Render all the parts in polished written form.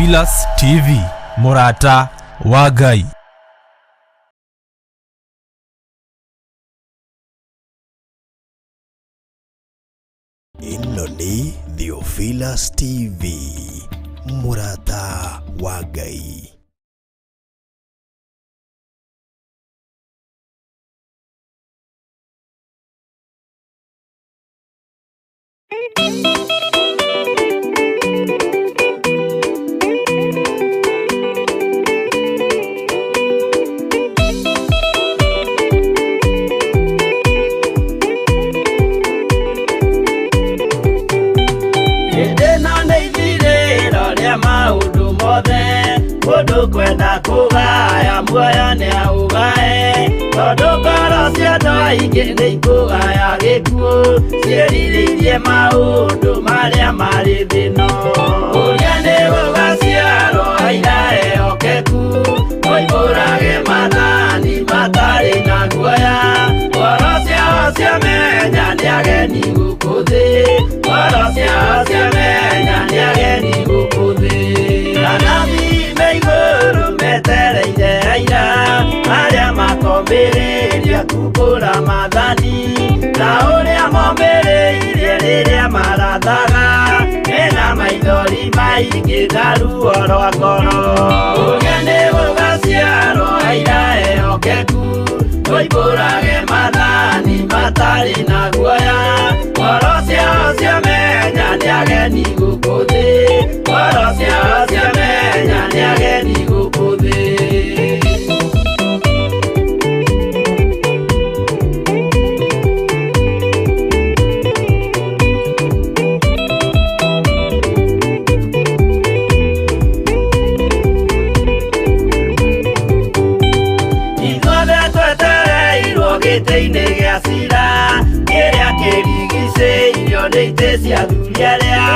Theophilus TV, Murata wa Ngai. Ino ni Theophilus TV, Murata wa Ngai. Mundu kwenda kugaya muoyo ni augae tondu ngoro cia andu aingi ni ikugaya gikuo ciĩrirĩirie maundu maria mari thino uria ni gugaciarwo aira ehokeku moimbũrage mathani matari na guoya ngoro ciao ciamenya ni ageni gũkũ thĩ ngoro ciao ciamenya ni ageni gũkũ thĩ metereire aira aria makombĩrĩria kumbũra mathani na ũrĩa mombĩrĩirie rĩrĩa marathaga mena maithori maingĩ na ruo rwa ngoro ũrĩa nĩ gũgaciarwo aira ehokeku moimbũrage mathani matarĩ na guoya ngoro ciao ciamenya nĩ ageni gũkũ thĩ ngoro ciao ciamenya nĩ ageni gũkũ thĩ. Ithuothe twetereirwo gĩtĩ-inĩ gĩa cira kĩrĩa kĩrigicĩirio nĩ itĩ cia athuri arĩa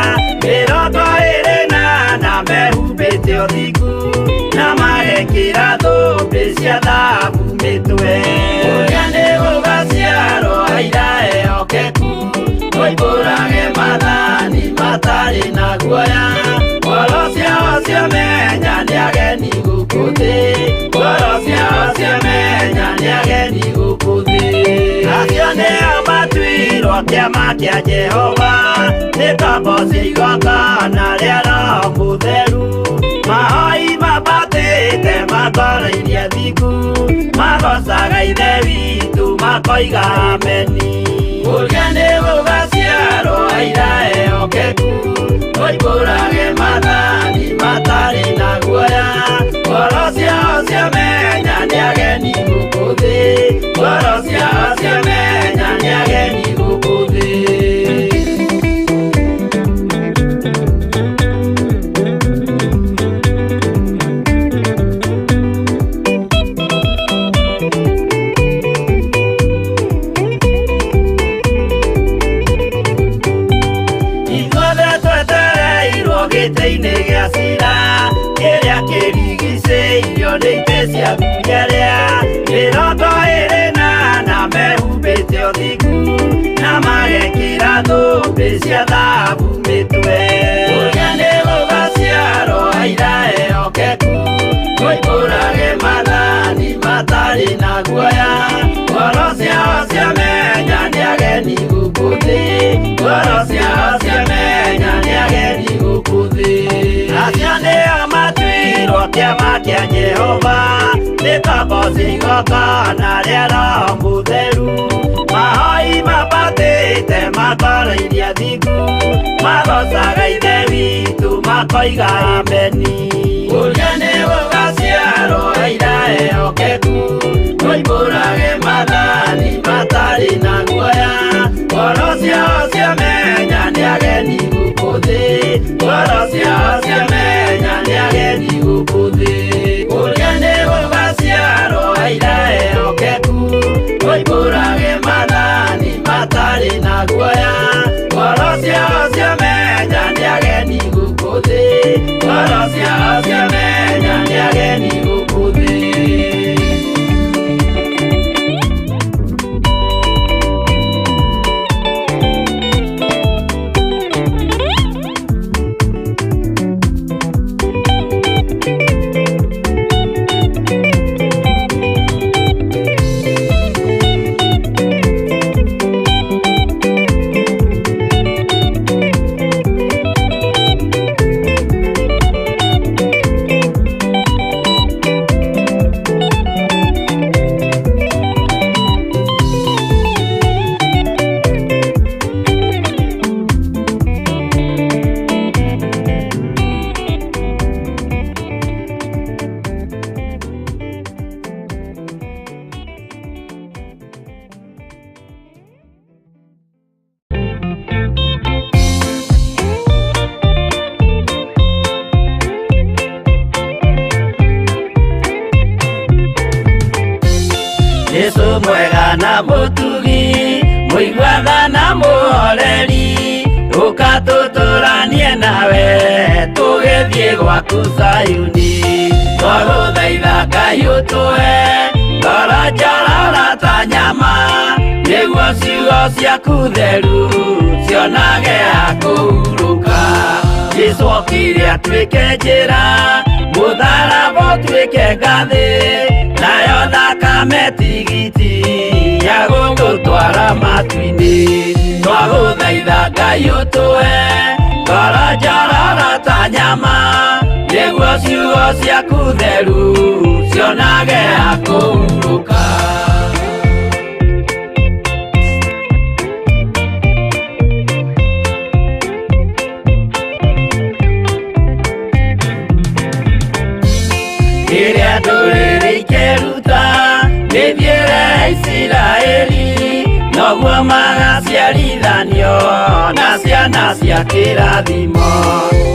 mĩrongo ĩrĩ na mehumbĩte ũthingu na magekĩra thũmbĩ cia thahabu mĩtwe ũrĩa nĩ gũgaciarwo aira ehokeku moimbũrage mathani matarĩ na guoya ngoro ciao ciamenya nĩ ageni gũkũ thĩ ngoro ciao ciamenya nĩ ageni gũkũ thĩ acio nĩo matuirwo kĩama kĩa Jehova nĩ ngombo cia igongona rĩa Roho Mũtheru mahoi mabatĩte makoro-irie thingu magocaga ithe witũ makoiga ameni ũrĩa nĩ gũgaciarwo aira ehokeku moimbũrage mathani matarĩ na guoya ngoro ciao ciamenya nĩ ageni gũkũ thĩ ngoro ciao ciamenya nĩ ageni gũkũ thĩ. Gĩtĩ-inĩ gĩa cira kĩrĩa kĩrigicĩirio nĩ itĩ cia athuri arĩa mĩrongo ĩrĩ na mehumbĩte ũthingu na magekĩra thũmbĩ cia thahabu mĩtwe ũrĩa nĩ gũgaciarwo aira ehokeku moimbũrage mathani matarĩ na guoya ngoro ciao ciamenya nĩ ageni gũkũ thĩ ngoro ciao ciamenya nĩ ageni gũkũ thĩ acio nĩo matuirwo kĩama kĩa Jehova nĩ ngombo cia igongona rĩa Roho Mũtheru mahoi mabatĩte makoro-irie thingu magocaga ithe witũ makoiga ameni ũrĩa nĩ gũgaciarwo aira ehokeku moimbũrage mathani matarĩ na guoya ngoro ciao ciamenya nĩ ageni gũkũ thĩ ngoro ciao ciamenya nĩ ageni gũkũ thĩ ũrĩa nĩ gũgaciarwo aira ehokeku moimbũrage mathani matarĩ na guoya ngoro ciao ciamenya nĩ ageni gũkũ thĩ ngoro ciao ciamenya nĩ ageni gũkũ thĩ. mwega na mũtugi, mũigua na mũhoreri, ũkatũtũranie nawe tũgĩthiĩ gwaku Sayuni. Twagũthaitha Ngai ũtũhe ngoro njororo ta nyama, nĩguo ciugo ciaku theru cionage ha kũhurũka. Jesũ okire atuĩke njĩra, mũtharaba ũtuĩke ngathĩ, nayo thakame tigiti ya gũgũtwara matu-inĩ. Twagũthaitha Ngai ũtũhe ngoro njororo ta nyama, nĩguo ciugo ciaku theru cionage ha kũhurũka. Rĩrĩa ndũrĩrĩ ikeruta mĩthiĩre ya Isiraeli, noguo magaciarithanio na ciana cia kĩrathimo.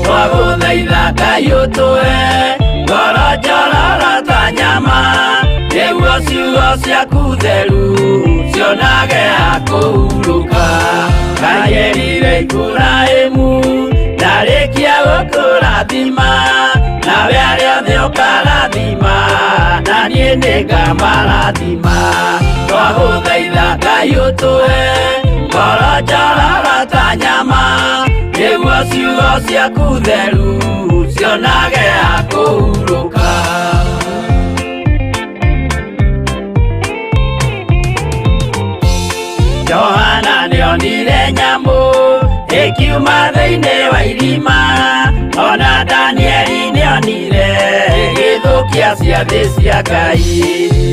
Twagũthaitha Ngai ũtũhe ngoro njororo ta nyama, nĩguo ciugo ciaku theru cionage ha kũhurũka. Ngai erire Iburahĩmu ndarĩkia gũkũrathima, nawe arĩa othe ũkarathima na niĩ nĩngamarathima. Twagũthaitha Ngai ũtũhe ngoro njororo ta nyama, nĩguo ciugo ciaku theru cionage ha kũhurũka. Johana nĩonire nyamũ ĩkiuma thĩinĩ wa irima, ona Danieli nĩonire gĩthũkia ciathĩ cia Ngai.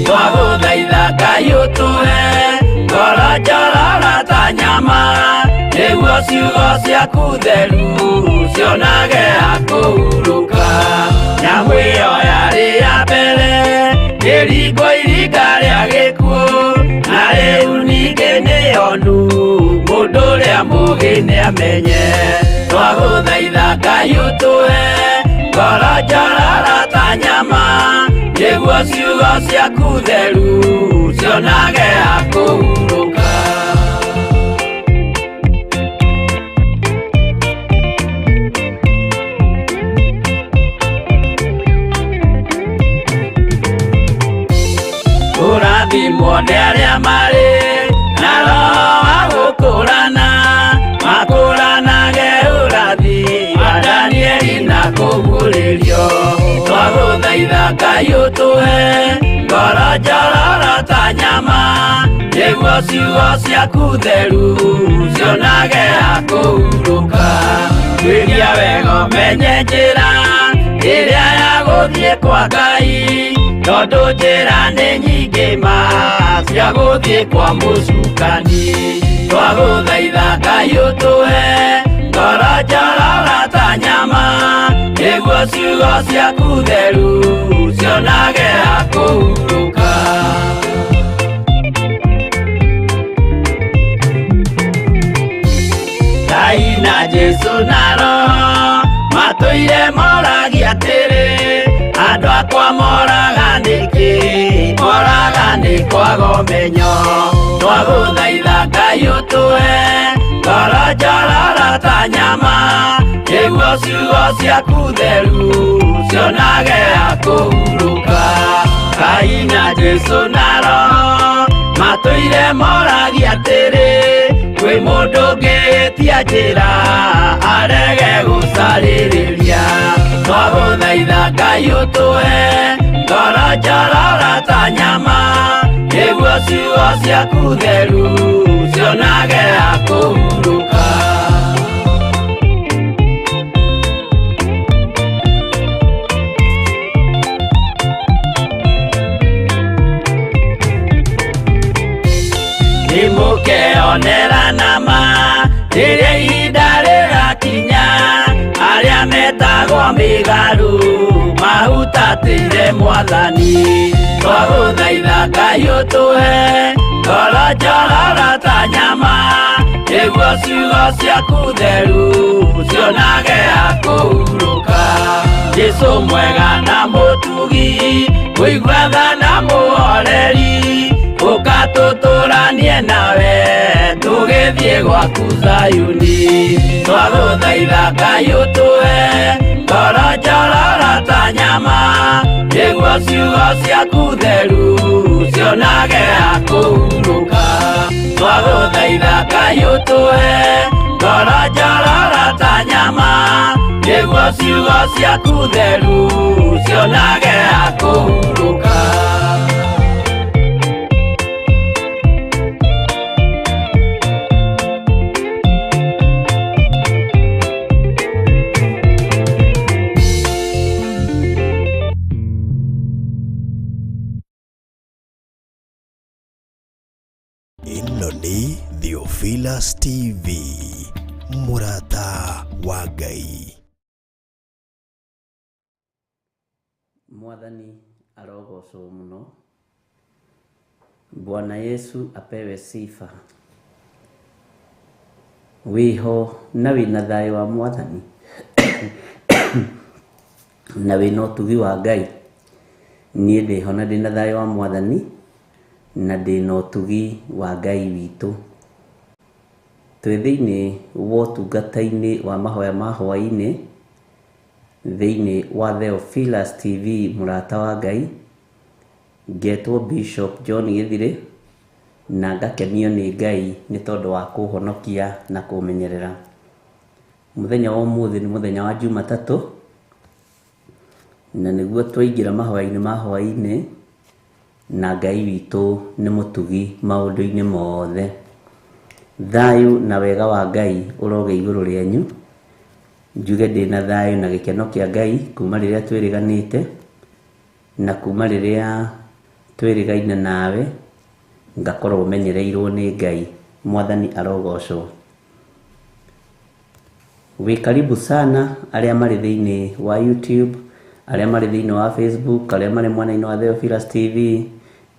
Twagũthaitha Ngai ũtũhe ngoro njororo ta nyama, nĩguo ciugo ciaku theru cionage ha kũhurũka. Nyamũ ĩyo yarĩ ya mbere ĩringwo iringa rĩa gĩkuũ, na rĩu ningĩ nĩyonu mũndũ ũrĩa mũũgĩ nĩamenye. Twagũthaitha Ngai ũtũhe ngoro njororo ta nyama, nĩguo ciugo ciaku theru cionage ha kũhurũka. Ũrathimwo nĩ arĩa marĩ na roho wa gũkũrana, makũranage ũrathi wa Danieli na kũguũrĩrio. Twagũthaitha Ngai ũtũhe ngoro njororo ta nyama, nĩguo ciugo ciaku theru cionage ha kũhurũka. Twĩria wega ũmenye njĩra ĩrĩa ya gũthiĩ kwa Ngai, tondũ njĩra nĩ nyingĩ ma cia gũthiĩ kwa mũcukani. Twagũthaitha Ngai ũtũhe ngoro njororo ta nyama, nĩguo ciugo ciaku theru cionage ha kũhurũka. Ngai na Jesũ na Roho matũire moragia atĩrĩ, andũ akwa moraga nĩkĩ, moraga nĩ kwaga ũmenyo. Twagũthaitha Ngai ũtũhe ngoro njororo ta nyama, nĩguo ciugo ciaku theru cionage ha kũhurũka. Ngai na Jesũ na Roho matũire moragia atĩrĩ, kwĩ mũndũ ũngĩtia njĩra arege gũcarĩrĩria. Twagũthaitha Ngai ũtũhe ngoro njororo ta nyama, nĩguo ciugo ciaku theru cionage ha kũhurũka. Nĩmũkeonera nama rĩrĩa ihinda rĩgakinya, arĩa metagwo mĩgarũ mahutatĩire Mwathani. Twagũthaitha Ngai ũtũhe ngoro njororo ta nyama, nĩguo ciugo ciaku theru cionage ha kũhurũka. Jesũ mwega na mũtugi, mũigua tha na mũhoreri, ukatuturanie nawe tugithie gwaku Zayuni twaguthaitha Ngai utue ngoro njororo ta nyama nĩguo ciugo ciaku theru cionage akũhurũka twaguthaitha Ngai utue ngoro njororo ta nyama nĩguo ciugo ciaku theru cionage akũhurũka ĩno nĩ Theophilus TV, mũrata wa Ngai. Mwathani arogocwo muno. Bwana Yesu apewe sifa. Wiho na wina thayo wa Mwathani na wina ũtugi wa Ngai. Niĩ ndĩho na ndĩna thayo wa Mwathani na ndĩna ũtugi wa Ngai witũ. Twĩ thĩinĩ wa ũtungata-inĩ wa mahoya ma hwaĩ-inĩ thĩinĩ wa Theophilus TV mũrata wa Ngai. Ngetwo Bishop John Gĩthirĩ na ngakenio nĩ Ngai nĩ tondũ wa kũhonokia na kũmenyerera. Mũthenya wa ũmũthĩ nĩ mũthenya wa Jumatatũ na nĩguo twaingĩra mahoya-inĩ ma hwaĩ-inĩ na Ngai witũ nĩ mũtugi maũndũ-inĩ mothe. Thayũ na wega wa Ngai ũroge igũrũ rĩanyu. Njuge ndĩna thayũ na gĩkeno kĩa Ngai kuma rĩrĩa twĩrĩganĩte na kuma rĩrĩa twĩrĩgaine nawe ngakorwo menyereirwo nĩ Ngai. Mwathani arogocwo. Wĩ karibu sana arĩa marĩ thĩinĩ wa YouTube, arĩa marĩ thĩinĩ wa Facebook, arĩa marĩ mwena-inĩ wa Theophilus TV.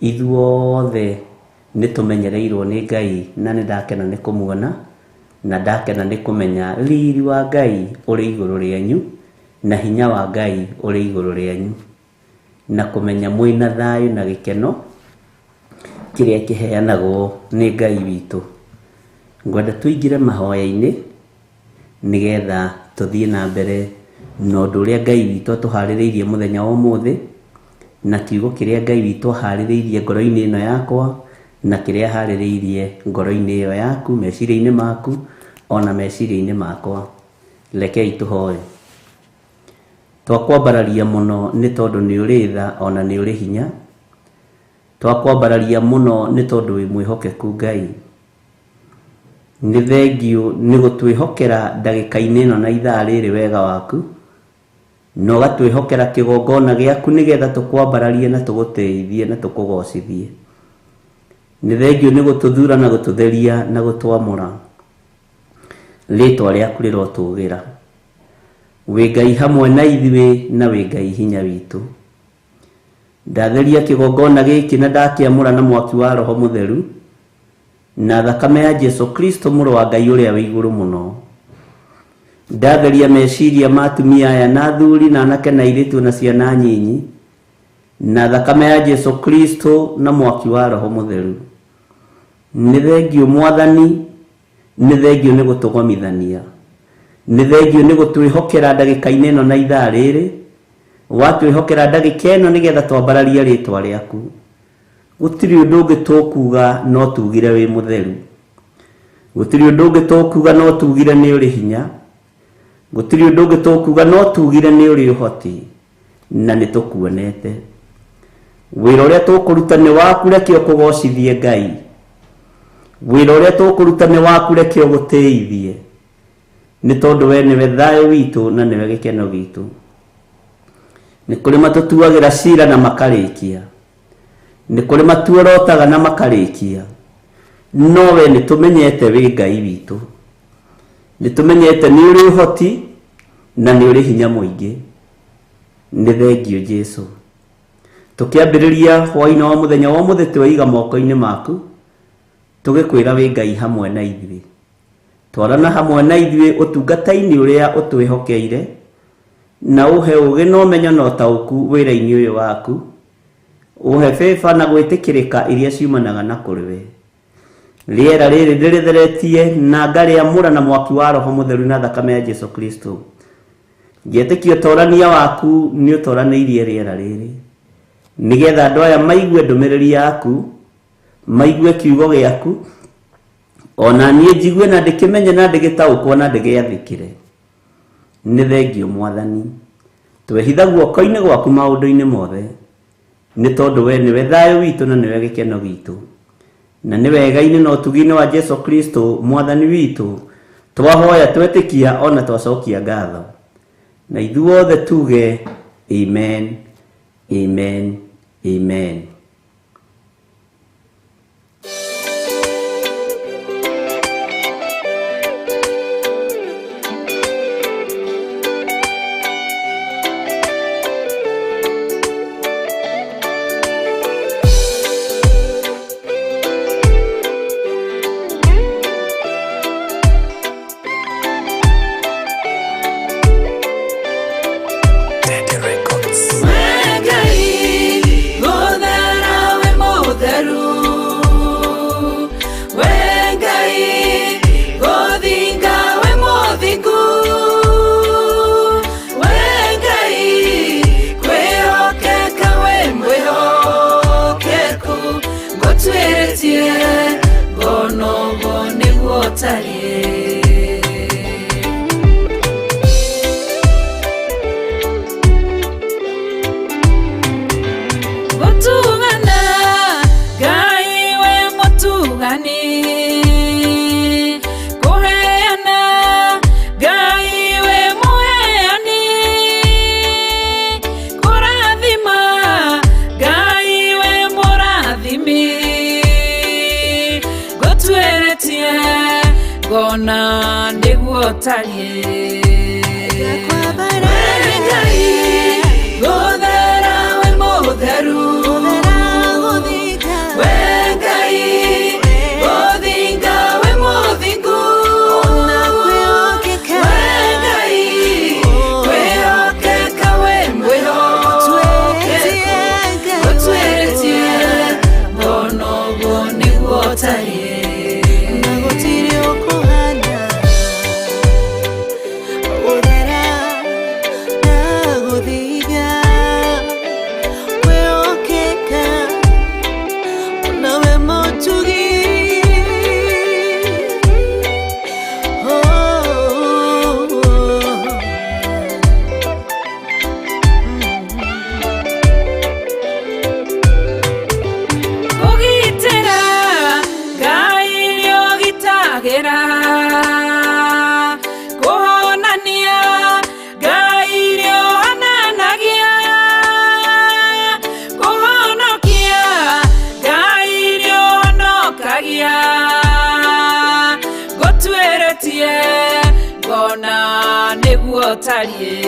Ithuothe nĩ tũmenyereirwo nĩ Ngai na nĩ ndakena nĩ kũmuona na ndakena nĩ kũmenya riri wa Ngai ũrĩ igũrũ rĩanyu na hinya wa Ngai ũrĩ igũrũ rĩanyu na kũmenya mwĩna thayũ na gĩkeno kĩrĩa kĩheanagwo nĩ Ngai witũ. Ngwenda tũingĩre mahoya-inĩ nĩgetha tũthiĩ na mbere na ũndũ ũrĩa Ngai witũ atũharĩrĩirie mũthenya wa ũmũthĩ na kiugo kĩrĩa Ngai witũ aharĩrĩirie ngoro-inĩ ĩno yakwa na kĩrĩa aharĩrĩirie ngoro-inĩ ĩyo yaku, meciria-inĩ maku ona meciria-inĩ makwa. Rekei tũhoe. Twakwambararia mũno nĩ tondũ nĩ ũrĩ tha ona nĩ ũrĩ hinya. Twakwambararia mũno nĩ tondũ wĩ mwĩhokeku Ngai. Nĩ thengiũ nĩ gũtwĩhokera ndagĩka-inĩ ĩno na ithaa rĩrĩ wega waku na ũgatwĩhokera kĩgongona gĩaku nĩgetha tũkwambararie na tũgũteithie na tũkũgocithie. Nĩ thengiũ nĩ gũtũthura na gũtũtheria na gũtwamũra. Rĩtwa rĩaku rĩrotũgĩra. Wĩ Ngai hamwe na ithuĩ na wĩ Ngai hinya witũ. Ndatheria kĩgongona gĩkĩ na ndakĩamũra na mwaki wa Roho Mũtheru na thakame ya Jesu Kristo mũrũ wa Ngai ũrĩa wĩ igũrũ mũno. Ndatheria meciria ma atumia aya na athuri na anake na airĩtu na ciana nyinyi na thakame ya Jesu Kristo na mwaki wa Roho Mũtheru. Nĩ thengiũ Mwathani, nĩ thengiũ nĩ gũtũgomithania, nĩ thengiũ nĩ gũtwĩhokera ndagĩka-inĩ ĩno na ithaa rĩrĩ. Watwĩhokera ndagĩka ĩno nĩgetha twambararie rĩtwa rĩaku. Gũtirĩ ũndũ ũngĩ tũkuga no tugire wĩ mũtheru. Gũtirĩ ũndũ ũngĩ tũkuga no tugire nĩ ũrĩ hinya. Gũtirĩ ũndũ ũngĩ tũkuga no tugire nĩ ũrĩ ũhoti na nĩ tũkuonete. Wĩra ũrĩa tũkũruta nĩ waku, reke ũkũgocithie Ngai. Wĩra ũrĩa tũkũruta nĩ waku, reke ũgũteithie nĩ tondũ we nĩwe thayũ witũ na nĩwe gĩkeno gitũ. Nĩ kũrĩ matũtuagĩra cira na makarĩkia, nĩ kũrĩ matuorotaga na makarĩkia, no we nĩ tũmenyete wĩ Ngai witũ. Nĩ tũmenyete nĩ ũrĩ ũhoti na nĩ ũrĩ hinya mũingĩ. Nĩ thengiũ Jesu. Tũkĩambĩrĩria hwaĩ-inĩ wa mũthenya wa ũmũthĩ tweiga moko-inĩ maku, tũgĩkwĩra wĩ Ngai hamwe na ithuĩ. Twarana hamwe na ithuĩ ũtungata-inĩ ũrĩa ũtwĩhokeire na ũhe ũgĩ na ũmenyo na ũtaũku wĩra-inĩ ũyũ waku. uhe favor na gwitikirika iria ciumanaga na kuriwe. Riera riri ndiritheretie na ngari amura na mwaki wa Roho Mutheru na thakame ya Jesu Kristo. Ngetekio torania waku ni utoraniirie riera riri, nigetha andu aya maigue ndumiriri yaku, maigue kiugo giaku, ona nie njigue na ndikimenye na ndigitaukwo na ndigiathikire. Ni thengio Mwathani, twehitha guoko-ini gwaku maundu-ini mothe, ni tondu we niwe thayo witu na niwe gikeno gitu, na ni wega-ini na utugi-ini wa Jesu Kristo Mwathani witu twahoya twetikia ona twacokia ngatho, na ithuothe tuge amen, amen, amen. Gona niguo tarie gothera we mutheru we Ngai gothinga we muthingu we Ngai kwihokeka we mwihokeku gotweretie gona uguo niguo tarie gona niguo tarie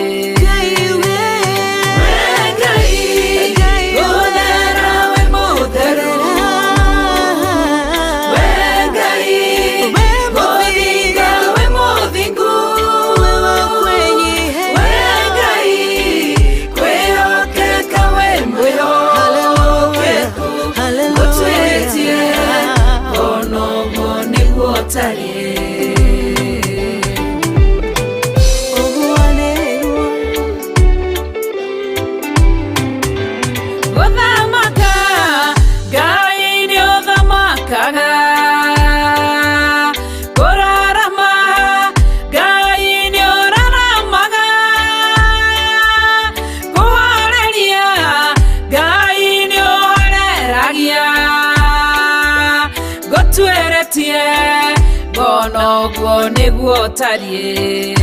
gona uguo niguo tarie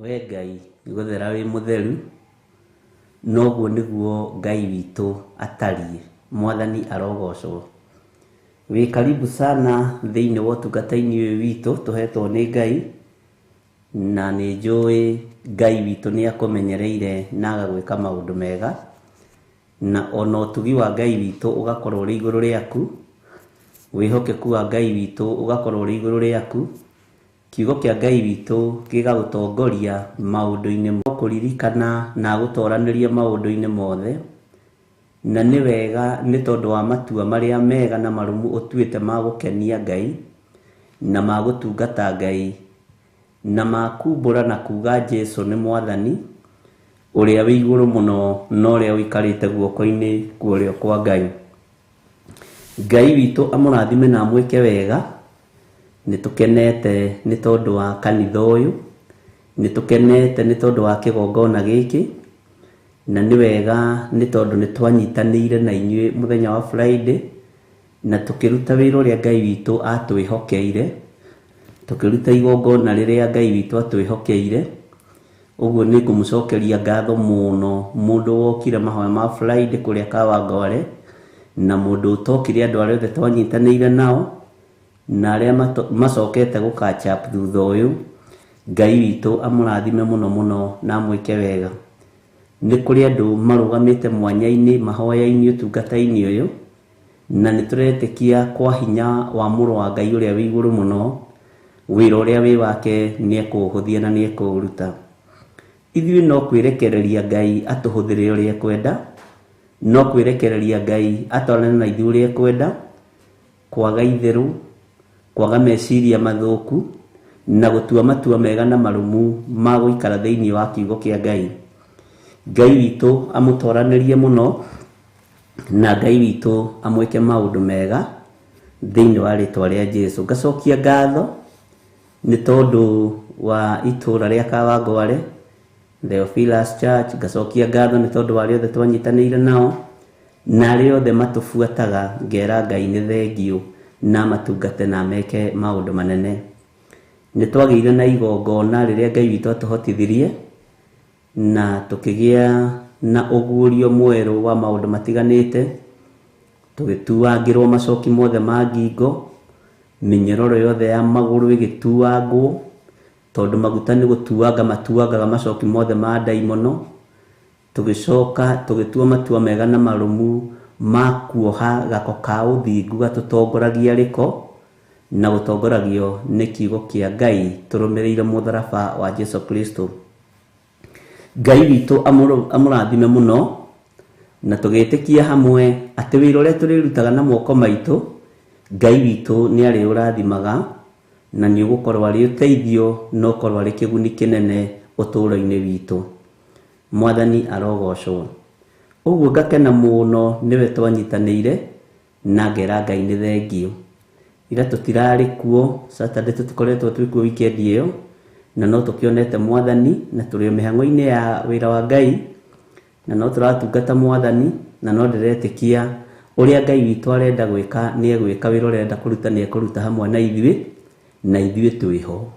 we Ngai guthera wi mutheru noguo niguo Ngai witu atarie. Mwathani arogocwo. Wi karibu sana thiini wa utungata-ini uyu witu tuhetwo ni Ngai, na ni njui Ngai witu ni akumenyereire na agagwika maundu mega, na ona utugi wa Ngai witu ugakorwo uri iguru riaku, wihokeku wa Ngai witu ugakorwo uri iguru riaku, kiugo kia Ngai witu gigagutongoria maundu-ini kuririkana na gutoraniria maundu-ini mothe, na ni wega ni tondu wa matua maria mega na marumu utuite ma gukenia Ngai na ma gutungata Ngai na ma kumbura na kuga Jesu ni Mwathani uria wi iguru muno na uria wikarite guoko-ini kuorio kwa Ngai. Ngai witu amurathime na amwike wega. Nitukenete ni tondu wa kanitha uyu, nitukenete ni tondu wa kigongona giki, na ni wega ni tondu ni twanyitanire na inyuĩ muthenya wa Friday na tukiruta wĩra uria Ngai witu atwihokeire, tukiruta igongona riria Ngai witu atwihokeire. Uguo ni ngumucokeria ngatho muno mundu wokire mahoya ma Friday kuria Kawangware, na mundu utokire andu aria othe twanyitanire nao, na aria macokete gukacha thutha uyu. Ngai witu amurathime muno muno na amwike wega. Ni kuri andu marugamite mwanya-ini mahoya-ini utungata-ini uyu, na nituretikia kwa hinya wa muru wa Ngai uria wi iguru muno wira uria wi wake ni ekuhuthia na ni ekuruta. Ithuĩ no kwirekereria Ngai atuhuthire uria ekwenda, no kwirekereria Ngai atwarane na ithuĩ uria ekwenda, kwaga itheru, kwaga meciria mathuku, na gutua matua mega na marumu ma guikara thiini wa kiugo kia Ngai. Ngai witu amutwaranirie muno, na Ngai witu amwike maundu mega thiini wa ritwa ria Jesu. Ngacokia ngatho ni tondu wa itura ria Kawangware Theophilus Church. Ngacokia ngatho ni tondu wa aria othe twanyitanire nao na aria othe matubuataga. Ngera Ngai ni thengiu na matungate na meke maundu manene. Nitwagiire na igongona riria Ngai witu atuhotithirie, na tukigia na ugurio mweru wa maundu matiganite, tugituagirwo macoki mothe ma ngingo, minyororo yothe ya maguru igituagwo, tondu maguta ni gutuanga matuangaga macoki mothe ma daimono. Tugicoka tugitua matua mega na marumu ma kuoha gako ka uthingu gatutongoragia riko na gutongoragio ni kiugo kia Ngai turumireire mutharaba wa Jesu Kristo. Ngai witu amurathime muno, na tugitikia hamwe ati wira uria turirutaga na moko maitu Ngai witu ni ari urathimaga, na ni ugukorwo ari uteithio no korwo ari kiguni kinene uturo-ini witu. Mwathani arogocwo. Uguo ngakena muno niwe twanyitanire na ngera Ngai ni thengio. Ira tutirari kuo Saturday, tutikoretwo twi kuo weekend iyo, na no tukionete Mwathani na turi mihango-ini ya wira wa Ngai, na no turatungata Mwathani, na no ndiretikia uria Ngai witu arenda gwika ni egwika, wira uria arenda kuruta ni ekuruta hamwe na ithuĩ, na ithuĩ twiho.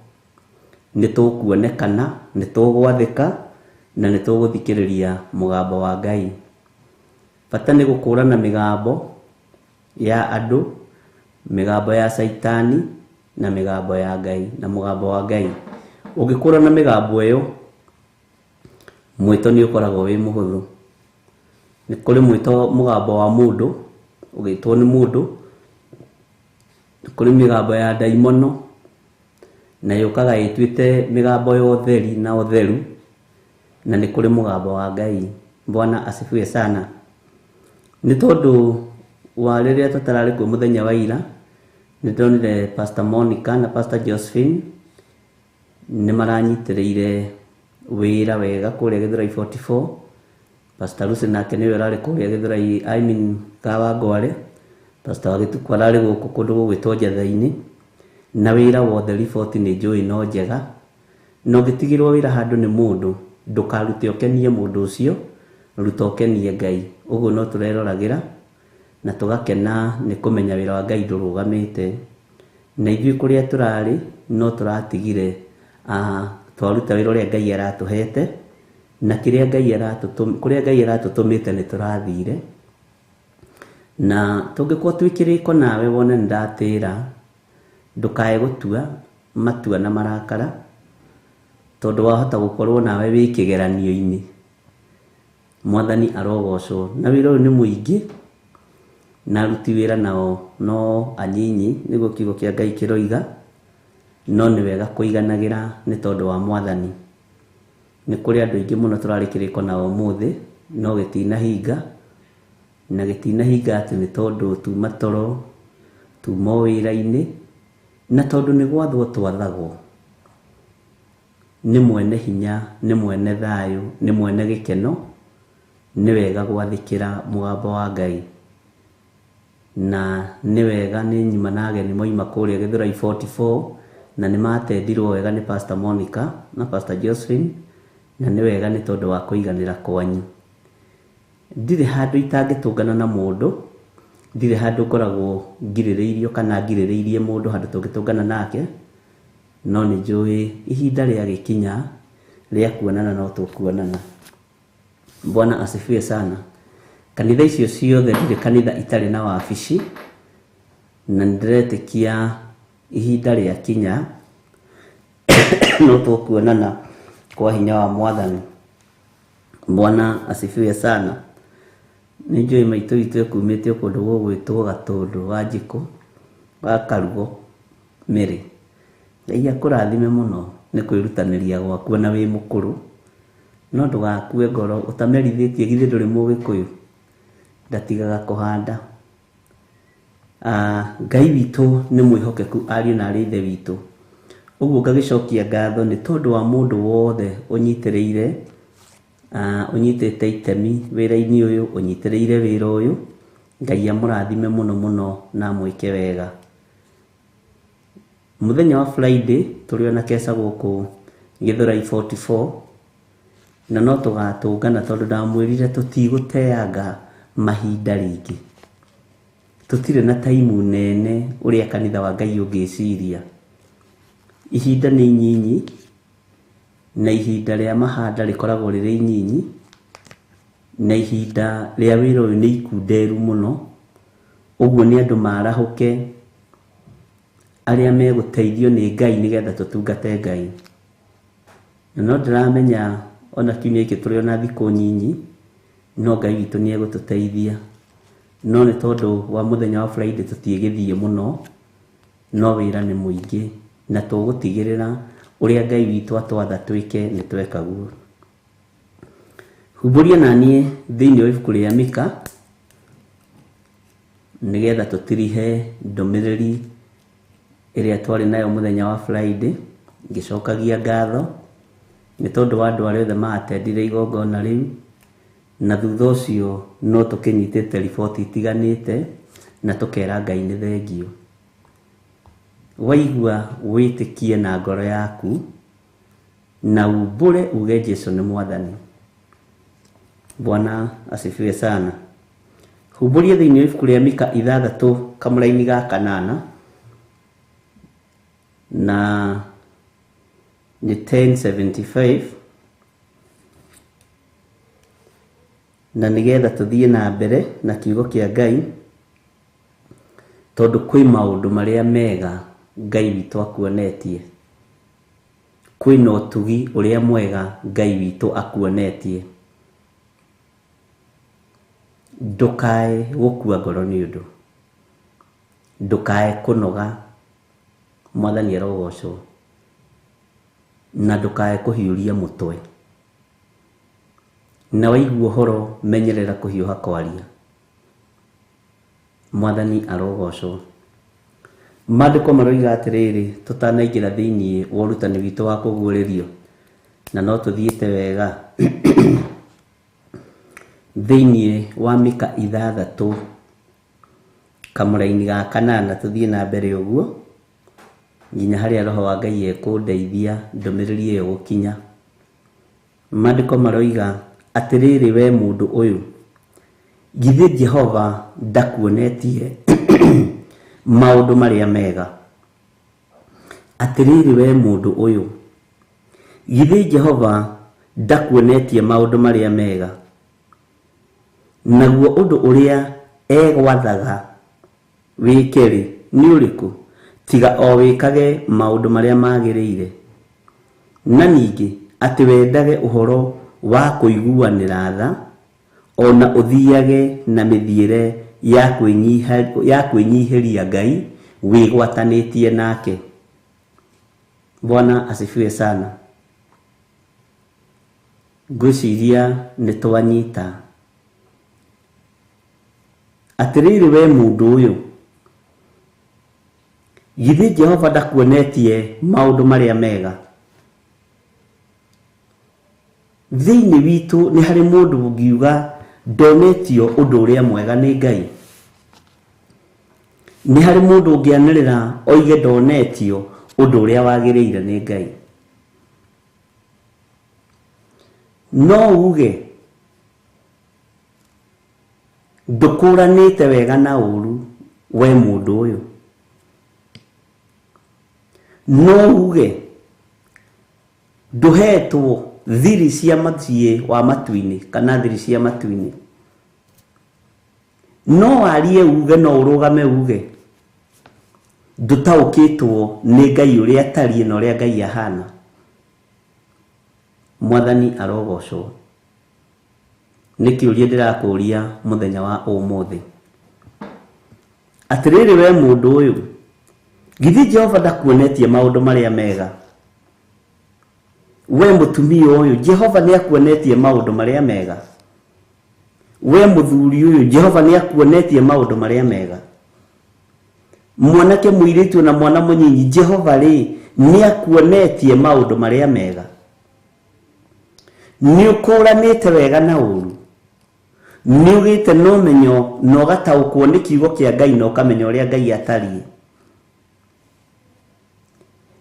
Ni tukuonekana, ni tugwathika, na ni tuguthikiriria mugambo wa Ngai. Bata ni gukurana migambo ya andu, migambo ya Saitani na migambo ya Ngai, na mugambo wa Ngai. Ugikurana migambo iyo, mwito ni ukoragwo wi muhuthu. Ni kuri mwito mugambo wa mundu ugitwo ni mundu, ni kuri migambo ya daimono na yukaga ituite migambo ya utheri na utheru, na ni kuri mugambo wa Ngai. Bwana asifiwe sana. Ni tondu wa riria tutarari ku muthenya wa ira, ni ndonire Pastor Monica na Pastor Josephine ni maranyitiriire wira wega kuria Githurai 44. Pastor Lucy nake niwe arari kuria Githurai, Kawangware. Pastor Wagituku arari guku kundu gugwitwo Njatha-ini, na wira wothe report ni njui no njega. No gitigirwo wira handu ni mundu, ndukarute okenie mundu ucio, ruta okenie Ngai. Uguo no tureroragira na tugakena ni kumenya wira wa Ngai ndurugamite, na ithuĩ kuria turari no turatigire twaruta wĩra ũrĩa Ngai aratũhete na kũrĩa Ngai aratũtũmĩte nĩ tũrathire. Na tũngĩkorwo twĩkĩrĩko nawe wone ndatĩra ndũkae gũtua matua na marakara, tondũ wahota gũkorwo nawe wĩ kĩgeranio-inĩ. Mwathani arogocwo. Na wĩra ũyũ nĩ mũingĩ na aruti wĩra nao no anyinyi, nĩguo kiugo kĩa Ngai kĩroiga, no nĩ wega kũiganagĩra nĩ tondũ wa Mwathani. Nĩ kũrĩ andũ aingĩ mũno tũrarĩ kĩrĩko nao ũmũthĩ no gĩtinahinga, na gĩtinahinga atĩ nĩ tondũ tuma toro, tuma wĩra-inĩ, na tondũ nĩ gwathwo twathagwo. Nĩ mwene hinya, nĩ mwene thayũ, nĩ mwene gĩkeno, nĩ wega gwathĩkĩra mũgambo wa Ngai. Na nĩ wega nĩ nyuma na ageni moima kũrĩa Gĩthũrai 44 na nĩ matendirwo wega nĩ Pastor Monica na Pastor Josephine, na nĩ wega nĩ tondũ wa kũiganĩra kwanyu. Ndirĩ handũ itangĩtũngana na mũndũ, ndirĩ handũ ngoragwo ngirĩrĩirio kana ngirĩrĩirie mũndũ handũ tũngĩtũngana nake, no nĩ njũĩ ihinda rĩa gĩkinya rĩa kuonana no tũkuonana. Bwana asifiwe sana. Kanitha icio ciothe ndirĩ kanitha itarĩ na wabici, na ndiretĩkia ihinda rĩa kinya no tũkuonana kwa hinya wa Mwathani. Bwana asifiwe sana. Nĩ njũĩ maitũ itũ kumĩte kũndũ gũgwĩtwo Gatũndũ, Wanjikũ, wa Karugo, Mĩrĩ. Ngai akũrathime mũno nĩ kwĩrutanĩria gwaku na wĩ mũkũrũ, no ndũgakue ngoro ũtamerithĩtie githĩ ndũrĩ Mũgĩkũyũ, ndatigaga kũhanda. Ngai witũ nĩ mwĩhokeku, ariũ na arĩ ithe witũ. Ũguo ngagĩcokia ngatho nĩ tondũ wa mũndũ wothe ũnyitĩrĩire, ũnyitĩte itemi wĩra-inĩ ũyũ, ũnyitĩrĩire wĩra ũyũ. Ngai amũrathime mũno mũno na mwĩke wega. Mũthenya wa Friday tũrĩ ona kesa gũkũ Gĩthũrai 44, na no tũgatũngana tondũ ndamwĩrire tũtigũteanga mahinda rĩngĩ. Tũtirĩ na taimu nene ũrĩa kanitha wa Ngai ũngĩciria. Ihinda nĩ inyinyi na ihinda rĩa mahanda rĩkoragwo rĩrĩ inyinyi, na ihinda rĩa wĩra ũyũ nĩ ikunderu mũno. Ũguo nĩ andũ marahũke arĩa megũteithio nĩ Ngai nĩgetha tũtungate Ngai. Na no ndĩramenya ona kiumia gĩkĩ tũrĩ ona thikũ nyinyi, no Ngai witũ nĩ egũtũteithia. No nĩ tondũ wa mũthenya wa Friday tũtiĩgĩthiĩ mũno, no wĩra nĩ mũingĩ na tũgũtigĩrĩra ũrĩa Ngai witũ atwatha twĩke nĩ tweka guo. Humbũria naniĩ thĩinĩ wa ibuku rĩa Mika nĩgetha tũtirihe ndũmĩrĩri ĩrĩa twarĩ nayo mũthenya wa Friday, ngĩcokagia ngatho nĩ tondũ wa andũ arĩa othe maatendire igongona rĩu, na thutha ũcio no tũkĩnyitĩte riboti itiganĩte na tũkera Ngai nĩ thengio. Waigua wĩtĩkie na ngoro yaku na umbũre uge Jesũ nĩ Mwathani. Bwana asifiwe sana. Humbũria thĩinĩ wa ibuku rĩa Mika 6 kamũra-inĩ ga 8 na nĩ 10:75, na nĩgetha tũthiĩ na mbere na kiugo kĩa Ngai, tondũ kwĩ maũndũ marĩa mega Ngai witũ akuonetie. Kwĩna ũtugi ũrĩa mwega Ngai witũ akuonetie. Ndũkae gũkua ngoro nĩ ũndũ, ndũkae kũnoga, Mwathani arogocwo, na ndũkae kũhiũria mũtwe. Na waigua ũhoro menyerera kũhiũha kwaria, Mwathani arogocwo. Maandĩko maroiga atĩrĩrĩ, tũtanaingĩra thĩinĩ wa ũrutani witũ wa kũguũrĩrio, na no tũthiĩte wega thĩinĩ wa Mika 6 kamũra-inĩ ga 8, tũthiĩ na mbere ũguo nginya harĩa Roho wa Ngai ekũndeithia ndũmĩrĩri ĩyo gũkinya. Maandĩko maroiga atĩrĩrĩ, we mũndũ ũyũ, githĩ Jehova ndakuonetie maũndũ marĩa mega? Atĩrĩrĩ, we mũndũ ũyũ, githĩ Jehova ndakuonetie maũndũ marĩa mega, naguo ũndũ ũrĩa egwathaga wĩke-rĩ nĩ ũrĩkũ tiga o wĩkage maũndũ marĩa magĩrĩire, na ningĩ atĩ wendage ũhoro wa kũiguanĩra tha, ona ũthiage na mĩthiĩre ya kwĩnyihĩria Ngai wĩgwatanĩtie nake. Bwana asifiwe sana. Ngwĩciria nĩtwanyita. Atĩrĩrĩ we mũndũ ũyũ, githĩ Jehova ndakuonetie maũndũ marĩa mega? Thĩinĩ witũ nĩ harĩ mũndũ ũngiuga ndonetio ũndũ ũrĩa mwega nĩ Ngai? Nĩ harĩ mũndũ ũngĩanĩrĩra oige ndonetio ũndũ ũrĩa wagĩrĩire nĩ Ngai? No uge ndũkũranĩte wega na ũru we mũndũ ũyũ? No uge ndũhetwo thiri cia mũciĩ wa matu-inĩ kana thiri cia matu-inĩ? No warie uge, no ũrũgame uge ndũtaũkĩtwo nĩ Ngai ũrĩa atariĩ na ũrĩa Ngai ahana? Mwathani arogocwo. Nĩ kĩũria ndĩrakũria mũthenya wa ũmũthĩ. Atĩrĩrĩ we mũndũ ũyũ, githĩ Jehova ndakuonetie maũndũ marĩa mega? We mũtumia ũyũ, Jehova nĩakuonetie maũndũ marĩa mega? We mũthuri ũyũ, Jehova nĩakuonetie maũndũ marĩa mega? Mwanake mũirĩtu na mwana mũnyinyi, Jehova nĩakuonetie maũndũ marĩa mega? Nĩũkũranĩte wega na ũru? Nĩũgĩte na ũmenyo na ũgataũkwo nĩ kiugo kĩa Ngai na ũkamenya ũrĩa Ngai atariĩ?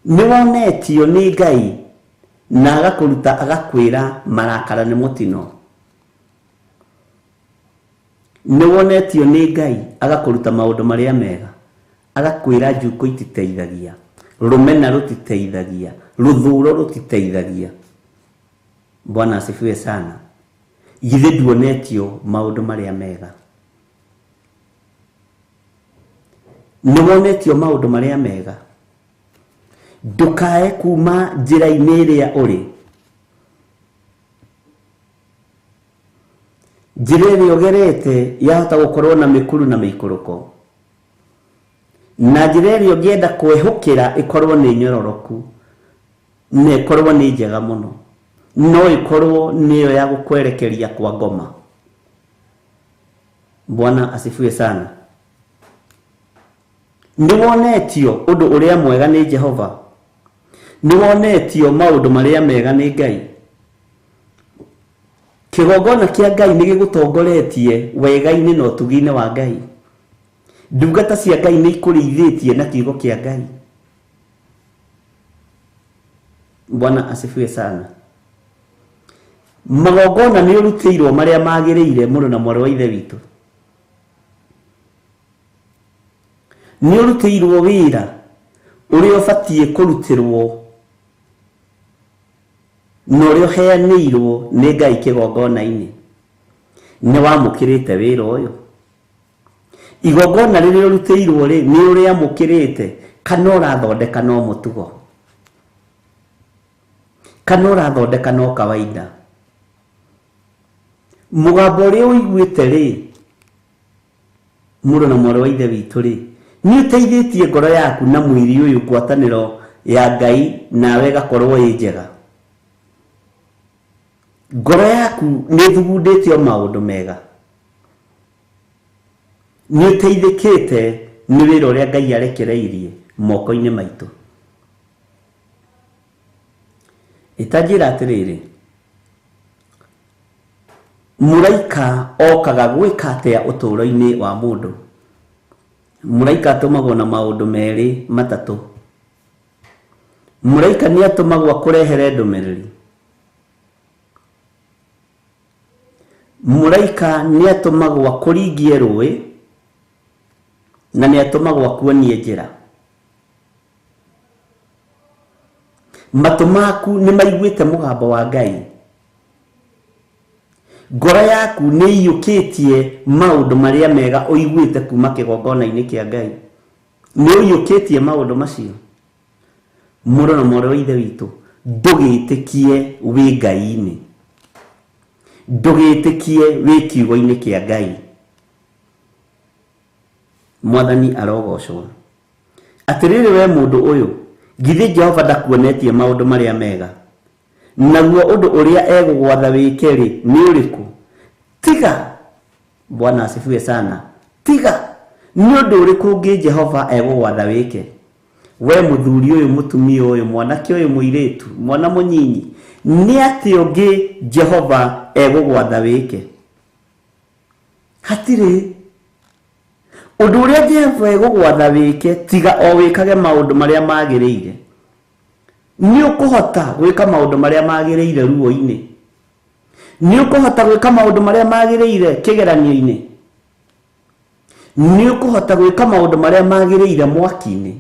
Nĩwonetio nĩ Ngai na agakũruta agakwĩra marakara nĩ mũtino? Nĩwonetio nĩ Ngai agakũruta maũndũ marĩa mega, agakwĩra njukũ ititeithagia, rũmena rũtiteithagia, rũthũro rũtiteithagia? Bwana asifiwe sana. Githĩ nduonetio maũndũ marĩa mega? Nĩwonetio maũndũ marĩa mega? Ndũkae kuma njĩra-inĩ ĩrĩa ũrĩ. Njĩra ĩrĩa ũgerete yahota gũkorwo na mĩkuru na mĩikũrũko, na njĩra ĩrĩa ũngĩenda kwĩhũkĩra ĩkorwo nĩ nyororoku na ĩkorwo nĩ njega mũno, no ĩkorwo nĩyo ya gũkwerekeria kwa ngoma. Bwana asifiwe sana. Nĩwonetio ũndũ ũrĩa mwega nĩ Jehova? Nĩwonetio maũndũ marĩa mega nĩ Ngai? Kĩgongona kĩa Ngai nĩgĩgũtongoretie wega-inĩ na ũtugi-inĩ wa Ngai? Ndungata cia Ngai nĩikũrĩithĩtie na kiugo kĩa Ngai? Bwana asifiwe sana. Magongona nĩũrutĩirwo marĩa magĩrĩire mũno na mwarĩ wa ithe witũ? Nĩũrutĩirwo wĩra ũrĩa ũbatiĩ kũrutĩrwo na ũrĩa ũheanĩirwo nĩ Ngai kĩgongona-inĩ? Nĩwamũkĩrĩte wĩra ũyũ? Igongona rĩrĩa ũrutĩirwo nĩ ũrĩamũkĩrĩte kana ũrathondeka no mũtugo, kana ũrathondeka no kawaida? Mũgambo ũrĩa ũiguĩte mũrũ na mwarĩ wa ithe witũ nĩũteithĩtie ngoro yaku na mwĩrĩ ũyũ ngwatanĩro ya Ngai nawe ĩgakorwo ĩ njega? Ngoro yaku nĩthugundĩtio maũndũ mega? Nĩũteithĩkĩte nĩ wĩra ũrĩa Ngai arekereirie moko-inĩ maitũ? Itanjĩra atĩrĩrĩ, mũraika okaga gwĩka atĩa ũtũũro-inĩ wa mũndũ? Mũraika atũmagwo na maũndũ merĩ matatũ. Mũraika nĩatũmagwo akũrehere ndũmĩrĩri. Mũraika nĩatũmagwo akũringie rũĩ, na nĩatũmagwo akuonie njĩra. matũ maku nĩ maiguĩte mũgambo wa Ngai, ngoro yaku nĩ iyũkĩtie maũndũ marĩa mega ũiguĩte kuma kĩgongona-inĩ kĩa Ngai, nĩ ũiyũkĩtie maũndũ macio. Mũrũ na mwarĩ wa ithe witũ, ndũgĩtĩkie wĩ Ngai-inĩ, ndũgĩtĩkie wĩ kiugo-inĩ kĩa Ngai. Mwathani arogocwo. Atĩrĩrĩ we mũndũ ũyũ, githĩ Jehova ndakuonetie maũndũ marĩa mega? Naguo ũndũ ũrĩa egũgwatha wĩke rĩ nĩ ũrĩkũ? Tiga. Bwana asifiwe sana. Tiga. Nĩ ũndũ ũrĩkũ ũngĩ Jehova egũgwatha wĩke? We mũthuri ũyũ, mũtumia ũyũ, mwanake ũyũ mũirĩtu, mwana mũnyinyi, nĩ atĩ ũngĩ Jehova egũgwatha wĩke? Hatirĩ. Ũndũ ũrĩa Jehova egũgwatha wĩke tiga o wĩkage maũndũ marĩa magĩrĩire. Nĩ ũkũhota gwĩka maũndũ marĩa magĩrĩire ruo-inĩ? Nĩ ũkũhota gwĩka maũndũ marĩa magĩrĩire kĩgeranio-inĩ? Nĩ ũkũhota gwĩka maũndũ marĩa magĩrĩire mwaki-inĩ?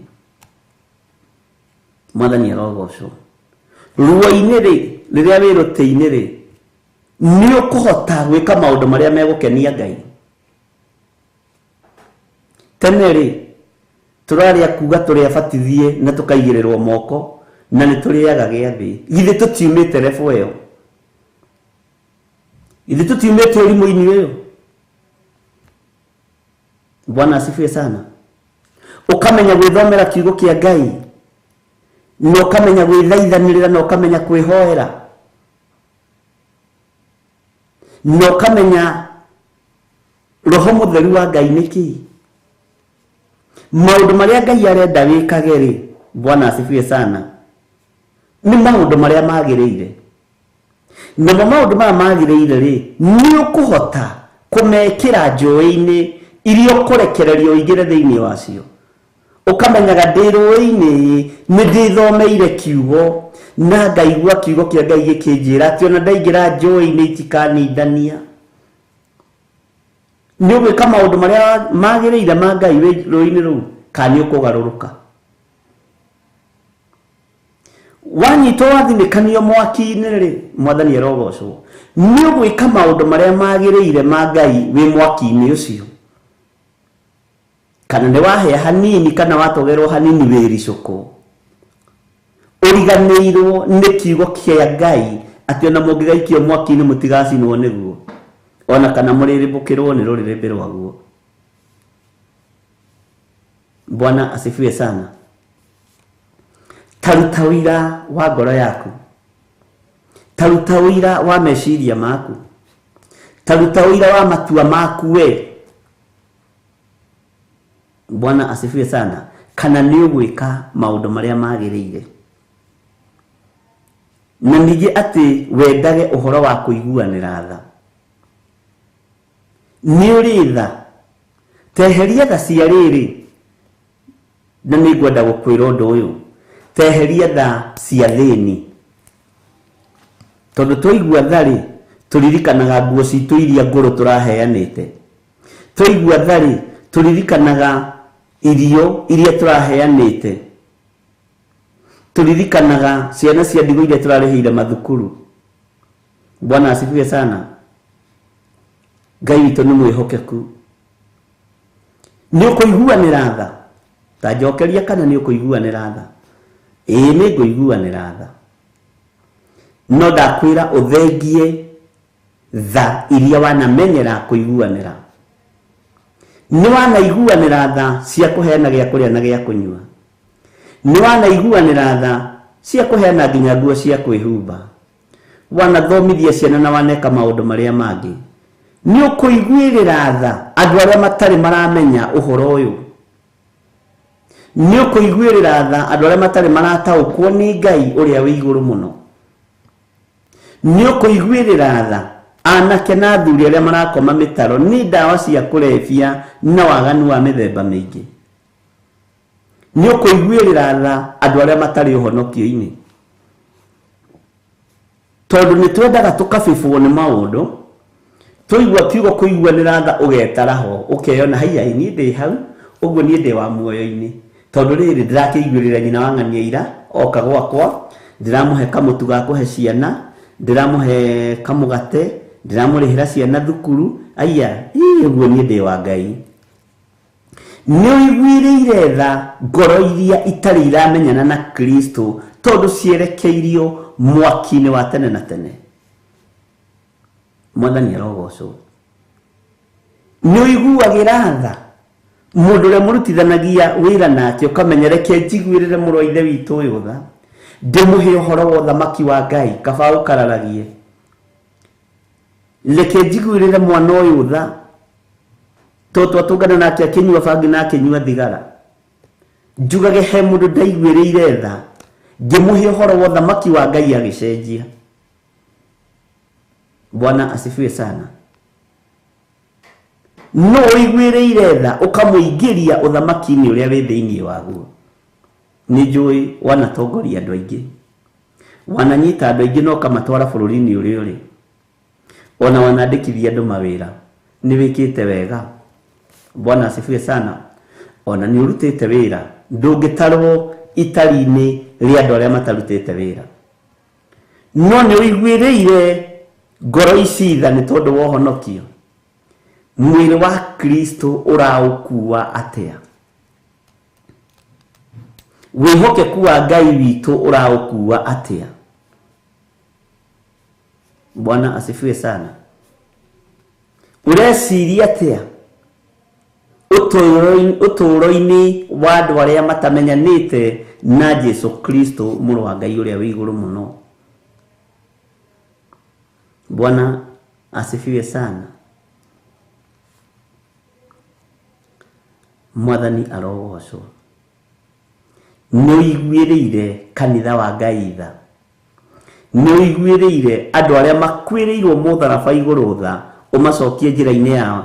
Mwathani arogocwo. Ruo-inĩ rĩ, rĩrĩa wĩ rũtĩ-inĩ rĩ, nĩ ũkũhota gwĩka maũndũ marĩa megũkenia Ngai? Tene rĩ, tũrarĩa kuga tũrĩa batithie na tũkaigĩrĩrwo moko na nĩ tũrĩaga gĩathĩ. Githĩ tũtiumĩte refu ĩyo? Githĩ tũtiumĩte ũrimũ-inĩ ũyũ? Bwana asifiwe sana. Ũkamenya gwĩthomera kiugo kĩa Ngai, na ũkamenya gwĩthaithanĩrĩra, na ũkamenya kwĩhoera, na ũkamenya Roho Mũtheru wa Ngai nĩ kĩĩ? Maũndũ marĩa Ngai arenda wĩkage rĩ, Bwana asifiwe sana, nĩ maũndũ marĩa magĩrĩire. Na maũndũ maya magĩrĩire rĩ, nĩ ũkũhota kũmekĩra njũĩ-inĩ iria ũkũrekererio igĩre thĩinĩ wacio. Ũkamenyaga ndĩ rũĩ-inĩ nĩ ndĩthomeire kiugo na ngaigua kiugo kĩa Ngai gĩkĩnjĩra atĩ ona ndaingĩra njũĩ-inĩ itikanindania. Nĩ ũgwĩka maũndũ marĩa magĩrĩire ma Ngai rũĩ-inĩ rũu, kana nĩ ũkũgarũrũka? Wanyitwo wathinĩkanio mwaki-inĩ rĩ, Mwathani arogocwo, nĩ ũgwĩka maũndũ marĩa magĩrĩire ma Ngai wĩ mwaki-inĩ ũcio? Kana nĩ wahĩa hanini, kana watogerwo hanini wĩricũkũ, ũriganĩirwo nĩ kiugo kĩa Ngai atĩ ona mũngĩgaikio mwaki-inĩ mũtigacinwo nĩguo, ona kana mũrĩrĩmbũkĩrwo nĩ rũrĩrĩmbĩ rwaguo. Bwana asifiwe sana. Taruta wĩra wa ngoro yaku, taruta wĩra wa meciria maku, taruta wĩra wa matua maku we. Bwana asifiwe sana. Kana nĩ ũgwĩka maũndũ marĩa magĩrĩire? Na ningĩ atĩ wendage ũhoro wa kũiguanĩra tha. Nĩ ũrĩ tha? Teheria tha cia rĩrĩ, na nĩ ngwenda gũkwĩra ũndũ ũyũ, teheria tha cia thĩni. Tondũ twaigua tha rĩ, tũririkanaga nguo citũ iria ngũrũ tũraheanĩte. Twaigua tha rĩ, tũririkanaga irio iria tũraheanĩte. Tũririkanaga ciana cia ndigũ iria tũrarĩhĩire mathukuru. Bwana asifiwe sana. Ngai witũ nĩ mwĩhokeku. Nĩ ũkũiguanĩra tha? Ta njokeria kana nĩ ũkũiguanĩra tha? Ĩĩ nĩ ngũiguanĩra tha. No ndakwĩra ũthengie tha iria wanamenyera kũiguanĩra. Nĩ wanaiguanĩra tha cia kũheana gĩa kũrĩa na gĩa kũnyua. Nĩ wanaiguanĩra tha cia kũheana nginya nguo cia kwĩhumba. Wanathomithia ciana na waneka maũndũ marĩa mangĩ. Nĩ ũkũiguĩrĩra tha andũ arĩa matarĩ maramenya ũhoro ũyũ. Nĩ ũkũiguĩrĩra tha andũ arĩa matarĩ marataũkwo nĩ Ngai ũrĩa wĩ igũrũ mũno. Nĩ ũkũiguĩrĩra tha anake na athuri arĩa marakoma mĩtaro nĩ ndawa cia kũrebia na waganu wa mĩthemba mĩingĩ. Nĩ ũkũiguĩrĩra tha andũ arĩa matarĩ ũhonokio-inĩ. Tondũ nĩ twendaga tũkabibwo nĩ maũndũ, tũigua kiugo kũiguanĩra tha ũgetara ho, ũkeyona haiya niĩ ndĩ hau, ũguo niĩ ndĩ wa muoyo-inĩ. Tondũ rĩrĩ ndĩrakĩiguĩrĩra nyina wa ng'ania ira oka gwakwa ndiramuhe kamutu ga kuhe ciana, ndiramuhe kamugate, ndiramurihira ciana thukuru. Aya uguo ni ndi wa Ngai. Ni uiguire tha ngoro iria itari iramenyana na Kristo tondu cierekeirio mwaki-ini wa tene na tene. Mwathani arogocwo. Ni uiguagira tha mundu uria murutithanagia wira nake ukamenya reke njiguirire mũrũ wa ithe witũ ũyũ tha, ndimuhe ũhoro wa ũthamaki wa Ngai, kaba ũkararagie. Reke njiguirire mwana ũyũ tha, toto atungana nake akinyua bangi na akinyua thigara. Njugage he mundu ndaiguĩrĩire tha, ngimuhe ũhoro wa ũthamaki wa Ngai agicenjia. Bwana asifiwe sana. No uiguĩrĩire tha ukamuingĩria ũthamaki-inĩ ũrĩa wĩ thĩinĩ waguo. Nĩ njũĩ wanatongoria andũ aingĩ, wananyita andũ aingĩ no kamatwara bũrũri-inĩ ũrĩa ũrĩ, ona wanandĩkithia andũ mawĩra. Nĩ wĩkĩte wega. Bwana asifiwe sana. Ona nĩ ũrutĩte wĩra, ndũngĩtarwo itari-inĩ rĩa andũ arĩa matarutĩte wĩra. No nĩ ũiguĩrĩire ngoro ici tha nĩ tondũ wa ũhonokio. Mwĩrĩ wa Kristo ũraũkua atĩa? Wĩhokeku wa Ngai witũ ũraũkua atĩa? Bwana asifiwe sana. Ureciria atĩa ũtũũro-inĩ wa andũ arĩa matamenyanĩte na Jesu Kristo mũrũ wa Ngai ũrĩa wĩ igũrũ mũno? Bwana asifiwe sana. Mwathani arogocwo. Nĩ uiguĩrĩire kanitha wa Ngai tha, nĩ uiguĩrĩire andũ arĩa makwĩrĩirwo mũtharaba igũrũ tha, ũmacokie njĩra-inĩ ya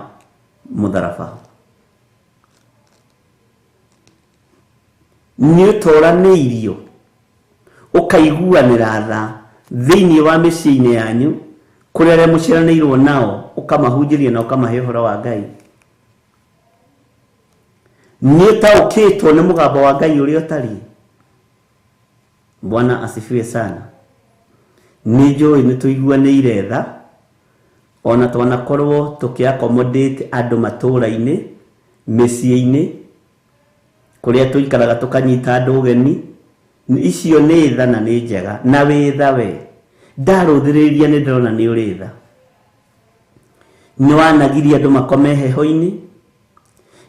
mũtharaba. Nĩ ũtoranĩirio ũkaiguanĩra tha thĩinĩ wa mĩciĩ-inĩ yanyu kũrĩa arĩa mũciaranĩirwo nao, ũkamahunjĩria na ũkamahe ũhoro wa Ngai. Nĩ ũtaũkĩtwo nĩ mũgambo wa Ngai ũrĩa ũtariĩ. Bwana asifiwe sana. Nĩ njũĩ nĩ tũiguanĩire tha, ona twanakorwo tũkĩ-accommodate andũ matũũra-inĩ, mĩciĩ-inĩ kũrĩa tũikaraga tũkanyita andũ ũgeni. Icio nĩ tha na nĩ njega, na wĩ tha we. Ndarũthĩrĩria nĩ ndĩrona nĩ ũrĩ tha. Nĩ wanagiria andũ makome heho-inĩ,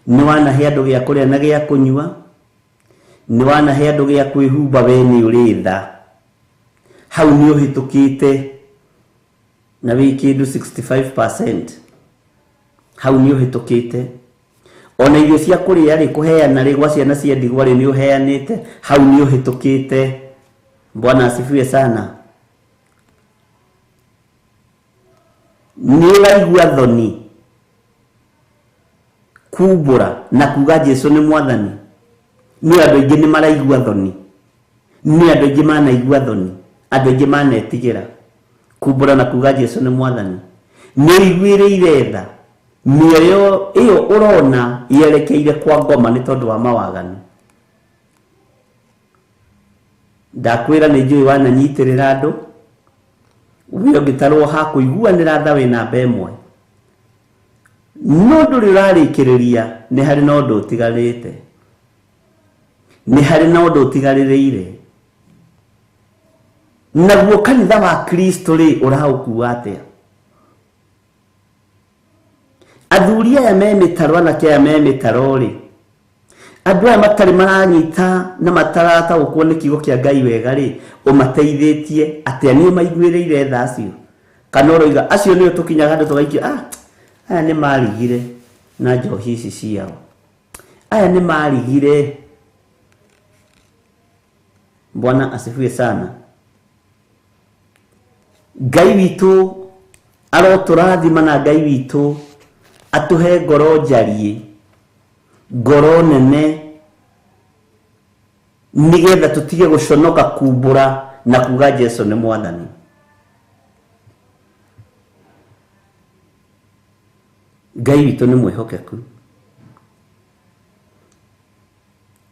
nĩ wanahe andũ gĩa kũrĩa na gĩa kũnyua, nĩ wanahe andũ gĩa kwĩhumba. We nĩ ũrĩ tha. Hau nĩ ũhĩtũkĩte na wĩ kĩndũ 65%. Hau nĩ ũhĩtũkĩte. Ona irio cia kũrĩa rĩ kũheana rĩ gwa ciana cia ndigwa rĩ nĩ ũheanĩte. Hau nĩ ũhĩtũkĩte. Bwana asifiwe sana. Nĩ ũraigua thoni kumbũra na kuga Jesu nĩ Mwathani. Nĩ andũ aingĩ nĩ maraigua thoni, nĩ andũ aingĩ manaigua thoni, andũ aingĩ manetigĩra kumbũra na kuga Jesu nĩ Mwathani. Nĩ uiguĩrĩire tha mĩoyo ĩyo ũrona yerekeire kwa ngoma nĩ tondũ wa mawaganu. Ndakwĩra nĩ njũĩ wananyitĩrĩra andũ, we ũngĩtarwo ha kũiguanĩra tha wĩ namba ĩmwe. No ndũrĩ ũrarĩkĩrĩria, nĩ harĩ na ũndũ ũtigarĩte, nĩ harĩ na ũndũ ũtigarĩrĩire. Naguo kanitha wa Kristo rĩ ũraũkua atĩa? Athuri aya me mĩtaro, anake aya me mĩtaro rĩ, andũ aya matarĩ maranyita na matarataũkwo nĩ kiugo kĩa Ngai wega rĩ, ũmateithĩtie atĩa? Nĩ maiguĩrĩire tha acio, kana ũroiga acio nĩo tũkinyaga andũ tũgaikia aya nĩ marigire na njohi ici ciao, aya nĩ marigire. Bwana asifiwe sana. Ngai witũ arotũrathima na Ngai witũ atuhe ngoro njariĩ, ngoro nene, nigetha tutige gũconoka kumbũra na kuga Jesu nĩ Mwathani. Ngai witũ nĩ mwĩhokeku.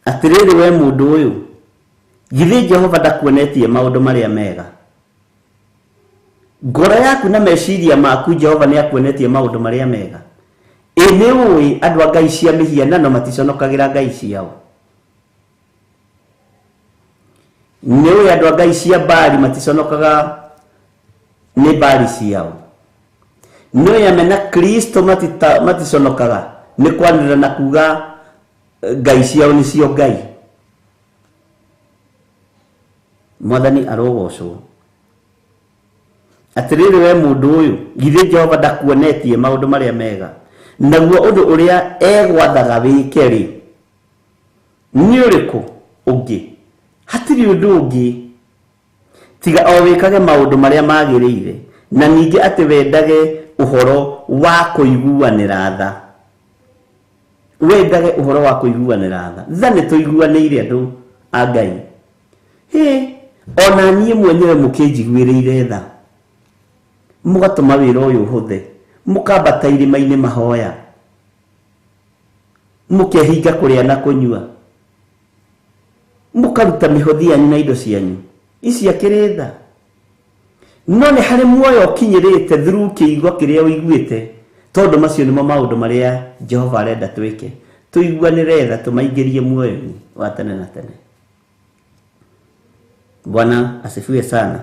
Atĩrĩrĩ we mũndũ ũyũ, Githĩ Jehova ndakuonetie maũndũ marĩa mega? Ngoro yaku na meciria maku Jehova nĩ akuonetie maũndũ marĩa mega? Nĩ ũĩ andũ a ngai cia mĩhianano maticonokagĩra ngai ciao? Nĩ ũĩ andũ a ngai cia Baali maticonokaga nĩ Baali ciao? Nĩ ũĩ amena Kristo maticonokaga nĩ kwanĩrĩra na kuga ngai ciao nĩcio ngai? Mwathani arogocwo. Atĩrĩrĩ we mũndũ ũyũ, githĩ Jehova ndakuonetie maũndũ marĩa mega? Naguo ũndũ ũrĩa egwathaga wĩke rĩ, nĩ ũrĩkũ ũngĩ? Hatirĩ ũndũ ũngĩ tiga o wĩkage maũndũ marĩa magĩrĩire, na ningĩ atĩ wendage ũhoro wa kũiguanĩra tha. Wendage ũhoro wa kũiguanĩra tha. Tha nĩ tũiguanĩire andũ a Ngai. Ona niĩ mwenyewe mũkĩnjiguĩrĩire tha, mũgatũma wĩra ũyũ ũhũthe, mũkambata irĩma-inĩ mahoya, mũkehinga kũrĩa na kũnyua, mũkaruta mĩhothi yanyu na indo cianyu, ici akĩrĩ tha. No nĩ harĩ muoyo ũkinyĩrĩte through kĩigua kĩrĩa ũiguĩte, tondũ macio nĩmo maũndũ marĩa Jehova arenda twĩke. Tũiguanĩre tha, tũmaingĩrie muoyo-inĩ wa tene na tene. Bwana asifiwe sana.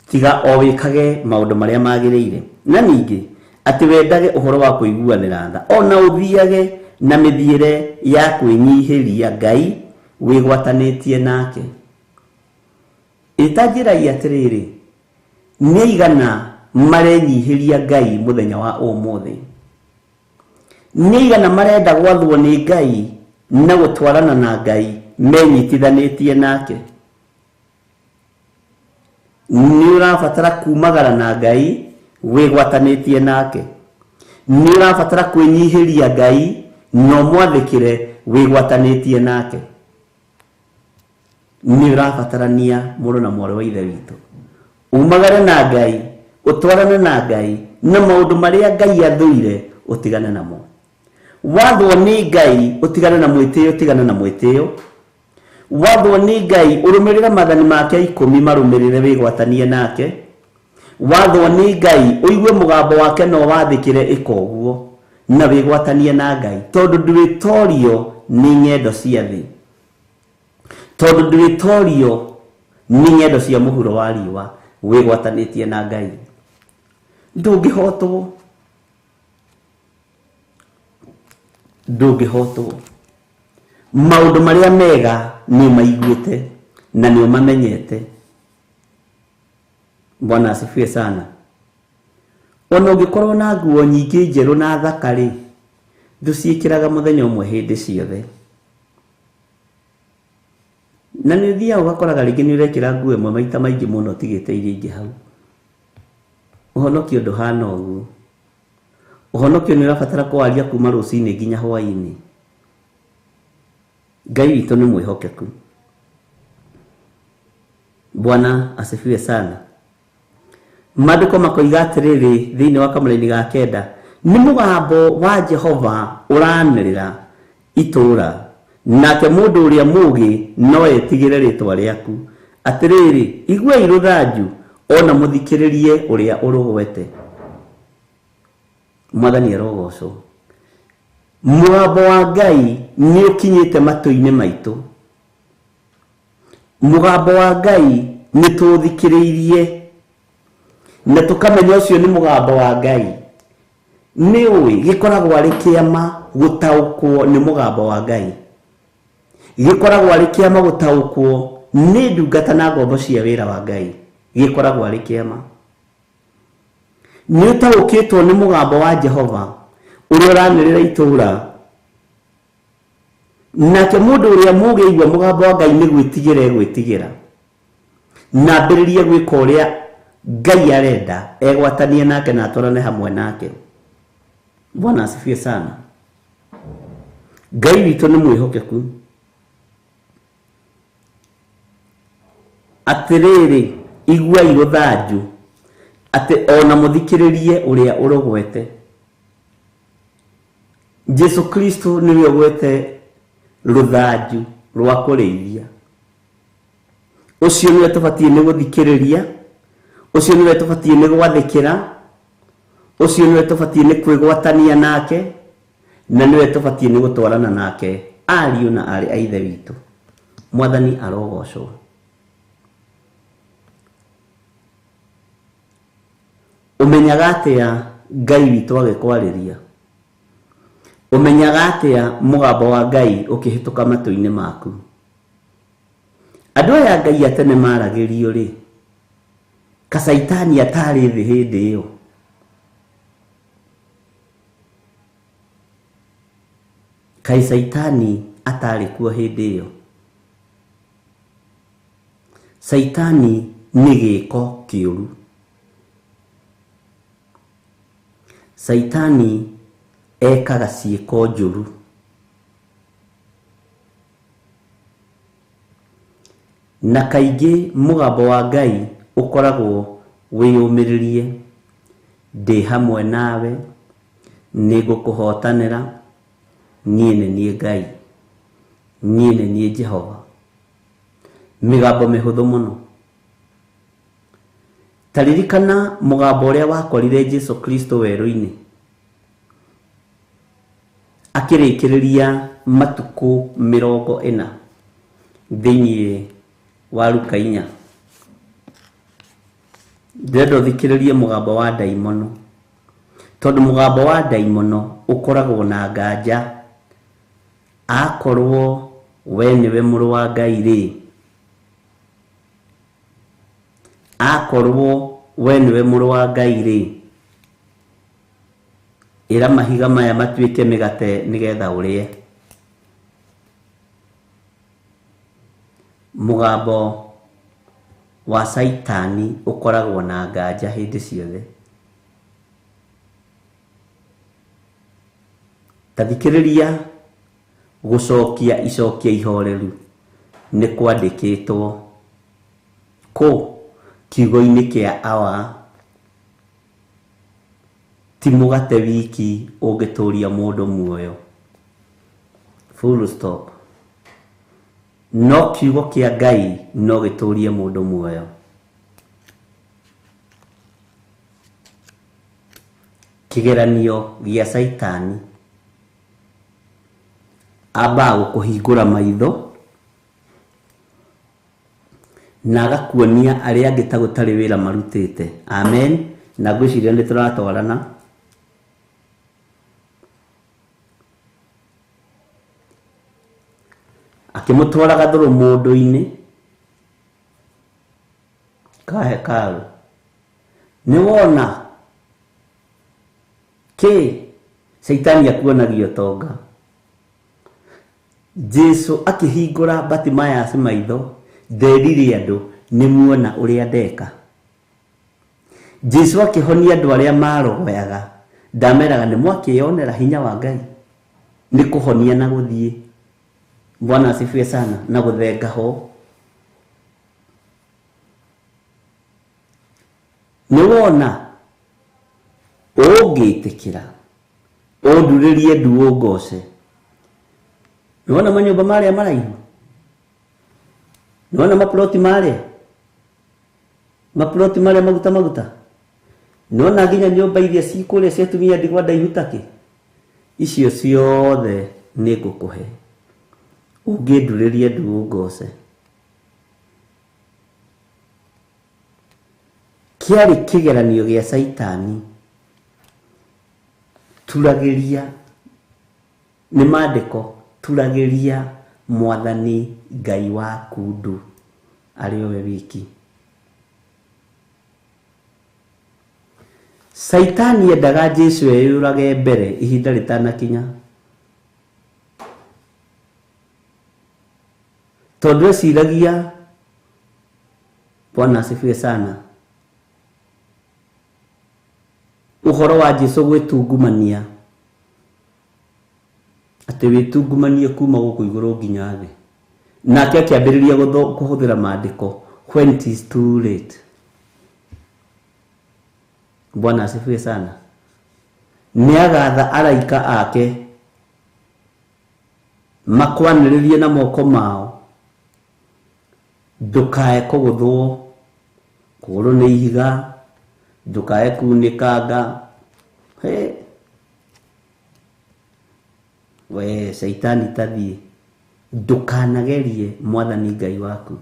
Tiga o wĩkage maũndũ marĩa magĩrĩire, na ningĩ atĩ wendage ũhoro wa kũiguanĩra tha, ona ũthiage na mĩthiĩre ya kwĩnyihĩria Ngai wĩgwatanĩtie nake. Ĩta njĩra atĩrĩrĩ, nĩ igana marenyihĩria Ngai mũthenya wa ũmũthĩ? Nĩ igana marenda gwathwo nĩ Ngai na gũtwarana na Ngai menyitithanĩtie nake? Nĩ ũrabatara kumagara na Ngai wĩgwatanĩtie nake? Nĩ ũrabatara kwĩnyihĩria Ngai no mwathĩkĩre wĩgwatanĩtie nake? Nĩ ũrabatarania mũrũ na mwarĩ wa ithe witũ umagare na Ngai, ũtwarane na Ngai, na maũndũ marĩa Ngai athũire ũtigane namo. Wathwo nĩ Ngai ũtigane na mwĩtĩo, ũtigane na mwĩtĩo. Wathwo nĩ Ngai ũrũmĩrĩre maathani make 10 marũmĩrĩre wĩgwatanie nake. Wathwo nĩ Ngai ũigue mũgambo wake no wathĩkĩre ĩka ũguo na wĩgwatanie na Ngai, tondũ ndwĩtorio nĩ ng'endo cia thĩ, tondũ ndwĩtorio nĩ ng'endo cia mũhuro wa riũa, wĩgwatanĩtie na Ngai. Ndũngĩhotwo, ndũngĩhotwo. Maũndũ marĩa mega nĩ maiguĩte na nĩ mamenyete. Bwana asifiwe sana. Ona ũngĩkorwo na nguo nyingĩ njerũ na thaka-rĩ, ndũciĩkĩraga mũthenya ũmwe hĩndĩ ciothe. Na nĩ ũthiaga ũgakoraga rĩngĩ nĩ ũrekĩra nguo ĩmwe maita maingĩ mũno ũtigĩte iria ingĩ hau. Ũhonokio ndũhana ũguo. Ũhonokio nĩ ũrabatara kũwaria kuma rũcinĩ nginya hwaĩ-inĩ. Ngai witũ nĩ mwĩhokeku. Bwana asifiwe sana. Maandĩko makoiga atĩrĩrĩ thĩinĩ wa kamũra-inĩ ga 9, nĩ mũgambo wa Jehova ũranĩrĩra itũũra, nake mũndũ ũrĩa mũũgĩ no etigĩre rĩĩtwa rĩaku. Atĩrĩrĩ, iguai rũthanju ona mũthikĩrĩrie ũrĩa ũrũgwete. Mwathani arogocwo. Mũgambo wa Ngai nĩ ũkinyĩte matũ-inĩ maitũ. Mũgambo wa Ngai nĩ tũthikĩrĩirie na tũkamenya ũcio nĩ mũgambo wa Ngai. Nĩ ũĩ gĩkoragwo arĩ kĩama gũtaũkwo nĩ mũgambo wa Ngai. Gĩkoragwo arĩ kĩama gũtaũkwo nĩ ndungata na ngombo cia wĩra wa Ngai. Gĩkoragwo arĩ kĩama. Nĩ ũtaũkĩtwo nĩ mũgambo wa Jehova ũrĩa ũranĩrĩra itũũra. Nake mũndũ ũrĩa mũũgĩ aigua mũgambo wa Ngai nĩ gwĩtigĩra egwĩtigĩra, na ambĩrĩrie gwĩka ũrĩa Ngai arenda, egwatanie nake na atwarane hamwe nake. Bwana asifiwe sana. Ngai witũ nĩ mwĩhokeku. Atĩrĩrĩ, iguai rũthanju atĩ ona mũthikĩrĩrie ũrĩa ũrũgwete. Jesu Kristo nĩwe ũgwete rũthanju rwa kũrĩithia. ucio niwe tubatie ni guthikiriria, ucio niwe tubatie ni gwathikira, ucio niwe tubatie ni kwigwatania nake, na niwe tubatie ni gutwarana nake ariu na ari a ithe witu. Mwathani arogocwo. Umenyaga atia Ngai witu agikwariria? Umenyaga atia mugambo wa Ngai ukihituka matu-ini maku? Andu aya Ngai atene maragirio ri, ka Saitani atari thi hindi iyo. Kai Saitani atari kuo hindi iyo. Saitani ni giko kiuru. Saitani ekaga ciiko njuru. Na kaingi mugambo wa Ngai ukoragwo wiyumiririe, ndi hamwe nawe, nigukuhotanira, nie ni Ngai, nie ni Jehova. Migambo mihuthu muno. Taririkana mugambo uria wakorire Jesu Kristo weru-ini akirikiriria matuku 40 thiini wa Luka 4. Ndendo thikiririe mugambo wa daimono, tondu mugambo wa daimono ukoragwo na nganja. Akorwo we niwe muru wa Ngai ri, akorwo we niwe muru wa Ngai ri, ira mahiga maya matuike migate nigetha urie. Mugambo wa Saitani ukoragwo na nganja hindi ciothe. Tathikiriria gucokia icokia ihoreru ni kwandikitwo ku kiugo-ini kia awa. Ti mugate wiki ungituria mundu muoyo, full stop. No kiugo kia Ngai no giturie mundu muoyo. Kigeranio gia Saitani aba gukuhingura maitho na agakuonia aria angi ta gutari wira marutite. Amen. Na gwiciria ni turatwarana. Akimutwara gathuru mundu-ini ka hekalu. Ni wona ki Saitani akuonagio tonga. Jesu akihingura Bartimaeus maitho, nderire andu ni muona uria ndeka. Jesu akihonia andu aria marogoyaga, ndameraga ni mwakionera hinya wa Ngai, ni kuhonia na guthie. Bwana asifiwe sana. Na guthenga ho. Ni wona ungitikira unduririe ndu ungoce. Ni wona manyumba maria maraihu, ni wona maploti maria maguta, ni wona nginya nyumba iria cikuria cia tumia ndigwa ndaihu taki. Icio ciothe ni ngukuhe unginduririe ndu ungoce. Kiari kigeranio gia Saitani. Turagiria ni maandiko, turagiria Mwathani Ngai waku ndu ari we wiki. Saitani endaga Jesu eyurage mbere ihinda ritanakinya, tondu eciragia. Bwana asifiwe sana. Uhoro wa Jesu gwitungumania, ati witungumanie kuma guku iguru nginya thi. Nake akiambiriria kuhuthira maandiko when it is too late. Bwana asifiwe sana. Ni agatha araika ake makwaniririe na moko mao ndukae kuguthwo kuguru ni ihiga, ndukae kunikanga. We Saitani tathie, ndukanagerie Mwathani Ngai waku.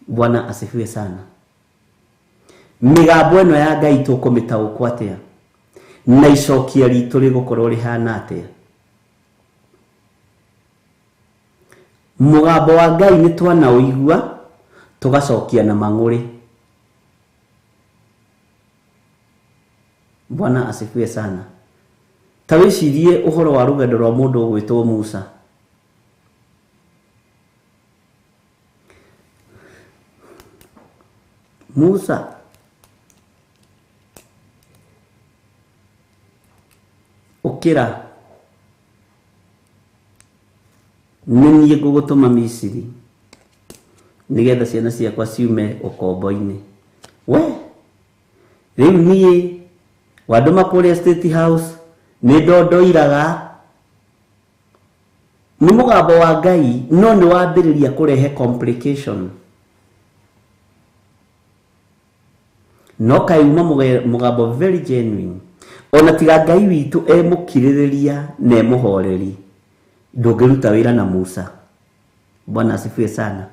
Bwana asifiwe sana. Migambo eno ya Ngai tukumitaũkwo atia, na icokia ritu rigukorwo rihana atia? Mugambo wa Ngai ni twana uigua tugacokia na mang'uri. Bwana asifiwe sana. Tawicirie uhoro wa rugendo rwa mundu gwitwo Musa. Musa ukira nini gugutuma Misiri nigetha ciana ciakwa ciume ukombo-ini. We riu nie waduma kuria State House ni ndondoiraga. Ni mugambo wa Ngai no ni wambiriria kurehe complication. No kaiuma mugambo very genuine. Ona tiga Ngai witu mukiririria na muhoreri, ndungiruta wira na Musa. Bwana asifiwe sana.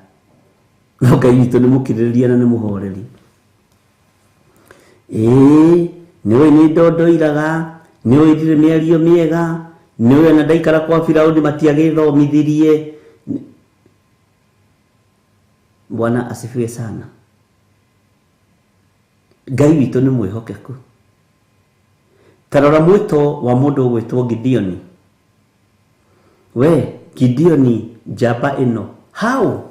No Ngai witu ni mukiririria na ni muhoreri. Niwe ni ndondoiraga, niwe ndire mĩario mĩega, niwe na ndaikara kwa Firaũni matiagithomithirie. Bwana asifiwe sana. Ngai witu ni mwihokeku. Tarora mwito wa mundu gwitwo Gideoni. We Gideoni jaba ino how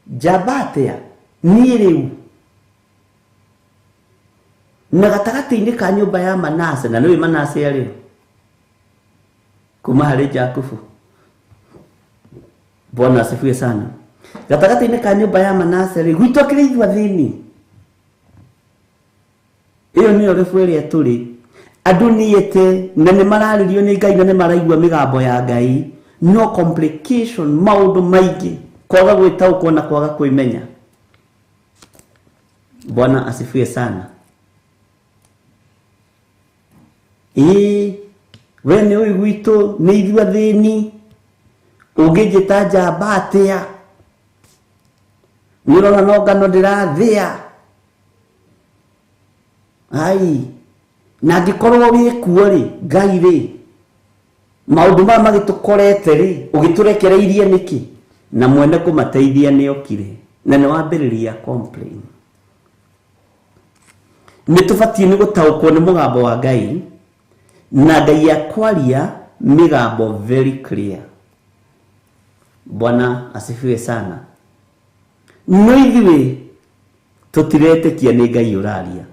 jabatea ni riu na gatagati-ini ka nyumba ya Manase, na niwe Manase ari kuma hari Jakubu. Bwana asifiwe sana. Gatagati-ini ka nyumba ya Manase ari gwitwo kirithwa thini. Iyo niyo refueri aturi andu niete na ni mararirio ni Ngai na ni maraigua migambo ya Ngai. No complication, maundu maingi, kwaga gwitaũkwo na kwaga kwimenya. Bwana asifiwe sana. We ni uyu gwitu ni ithua thini, ungijita njamba atia, nirona no ngano ndirathia. Ai na ngikorwo wi kuo ri Ngai ri maundu ma magitukorete ri ugiturekereirie niki na mwene kumateithia ni okire na ni wambiriria complain. Ni tubatie ni gutaũkwo ni mugambo wa Ngai na Ngai akwaria migambo very clear. Bwana asifiwe sana. No ithuĩ tutiretekia ni Ngai uraria.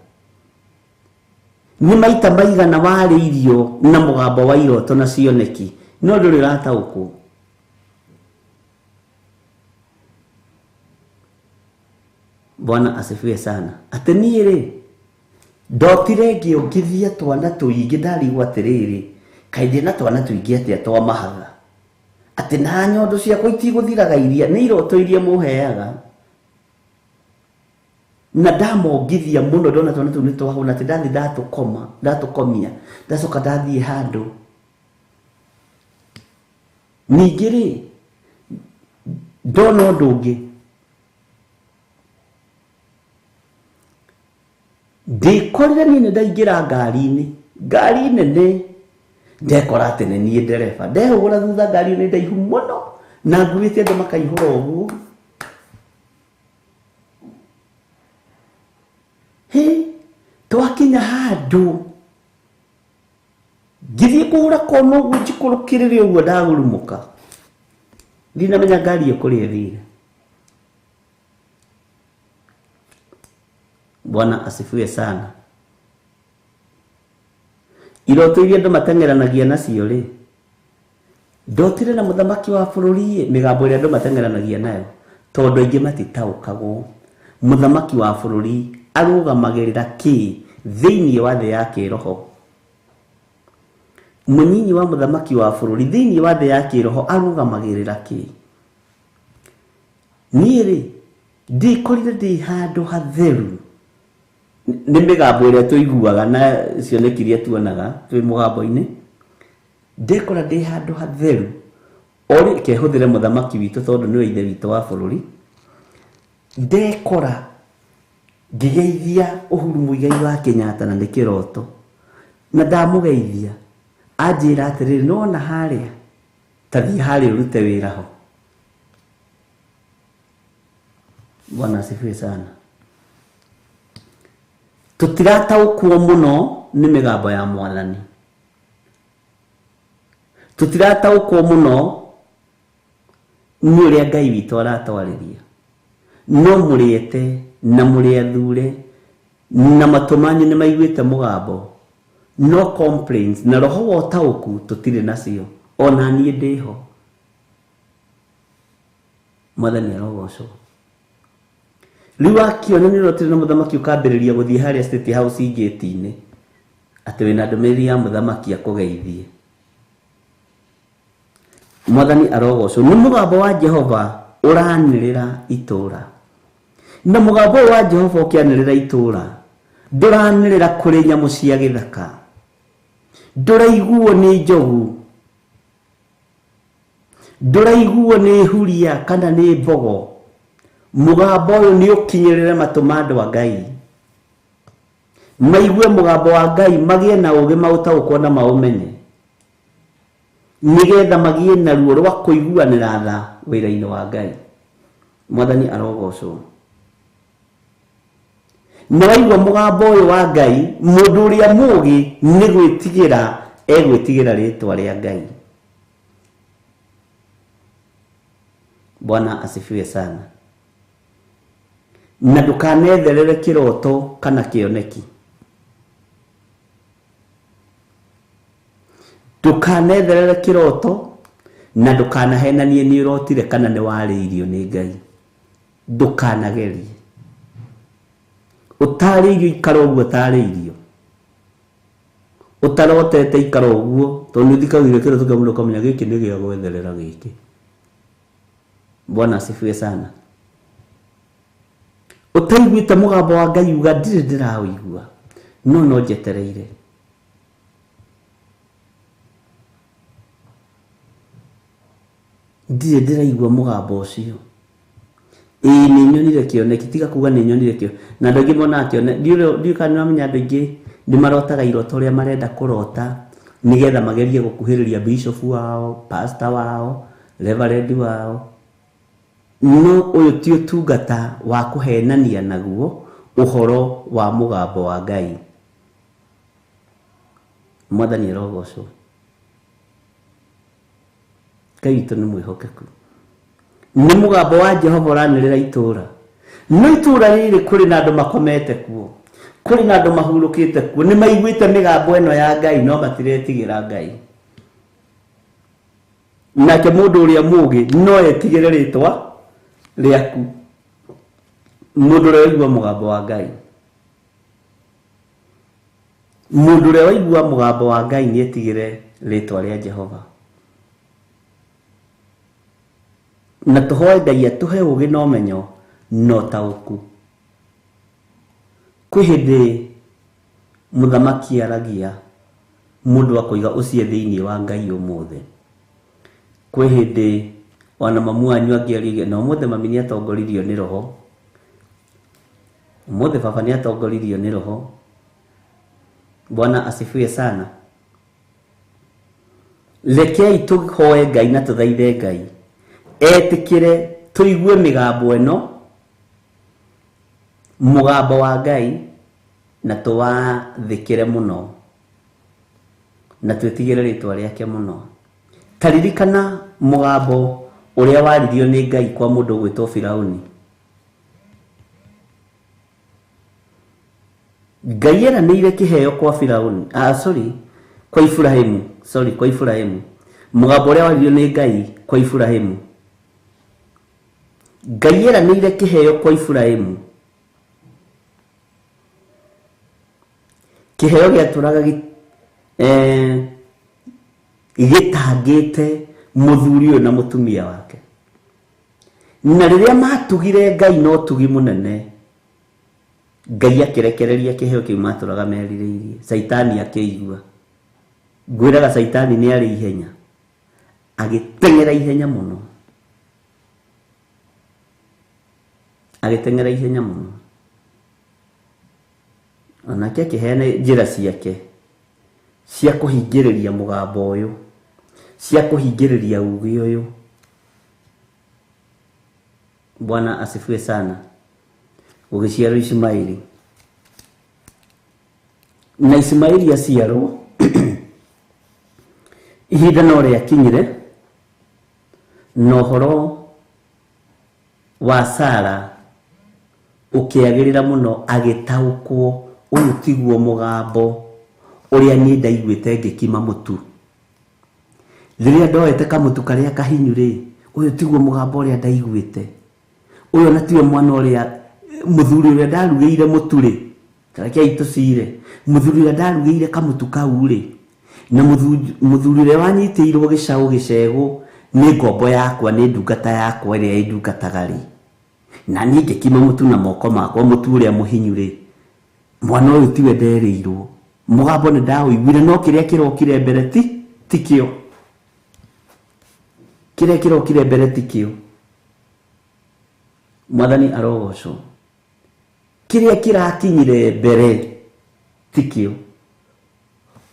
Ni maita maigana warĩirio na mugambo wa iroto na cioneki no ndũrĩ ũrataũkwo. Bwana asifiwe sana. Ati niĩ rĩ ndotire ngĩongithia twana tũingĩ ndarigwo atĩrĩrĩ kaĩ ndĩ na twana tũingĩ atĩa twa mahatha, atĩ na nyondo ciakwa itigũthiraga iria nĩ iroto iria mũheaga. Na ndamongithia muno ndona twana tũu nĩ twahũna atĩ ndathi ndatũkomia ndacoka ndathiĩ handũ. Ningĩ rĩ ndona ũndũ ũngĩ, ndikorire niĩ nĩ ndaingĩra ngari nene ndekora atĩ nĩ niĩ ndereba, ndehũgũra thutha ngari nĩ ndaihu mũno na nguĩte andũ makaihũra ũguo. Twakinya handũ ngithiĩ kũgũra kono ũguo njikũrũkĩrĩre ũguo ndagurumuka, ndinamenya ngari ĩyo kũrĩa ĩthire. Bwana asifiwe sana. Iroto iria andũ mateng'eranagia nacio rĩ ndotire na mũthamaki wa bũrũri migambo ĩrĩa andũ mateng'eranagia nayo tondũ aingĩ matitaũkagwo. Mũthamaki wa bũrũri arũgamagĩrĩra kĩ thĩinĩ wa thĩ ya kĩroho. Mũnyinyi wa mũthamaki wa bũrũri thĩinĩ wa thĩ ya kĩroho arũgamagĩrĩra kĩ? Niri ndikorire ndi handu hatheru. Nĩ mĩgambo ĩrĩa tũiguaga na cioneki iria tuonaga twĩ mũgambo-inĩ. Ndekora ndĩ handũ hatheru. Ori kehũthĩre mũthamaki witũ tondũ nĩwe ithe witũ wa bũrũri. Ndekora ngĩgeithia Uhuru Muigai wa Kenyatta na nĩ kĩroto. Na ndamũgeithia anjĩra atĩrĩrĩ, nona harĩa ta thiĩ harĩa ũrute wĩra ho. Bwana asifiwe sana. Tutirataũkwo mũno nĩ mĩgambo ya Mwathani. Tutirataũkwo mũno nĩ ũrĩa Ngai witũ aratwarĩria. No mũrĩete na mũrĩathure na matũ manyu nĩ maiguĩte mũgambo. No complaints na roho wa ũtaũku tũtirĩ nacio. Ona niĩ ndĩho. Mwathani arogocwo. Rĩu akĩona nĩ rotire na mũthamaki ũkambĩrĩria gũthiĩ harĩa State House gate-inĩ atĩ wĩna ndũmĩrĩri ya mũthamaki akũgeithie. Mwathani arogocwo. Nĩ mũgambo wa Jehova ũranĩrĩra itũũra. Na mũgambo wa Jehova ũkĩanĩrĩra itũũra ndũranĩrĩra kũrĩ nyamũ cia gĩthaka. Ndũraiguo nĩ njogu. Ndũraiguo nĩ huria kana nĩ mbogo. Mũgambo ũyũ nĩ ũkinyĩrĩre matũ ma andũ a Ngai. Maigue mũgambo wa Ngai magĩe na ũũgĩ maũtaũkwo na maũmenye. Nĩgetha magĩe na ruo rwa kũiguanĩra tha wĩra-inĩ wa Ngai. Mwathani arogocwo. Na waigua mũgambo ũyũ wa Ngai, mũndũ ũrĩa mũũgĩ nĩ gwĩtigĩra egwĩtigĩra rĩĩtwa rĩa Ngai. Bwana asifiwe sana. Na ndũkanetherere kĩroto kana kĩoneki. Ndũkanetherere kĩroto na ndũkanahenanie nĩ ũrotire kana nĩ warĩirio nĩ Ngai. Ndũkanagerie. Ũtarĩirio ikara ũguo ũtarĩirio. Ũtarotete ikara ũguo tondũ nĩthikagĩrĩria kĩroto kĩa mũndũ ũkamenya gĩkĩ nĩ gĩa gwetherera gĩkĩ. Bwana asifiwe sana. Utaiguĩte mũgambo wa Ngai uga ndirĩ ndĩrawĩigua no njetereire. Ndirĩ ndĩraigua mũgambo ũcio. Nĩ nyonire kĩoneki tiga kuga nĩ nyonire kĩo. Na andũ aingĩ monaga kĩoneki ndiũ kana nĩwamenya andũ aingĩ nĩ marotaga iroto ũrĩa marenda kũrota nĩgetha magerie gũkuhĩrĩria bishop wao, pastor wao, reverend wao. No ũyũ ti ũtungata wa kũhenania naguo ũhoro wa mũgambo wa Ngai. Mwathani arogocwo. Ngai witũ nĩ mwĩhokeku. Nĩ mũgambo wa Jehova ũranĩrĩra itũũra. No itũũra rĩrĩ kũrĩ na andũ makomete kuo. Kũrĩ na andũ mahurũkĩte kuo. Nĩ maiguĩte mĩgambo ĩno ya Ngai no matiretigĩra Ngai. Nake mũndũ ũrĩa mũũgĩ no etigĩre rĩĩtwa rĩaku. Mũndũ ũrĩa waigua mũgambo wa Ngai. Mũndũ ũrĩa waigua mũgambo wa Ngai nĩ etigĩre rĩĩtwa rĩa Jehova. Na tũhoe Ngai atũhe ũũgĩ na ũmenyo na ũtaũku. Kwĩ hĩndĩ mũthamaki aragia mũndũ akoiga ũcie thĩinĩ wa Ngai ũmũthĩ. Kwĩ hĩndĩ ona mamu wanyu angĩaririe na ũmũthĩ mami nĩ atongoririo nĩ roho. Ũmũthĩ baba nĩ atongoririo nĩ roho. Bwana asifiwe sana. Rekei tũhoe Ngai na tũthaithe Ngai etĩkĩre tũigue mĩgambo ĩno, mũgambo wa Ngai na tũwathĩkĩre mũno na twĩtigĩre rĩĩtwa rĩake mũno. Ta ririkana mũgambo ũrĩa waririo nĩ Ngai kwa mũndũ ũgwĩtwo Firaũni. Ngai eranĩire kĩheo kwa Firaũni, kwa Iburahĩmu, kwa Iburahĩmu. Mũgambo ũrĩa waririo nĩ Ngai kwa Iburahĩmu. Ngai eranĩire kĩheo kwa Iburahĩmu. Kĩheo gĩatũraga gĩtangĩte mũthuri ũyũ na mũtumia wake. na riria matugire Ngai no tugi munene Ngai akirekereria kiheo kiu maturaga meririirie Saitani akĩigua ngwiraga Saitani ni ari ihenya agitengera ihenya muno agitengera ihenya muno onake kihene njira ciake cia kuhingiriria mugambo uyu cia kuhingiriria ugi uyu. Bwana asifiwe sana. Ugiciaro Ismaili na Ismaili aciarwo ihinda no riakinyire no horo wa Sara ukiagirira muno agitaukwo uyu tiguo mugambo uria ni ndaiguite ngikima mutu riria ndoete kamutu karia kahinyu ri uyu tiguo mugambo uria ndaiguite uyu na tiwe mwana uria muthuri uria ndarugeire muturi tareke itucire muthuri uria ndarugeire kamutu kau ri na muthuri uria wanyitiirwo gicau gicego ni ngombo yakwa ni ndungata yakwa iria indungataga ri na ninge kima mutu na moko makwa mutu uria muhinyu ri mwana uyu tiwe nderirwo mugambo ni ndawiguire no kiria kirokire mbere tikio kiria kirokire mbere tikio. Mwathani arogocwo kiria kirakinyire mbere tikio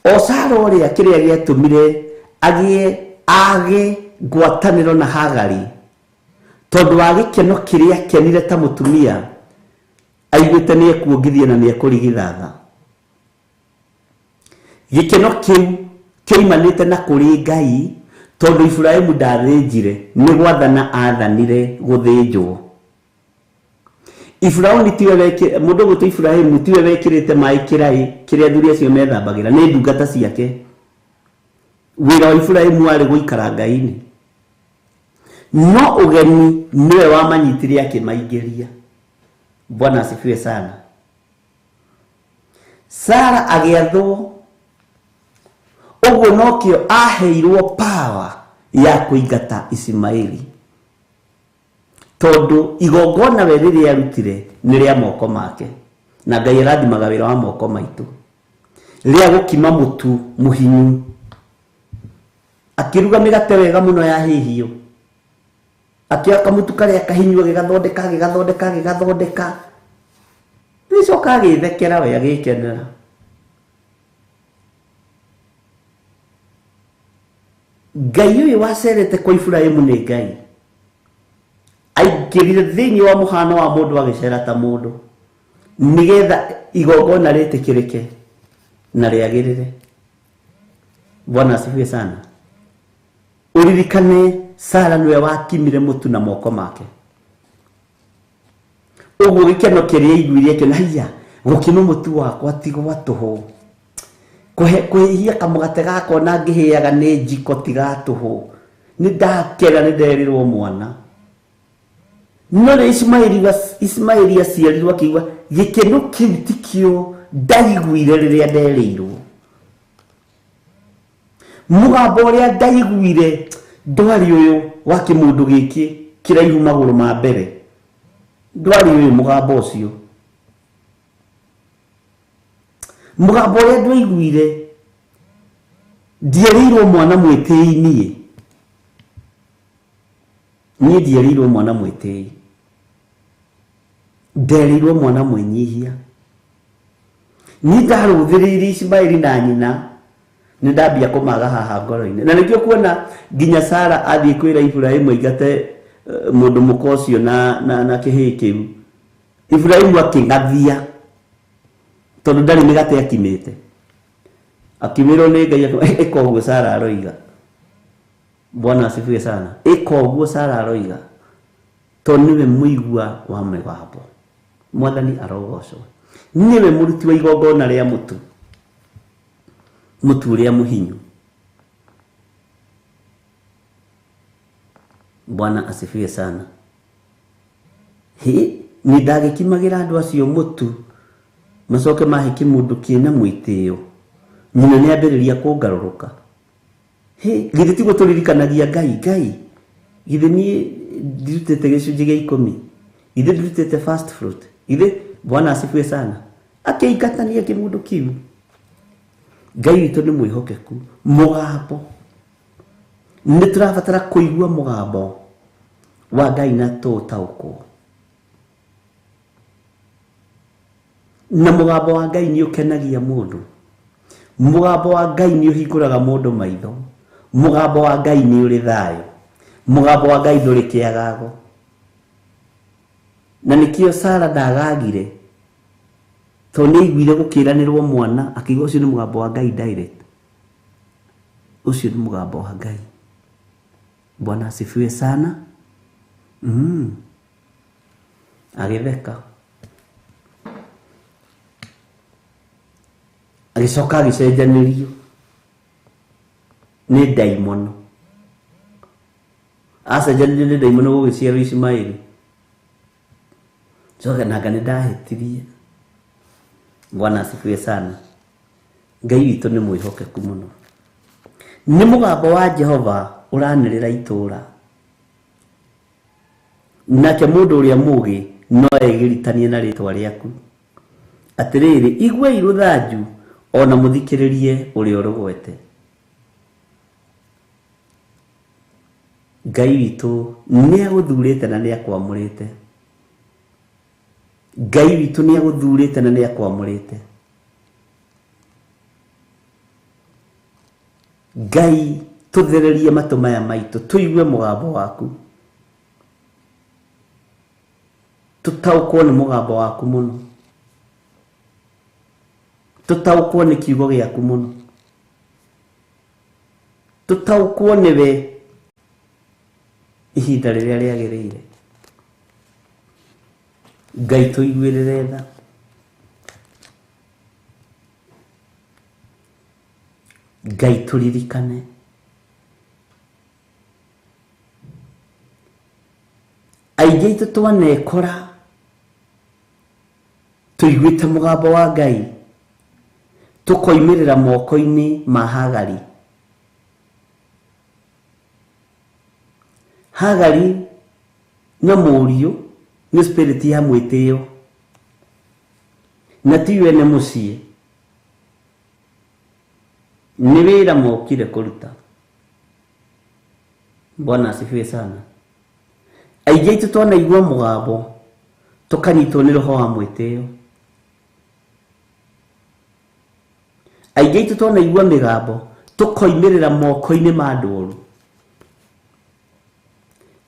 o Sara uria kiria giatumire age ngwataniro na Hagari tondu wa gikeno kiria kenire ta mutumia aiguite ni ekuongithia na ni ekurigithatha gikeno kiu kiumanite na kuri Ngai tondu Ibrahimu ndathinjire ni gwathana athanire guthinjwo. Ibrahimu tiwe weke mundu gutu Ibrahimu tiwe wekirite mai kirai kiria thuri acio methambagira ni ndungata ciake wira wa Ibrahimu ari guikara Ngai-ini no ugeni niwe wamanyitire akimaingiria. Bwana asifiwe sana. Sara agiathwo uguo nokio aheirwo power ya kuingata Ismaili tondu igongona we riria arutire ni ria moko make na Ngai arathimaga wira wa moko maitu ria gukima mutu muhinyu akiruga migate wega muno ya hihio akiaka mutu karia kahinyu gigathondeka nicoka agithekera we agikenera. Ngai uyu wacerete kwa Ibrahimu ni Ngai aingirire thiini wa muhano wa mundu agicera ta mundu nigetha igongona ritikirike na riagirire. Bwana asifiwe sana. Uririkane Sara niwe wakimire mutu na moko make uguo gikeno kiria iguirie kina hiya gukima mutu wakwa tigwa tuhu kuhia kamugate gako na ngihiaga ni njiko tiga tuhu ni ndakera ni nderirwo mwana no le Ismaili aciarirwo akiigua gikeno kiu tikio ndaiguire riria nderirwo mugambo uria ndaiguire ndwari uyu wa kimundu giki kiraihu maguru ma mbere ndwari uyu mugambo ucio mugambo uria ndaiguire ndierirwo mwana mwitei nie ndierirwo mwana mwitei nderirwo mwana mwenyihia ni ndaruthiririe Ismaili na nyina ni ndambia kumaga haha ngoro-ini na nikio kuona nginya Sara athie kwira Ibrahimu aigate mundu mukocio na kihi kiu Ibrahimu akingathia tondu ndari migate akimite akimirwo ni Ngai ikoguo Sara aroiga. Bwana asifiwe sana. Ikoguo Sara aroiga tondu niwe muigua wa migambo. Mwathani arogocwo niwe muruti wa igongona ria mutu uria muhinyu. Bwana asifiwe sana. Ni ndagikimagira andu acio mutu macoke mahiki mundu kina mwitio nyina ni ambiriria kungaruruka githiti guturirikanagia Ngai githi ni ndirutete gicunjĩ gĩa 10 ithe ndirutete first fruit ithe Bwana asifiwe sana akĩingatania kĩmundu kĩu Ngai witũ nĩ mwĩhokeku mũgambo nĩ tũrabatara kũigua mũgambo wa Ngai na tũtaũkwo na mũgambo wa Ngai nĩ ũkenagia mũndũ mũgambo wa Ngai nĩ ũhingũraga mũndũ maitho mũgambo wa Ngai nĩ ũrĩ thayũ mũgambo wa Ngai ndũrĩ kĩagago na nĩkĩo Sara ndagagire to nĩ aiguire gũkĩranĩrwo mwana akĩigua ũcio nĩ mũgambo wa Ngai direct ũcio nĩ mũgambo wa Ngai Bwana asifiwe sana agĩtheka agĩcoka agĩcenjanĩrio nĩ daimono acenjanĩrio nĩ daimono gũgĩciarwo Ismaili coka nanga nĩ ndahĩtirie Bwana asifiwe sana Ngai witũ nĩ mwĩhokeku mũno nĩ mũgambo wa Jehova ũranĩrĩra itũũra nake mũndũ ũrĩa mũũgĩ no egĩritanie na rĩtwa rĩaku atĩrĩrĩ iguai rũthanju ona mũthikĩrĩrie ũrĩa ũrũgwete Ngai witũ nĩ agũthurĩte na nĩ akwamũrĩte Ngai witũ nĩ agũthurĩte na nĩ akwamũrĩte Ngai tũthererie matũ maya maitũ tũigue mũgambo waku tũtaũkwo nĩ mũgambo waku mũno tũtaũkwo nĩ kiugo gĩaku mũno tũtaũkwo nĩwe ihinda rĩrĩa rĩagĩrĩire Ngai tũiguĩrĩre tha Ngai tũririkane aingĩ aitũ twanekora tũiguĩte mũgambo wa Ngai tũkoimĩrĩra moko-inĩ ma Hagari na mũriũ nĩ spirit ya mwĩtĩo na tiwe nĩ mũciĩ nĩ wĩra mokire kũruta Bwana asifiwe sana aingĩ aitũ twanaigua mũgambo tũkanyitwo nĩ roho wa mwĩtĩo aingĩ aitũ twanaigua mĩgambo tũkoimĩrĩra moko-inĩ ma andũ ũru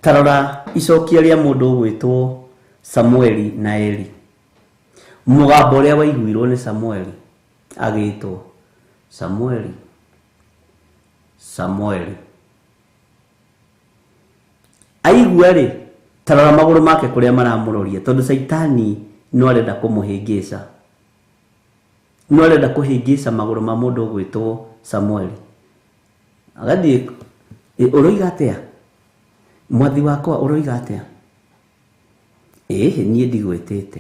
tarora icokia rĩa mũndũ ũgwĩtwo Samueli na Eli mũgambo ũrĩa waiguirwo nĩ Samueli agĩtwo Samueli aigua rĩ tarora magũrũ make kũrĩa maramũroria tondũ Saitani no arenda kũmũhĩngĩca no arenda kũhĩngĩca magũrũ ma mũndũ ũgwĩtwo Samueli agathiĩ ũroiga atĩa mwathi wakwa ũroiga atĩa niĩ ndigwĩtĩte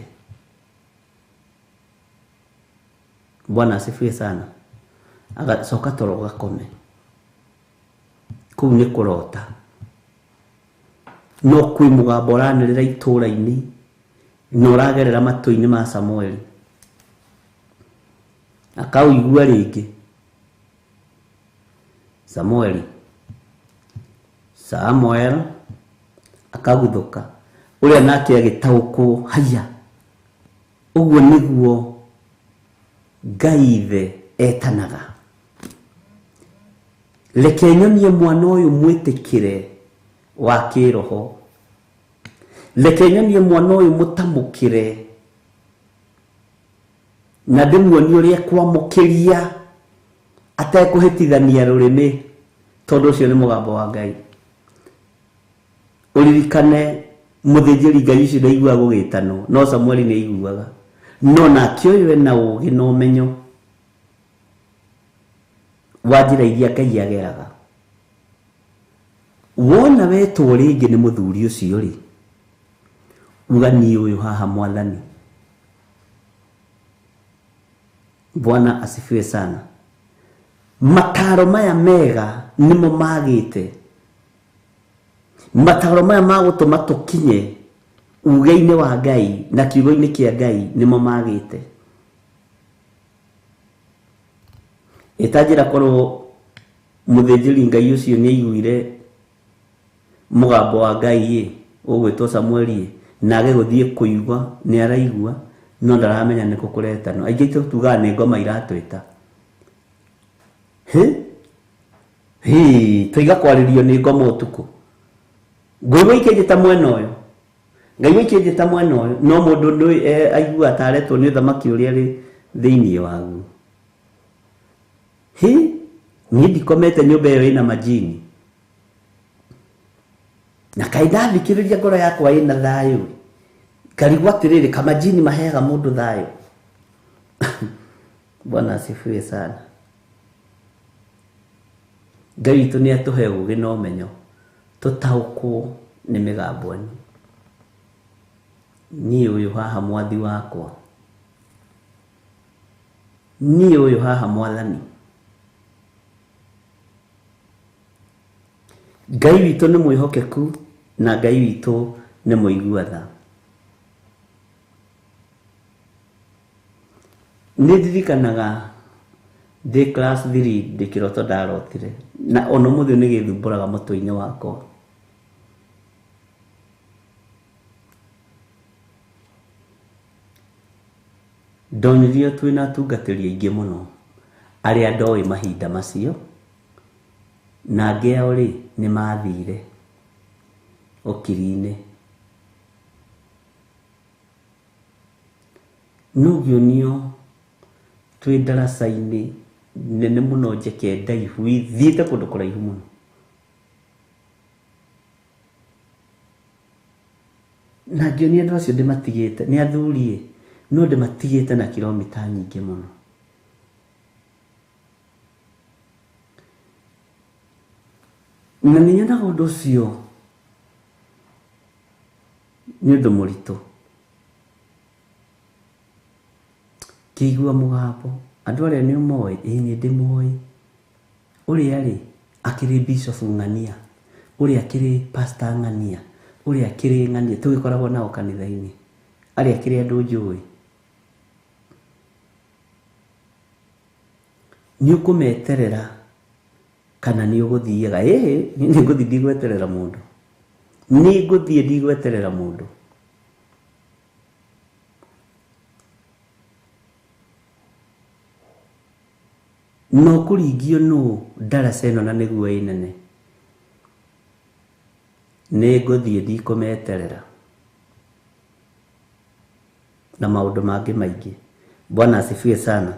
Bwana asifiwe sana agacoka toro gakome kũu nĩ kũrota no kwĩ mũgambo ũranĩrĩra itũũra-inĩ no ũragerera matũ-inĩ ma Samueli akaũigua rĩngĩ Samuel akaguthũka ũrĩa nake agĩtaũkwo haya ũguo nĩguo Ngai ithe etanaga reke nyonie mwana ũyũ mwĩtĩkĩre wa kĩroho reke nyonie mwana ũyũ mũtamũkĩre na ndĩmuonie ũrĩa kwamũkĩria atekũhĩtithania rũrĩmĩ tondũ ũcio nĩ mũgambo wa Ngai ũririkane mũthĩnjĩri Ngai ũcio ndaiguaga gũgĩtanwo no Samueli nĩ aiguaga no nake ũyũ ena ũũgĩ na ũmenyo wa njĩra iria Ngai ageraga wona wetwo rĩngĩ nĩ mũthuri ũcio rĩ uga niĩ ũyũ haha mwathani Bwana asifiwe sana mataro maya mega nimo magĩte mataro maya magutuma tukinye uge-inĩ wa Ngai na kiugo-inĩ kĩa Ngai nimo magĩte. Itanjira korwo muthĩnjĩri Ngai ũcio nĩ aiguire mũgambo wa Ngai ũgwĩtwo Samueli na agĩgũthiĩ kũigua nĩ araigua no ndaramenya nĩ kũkũretano. Aingĩ tugaga nĩ ngoma iratwĩta. Twiga kwarĩrio nĩ ngoma ũtukũ. Ngũigua ikĩnjĩta mwena ũyũ. Ngai ikĩnjĩta mwena ũyũ no mũndũ nĩ aigua taretwo nĩ thamaki ũrĩa rĩ thĩinĩ waguo. Niĩ ndikomete nyũmba ĩyo ĩna majini. Na kaĩ ndathikĩrĩria ngoro yakwa ĩna thayũ. Karigwa atĩrĩrĩ kamajini maheaga mũndũ thayũ. Bwana asifiwe sana. Ngai witũ nĩ atũhe ũũgĩ na ũmenyo tũtaũkwo nĩ mĩgambo ĩno. Niĩ ũyũ haha mwathi wakwa. Niĩ ũyũ haha mwathani. Ngai witũ nĩ mwĩhokeku na Ngai witũ nĩ mũigua-tha. Nĩ ndirikanaga ndĩ class 3 ndĩ kĩroto ndarotire na ona mũthĩ nĩ gĩthumbũraga mũtwe-inĩ wakwa. Ndonirio twĩna atungatĩri aingĩ mũno arĩa ndoĩ mahinda macio na angĩ ao rĩ nĩ mathire ũkiri-inĩ. Nũgionio twĩ ndaraca-inĩ nene mũno njeke ndaihu thiĩte kũndũ kũraihu mũno. Na ngĩonia andũ acio ndĩmatigĩte nĩ athuri no ndĩmatigĩte na kilomita nyingĩ mũno. Na nĩ nyonaga ũndũ ũcio nĩ ũndũ mũritũ. Kĩigua mũgambo andũ arĩa nĩ ũmoĩ nĩ ndĩmoĩ. Ũrĩa rĩ akĩrĩ Bishop Ng'ania, ũrĩa akĩrĩ Pastor Ng'ania, ũrĩa akĩrĩ Ng'ania tũgĩkoragwo nao kanitha-inĩ, arĩa akĩrĩ andũ njũĩ. Nĩ ũkũmeterera kana nĩ ũgũthiaga? Nĩ ngũthiĩ ndigweterera mũndũ. Nĩ ngũthiĩ ndigweterera mũndũ. No kũringio nũ ndaraca ĩno na nĩguo ĩnene. Nĩ ngũthiĩ ndikũmeterera na maũndũ mangĩ maingĩ. Bwana asifiwe sana.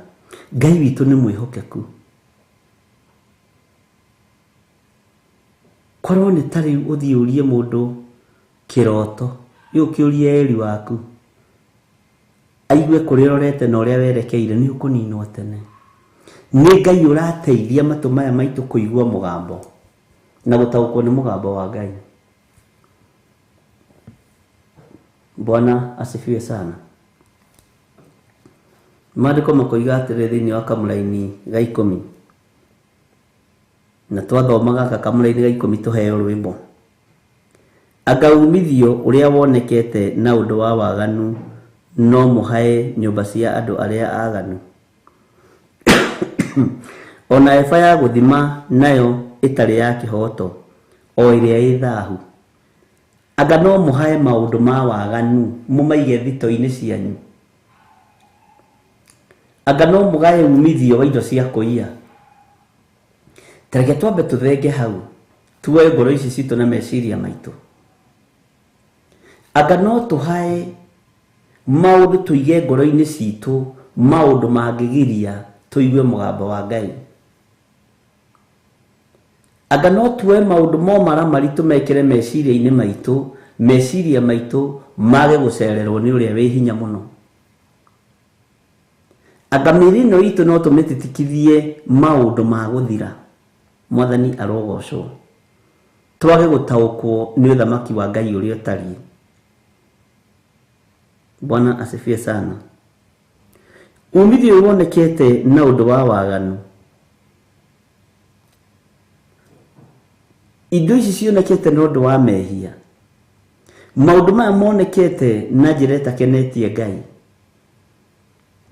Ngai witũ nĩ mwĩhokeku. Korwo nĩ ta rĩu ũthiĩ ũrie mũndũ kĩroto ũkĩũrie eri waku aigue kũrĩa ũrorete na ũrĩa werekeire nĩ ũkũninwo tene. Nĩ Ngai ũrateithia matũ maya maitũ kũigua mũgambo na gũtaũkwo nĩ mũgambo wa Ngai. Bwana asifiwe sana. Maandĩko makoiga atĩrĩ thĩinĩ wa kamũra-inĩ ga 10 na twathomaga gaka kamũra-inĩ ga 10 tũheo rwĩmbo. Anga umithio ũrĩa wonekete na ũndũ wa waganu no mũhae nyũmba cia andũ arĩa aganu. Ona eba ya gũthima nayo ĩtarĩ ya kĩhoto o ĩrĩa ĩ thaahu. Anga no mũhae maũndũ ma waganu mũmaige thito-inĩ cianyu. Anga no mũgae umithio wa indo cia kũiya. Tareke twambe tũthenge hau tuoe ngoro ici citũ na meciria maitũ. Anga no tũhae maũndũ tũige ngoro-inĩ citũ maũndũ mangĩgiria tũigue mũgambo wa Ngai. Anga no tuoe maũndũ momara maritũ mekĩre meciria-inĩ maitũ, meciria maitũ mage gũcererwo nĩ ũrĩa wĩ hinya mũno. Anga mĩĩrĩ ĩno itũ no tũmĩtitikithie maũndũ ma gũthira. Mwathani arogocwo. Twage gũtaũkwo nĩ ũthamaki wa Ngai ũrĩa ũtariĩ. Bwana asifiwe sana. Umithio wonekete na ũndũ wa waganu indo ici cionekete nĩ ũndũ wa mehia. Maũndũ maya monekete na njĩra ĩtakenetie Ngai.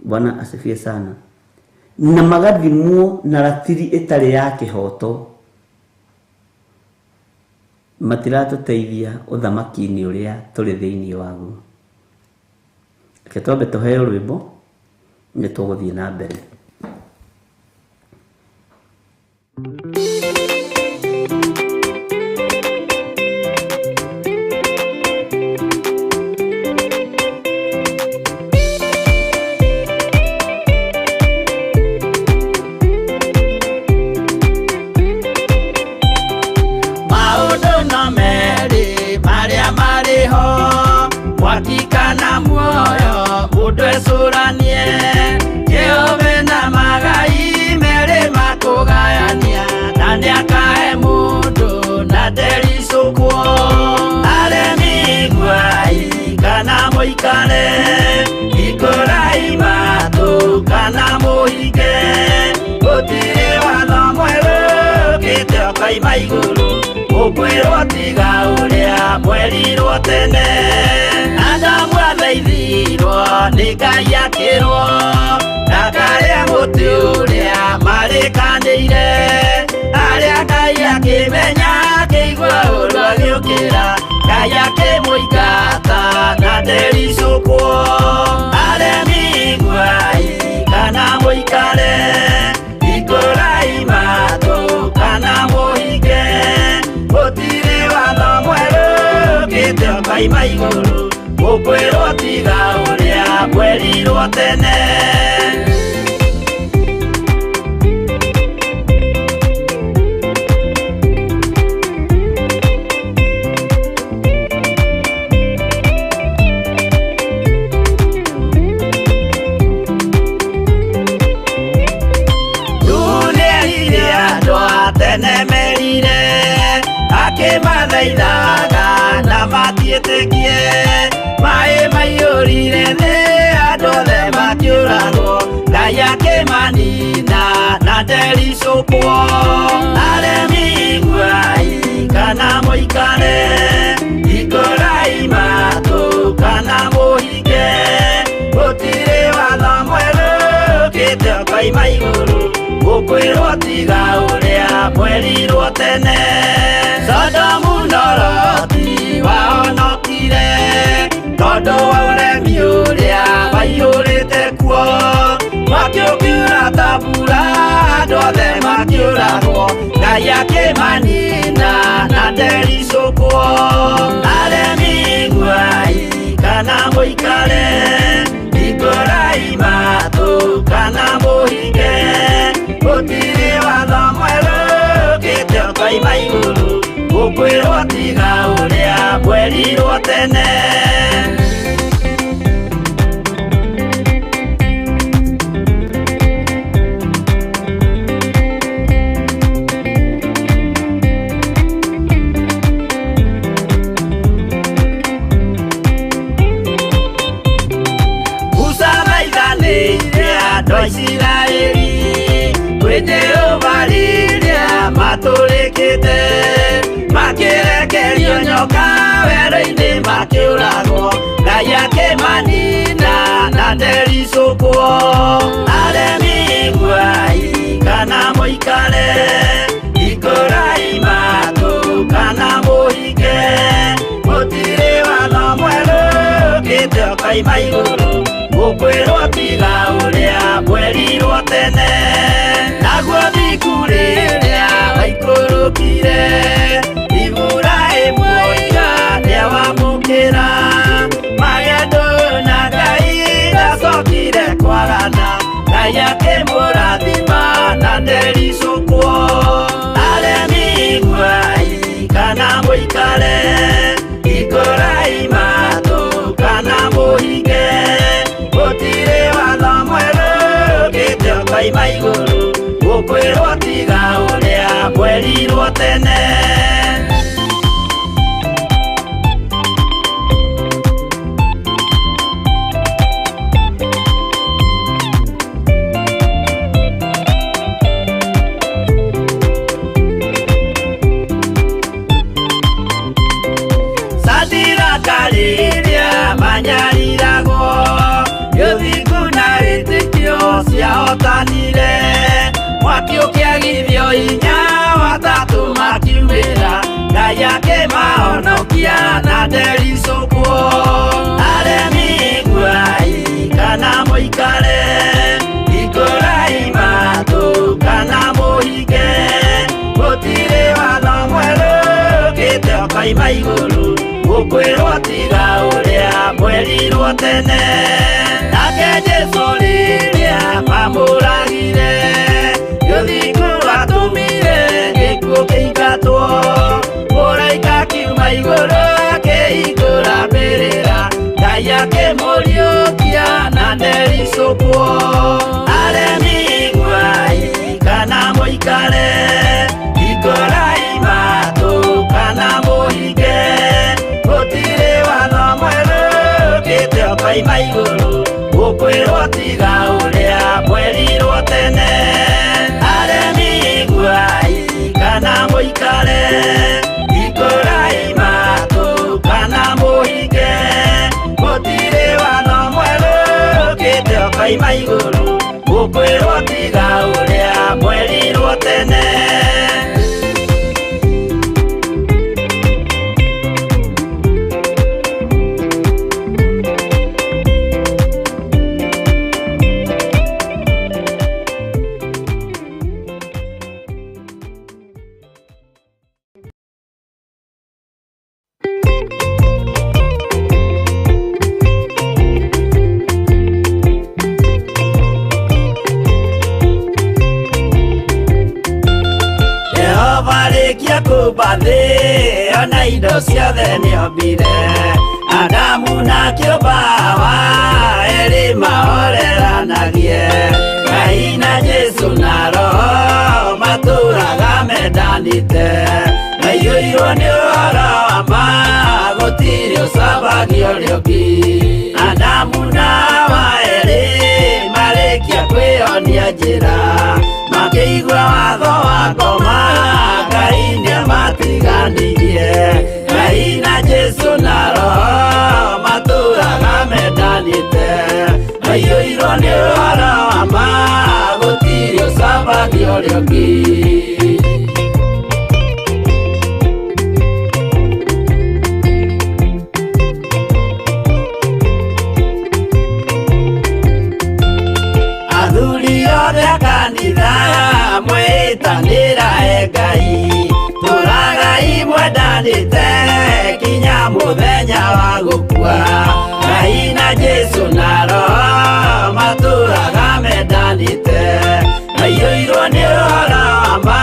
Bwana asifiwe sana. Na magathimwo na ratiri ĩtarĩ ya kĩhoto. Matiratũteithia ũthamaki-inĩ ũrĩa tũrĩ thĩinĩ waguo. Reke twambe tũheo rwĩmbo nĩ tũgũthiĩ na mbere. Wakikana muoyo mundu ecuranie Jehova na magai mere makugayania na niakahe mundu na ndericukwo aremi gwai kana muikare ikurai matu kana muhige gutiri watho mweru kite okaima iguru ukwirwo tiga uria mwerirwo tene Adamu athaithirwo nĩ Ngai akĩrwo na karĩa mũtĩ ũrĩa marĩkanĩire arĩa Ngai akĩmenya akĩigua ũru agĩũkĩra Ngai akĩmũingata na ndericũkwo aremi gwai kana mũikare ikũrai matũ kana mũhinge gũtirĩ watho mwerũ ũkĩte ũkaima igũrũ ukwirwo tiga uria mwerirwo tene Nũnĩerire andũ a tene merire akĩmathaithaga na matiĩtĩkie Mae maiyũrire thĩ andũ othe makĩũragwo Ngai akĩmanina na ndericũkwo aremi gwai kana mũikare ikũrai matũ kana mũhinge gũtirĩ watho mwerũ ũkĩte ũkaima igũrũ ũkwĩrwo tiga ũrĩa mwerirwo tene Sodomu na Loti wahonokire tondũ wa ũremi ũrĩa waiyũrĩte kuo makĩũkiura ta mbura andũ othe makĩũragwo Ngai akĩmanina na ndericũkwo aremi gwai kana mũikare ikũrai matũ kana mũhinge gũtirĩ watho mwerũ ũkĩte ũkaima igũrũ ũkwĩrwo tiga ũrĩa mwerirwo tene Isiraeli kwene ubaliria matũrĩkĩte makĩrekerio nyoka werũ-inĩ makĩũragwo Ngai akĩmanina na ndericũkwo aremi gwai kana mũikare ikũrai matũ kana mũhinge gũtirĩ watho mwerũ ũkĩte ũkaima igũrũ ũkwĩrwo tiga ũrĩa mwerirwo tene naguo thiku rĩrĩa waikũrũkire Iburahĩmu oiga nĩawamũkĩra magendo na Ngai ndacokire kwarana Ngai akĩmũrathima na ndericũkwo aremi gwai kana mũikare ikũrai matũ kana mũhinge gũtirĩ watho mwerũ ũkĩte ũkaima igũrũ ũkwĩrwo tiga ũrĩa mwerirwo tene kaima iguru gukwirwo tiga uria mwerirwo tene nake Jesu riria mamuragire gĩthiku atumire gĩkuũ kĩingatwo mũraika kiuma igũrũ akĩhingũra mbĩrĩra Ngai akĩmũriũkia na ndericũkwo aremi iguai kana mũikare hingũrai matũ kana mũhinge gũtirĩ watho mwerũ ũkĩte ũkoima igũrũ gũkwĩrwo tiga ũrĩa mwerirwo tene aremi iguai kana mũikare hingũrai matũ kana mũhinge gũtirĩ watho mwerũ ũkĩte ũkoima igũrũ gũkwĩrwo tiga ũrĩa mwerirwo tene kubathi ona indo ciothe nĩombire Adamu na kĩũmba wa erĩ mahoreranagie Ngai na Jesu na Roho matũraga mendanĩte maiyũirwo nĩ ũhoro wa ma gũtirĩ ũcambagia ũrĩa ũngĩ Adamu na Hawa erĩ marĩkia kwĩyonia njĩra makĩigua watho wa ngoma Ngai nĩamatiganirie Ngai na Jesu na Roho matũraga mendanĩte maiyũirwo nĩ ũhoro wa ma gũtirĩ ũcambagia ũrĩa ũngĩ mwĩtanĩra Ngai tũragai mwendanĩte kinya mũthenya wa gũkua Ngai na Jesu na Roho matũraga mendanĩte maiyũirwo nĩ ũhoro wa ma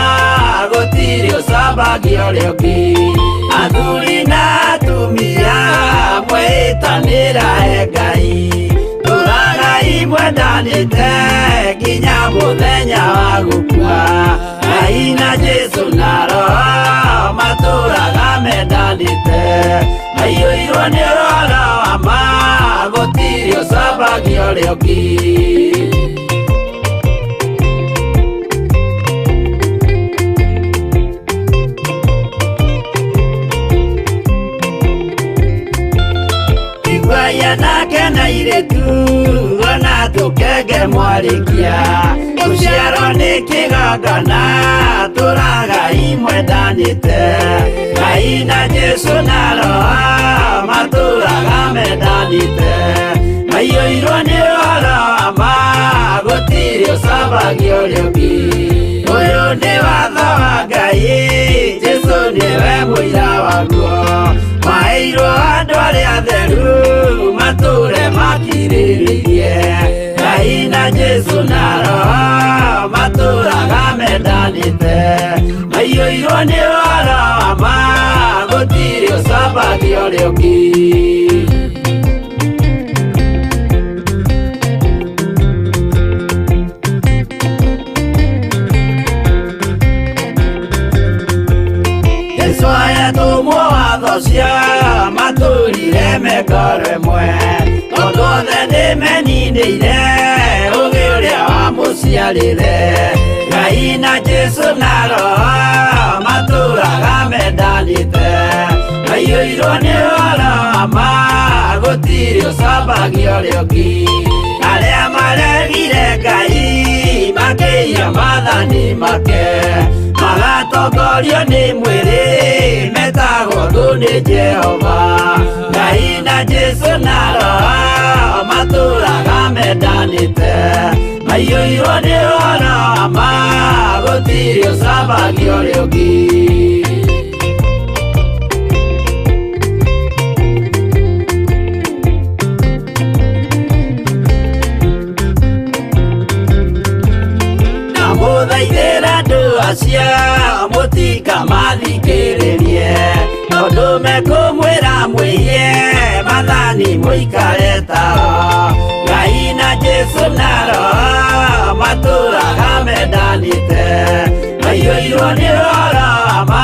gũtirĩ ũcambagia ũrĩa ũngĩ athuri na atumia mwĩtanĩra Ngai tũragai mwendanĩte kinya mũthenya wa gũkua Ngai na Jesu na Roho matũraga mendanĩte maiyũirwo nĩ ũhoro wa ma gũtirĩ ũcambagia ũrĩa ũngĩ Igwaya nake na irĩtu ona tũkenge mwarĩkia gũciarwo nĩ kĩgongona tũragai mwendanĩte Ngai na Jesu na Roho matũraga mendanĩte maiyũirwo nĩ ũhoro wa ma gũtirĩ ũcambagia ũrĩa ũngĩ ũyũ nĩ watho wa Ngai Jesu nĩwe mũira waguo maheirwo andũ arĩa atheru matũre makirĩrĩirie Ngai na Jesu na Roho matũraga mendanĩte maiyũirwo nĩ ũhoro wa ma gũtirĩ ũcambagia ũrĩa ũngĩ Jesu ayatũmwo watho cia matũrire mekoro ĩmwe tondũ othe nĩmeninĩire ũgĩ ũrĩa wamũciarire Ngai na Jesu na Roho matũraga mendanĩte maiyũirwo nĩ ũhoro wa ma gũtirĩ ũcambagia ũrĩa ũngĩ arĩa maregire Ngai makĩiya maathani make magatongorio nĩ mwĩrĩ metagwo thũ nĩ Jehova Ngai na Jesu na Roho matũraga mendanĩte maiyũirwo nĩ ũhoro wa ma gũtirĩ ũcambagia ũrĩa ũngĩ acia mutika mathikiririe tondu mekumwira mwiye mathani muikare tao Ngai na Jesu naro maturaga mendanite maiyũirwo nĩ rorama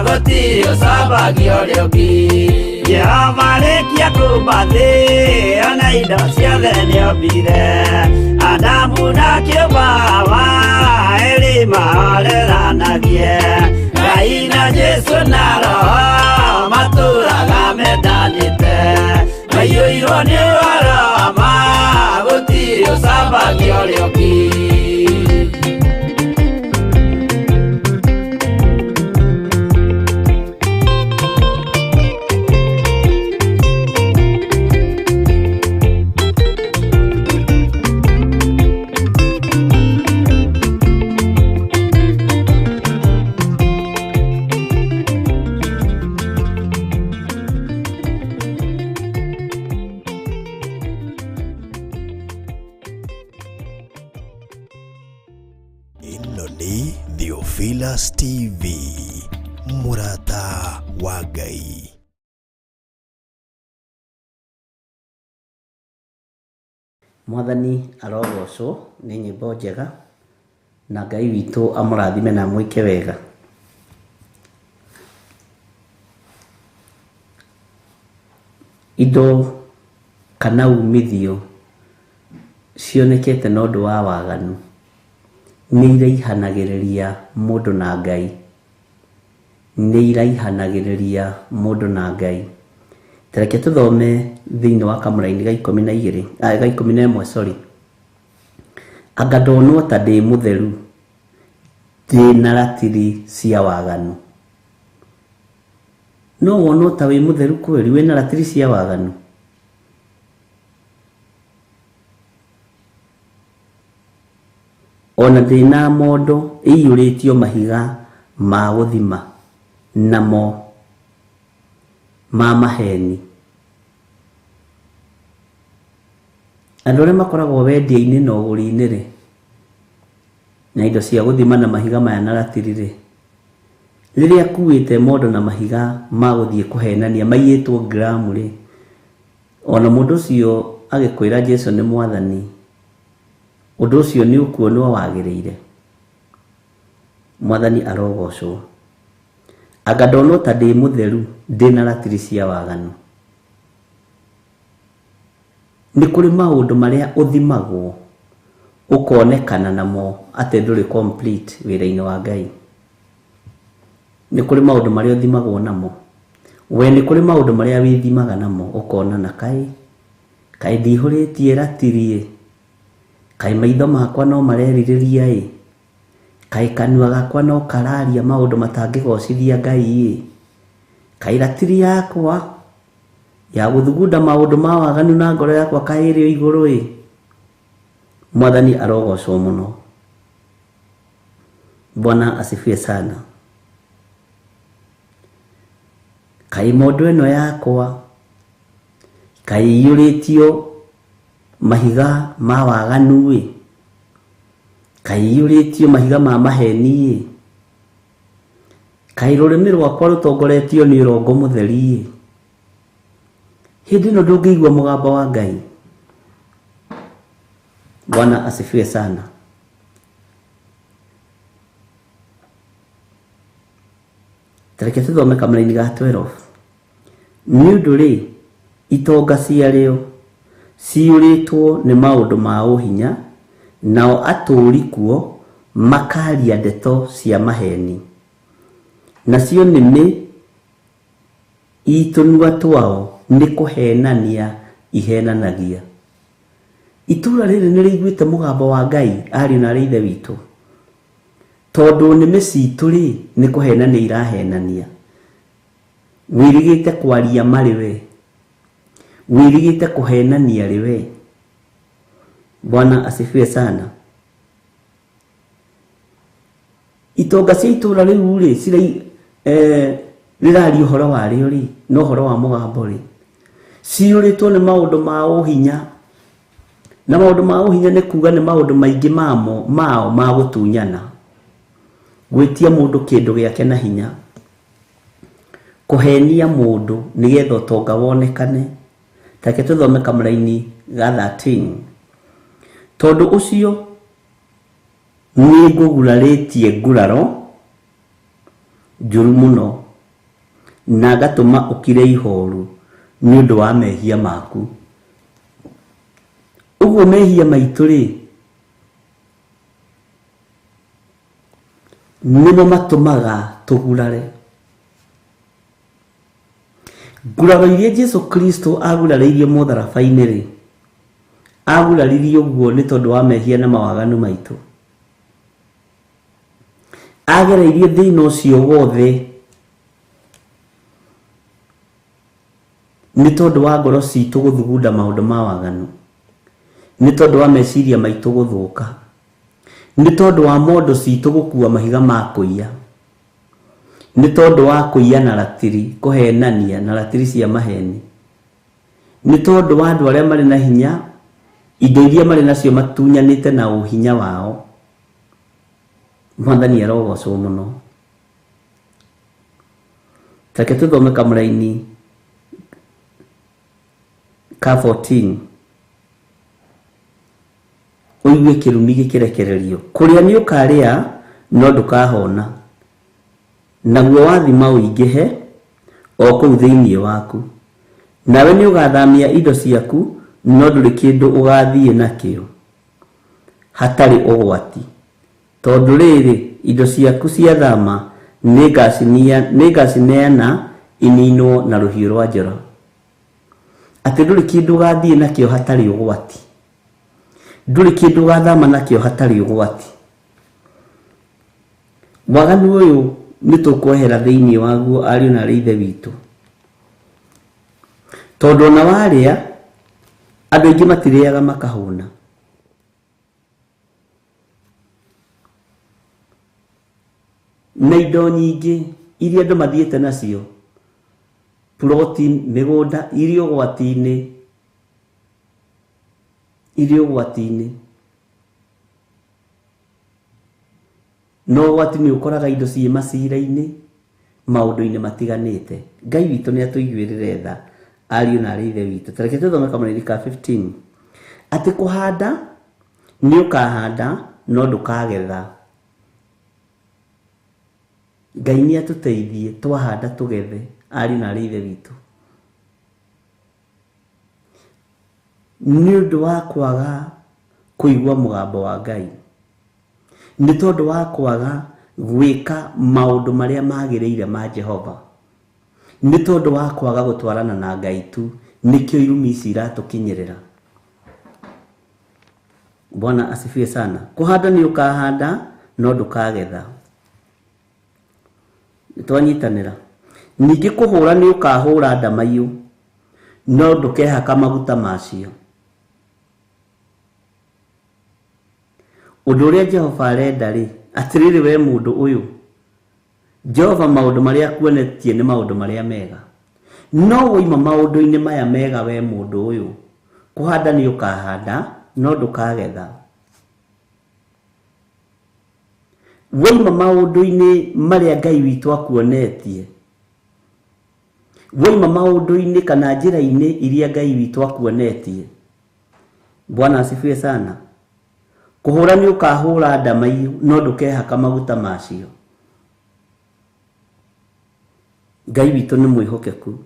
gũtirĩ ũcambagio rĩũngĩ Jehova rĩkia kũmba thĩ ona indo ciothe nĩombire Adamu na kĩũmba erĩ mahoreranagie Ngai na Jesu naro matũraga mendanĩte maiyũirwo nĩ rorama gũtirĩ ũcambagio rĩũngĩ Ĩno nĩ Theophilus TV, mũrata wa Ngai. Mwathani arogocwo nĩ nyĩmbo njega na Ngai witũ amũrathime na mwĩke wega. Indo kana umithio cionekete na ũndũ wa waganu nĩ iraihanagĩrĩria mũndũ na Ngai, nĩ iraihanagĩrĩria mũndũ na Ngai. Tareke tũthome thĩinĩ wa Kamũra-inĩ ga 12 ga 11 anga ndonwo ta ndĩ mũtheru ndĩna ratiri cia waganu. No wonwo ta wĩ mũtheru kweli wĩna ratiri cia waganu? Ona ndĩna mondo ĩiyũrĩtio mahiga ma gũthima namo ma maheni. Andũ arĩa makoragwo wendia-inĩ na ũgũri-inĩ rĩ, na indo cia gũthima na mahiga maya na ratiri rĩ, rĩrĩa akuĩte mondo na mahiga ma gũthiĩ kũhenania maiyĩtwo gramu rĩ, ona mũndũ ũcio agĩkwĩra Jesu nĩ Mwathani, ũndũ ũcio nĩ ũkuonwo wagĩrĩire. Mwathani arogocwo. Anga ndonwo ta ndĩ mũtheru ndĩna ratiri cia waganu. Nĩ kũrĩ maũndũ marĩa ũthimagwo ũkonekana namo atĩ ndũrĩ complete wĩra-inĩ wa Ngai. Nĩ kũrĩ maũndũ marĩa ũthimagwo namo. We nĩ kũrĩ maũndũ marĩa wĩthimaga namo ũkona na kaĩ ndihũrĩtie ratiri, kaĩ maitho makwa no marerirĩria, kaĩ kanua gakwa no kararia maũndũ matangĩgocithia Ngai, kaĩ ratiri yakwa ya gũthugunda maũndũ ma waganu na ngoro yakwa kaĩ ĩrĩ igũrũ. Mwathani arogocwo mũno. Bwana asifiwe sana. Kaĩ mondo ĩno yakwa kaĩ ĩiyũrĩtio mahiga ma waganu, kaĩ ĩiyũrĩtio mahiga ma maheni, kaĩ rũrĩmĩ rwakwa rũtongoretio nĩ ũrongo mũtheri. Hĩndĩ ĩno ndũngĩigua mũgambo wa Ngai. Bwana asifiwe sana. Tareke tũthome Kamũra-inĩ ga 12. Nĩ ũndũ rĩ, itonga ciarĩo ciũrĩtwo nĩ maũndũ ma ũhinya, nao atũũri kuo makaria ndeto cia maheni. Nacio nĩmĩ itũnua twao nĩ kũhenania ihenanagia. Itũũra rĩrĩ nĩ rĩiguĩte mũgambo wa Ngai, ariũ na aarĩ a Ithe witũ, tondũ nĩmĩ citũ rĩ nĩ kũhenania irahenania. Wĩrigĩte kwaria marĩ we, wĩrigĩte kũhenania rĩ we. Bwana asifiwe sana. Itonga cia itũũra rĩu rĩ rĩraria ũhoro warĩo rĩ, no ũhoro wa mũgambo rĩ, ciũrĩtwo nĩ maũndũ ma ũhinya. Na maũndũ ma ũhinya nĩ kuga nĩ maũndũ maingĩ mao ma gũtunyana. gwitia mundu kindu giake na hinya, kuhenia mundu nigetha utonga wonekane. Take tuthome kamuraini ga 13. Tondu ucio ni nguguraritie nguraro njuru muno, na gatuma ukire ihoru ni undu wa mehia maku. Uguo mehia maitu ri nimo matumaga tugurare. Nguraro iria Jesu Kristo aguraririe mutharabai-ini ri, aguraririe uguo ni tondu wa mehia na mawaganu maitu. Agereirie thĩinĩ ũcio wothe nĩ tondũ wa ngoro citũ gũthugunda maũndũ ma waganu, nĩ tondũ wa meciria maitũ gũthũka, nĩ tondũ wa mondo citũ gũkua mahiga ma kũiya, nĩ tondũ wa kũiya na ratiri, kũhenania na ratiri cia maheni, nĩ tondũ wa andũ arĩa marĩ na hinya, indo iria marĩ nacio matunyanĩte na ũhinya wao. Mwathani arogocwo muno. Take tuthome kamuraini ka 14. Uigue kirumi gikirekererio. Kuria ni ukaria no ndukahona, naguo wathima uingihe o kuu thiini waku, nawe ni ugathamia indo ciaku no nduri kindu ugathie nakio hatari ugwati. Tondu riri indo ciaku cia thama nĩngacineana ininwo na rũhiũ rwa njora. Ati nduri kindu ugathie nakio hatari ugwati, nduri kindu ugathama nakio hatari ugwati. Waganu uyu nitukwehera thiini waguo ariũ na ithe witũ, tondu na waria andu aingi matiriaga makahuna. Na indo nyingi iria andu mathiete nacio, ploti, migunda iri ugwati-ini, no gwati ni ukoraga indo cie macira-ini, maundu-ini matiganite. Ngai witũ ni atuiguirire tha ariũ na ithe witũ. Tareke tuthome kamuraini ka 15. Ati kuhanda ni ukahanda no ndukagetha. Ngai ni atuteithie twahanda tugethe ariũ na ithe witũ. Ni undu wa kwaga kuigua mugambo wa Ngai, ni tondu wa kwaga gwika maundu maria magiriire ma Jehova, ni tondu wa kwaga gutwarana na Ngai tu nikio irumi ici iratukinyirira. Bwana asifiwe sana. Kuhanda ni ukahanda no ndukagetha. Twanyitanira. Ningi kuhura ni ukahura ndamaiyu no ndukehaka maguta macio. Undu uria Jehova arenda ri, atiriri we mundu uyu, Jehova maundu maria kuonetie ni maundu maria mega, no woima maundu-ini maya mega we mundu uyu, kuhanda ni ukahanda no ndukagetha. Woima maundu-ini maria Ngai witũ akuonetie, woima maundu-ini kana njira-ini iria Ngai witũ akuonetie. Bwana asifiwe sana. Kuhura ni ukahura ndamaiyu no ndukehaka maguta macio. Ngai witũ ni mwihokeku.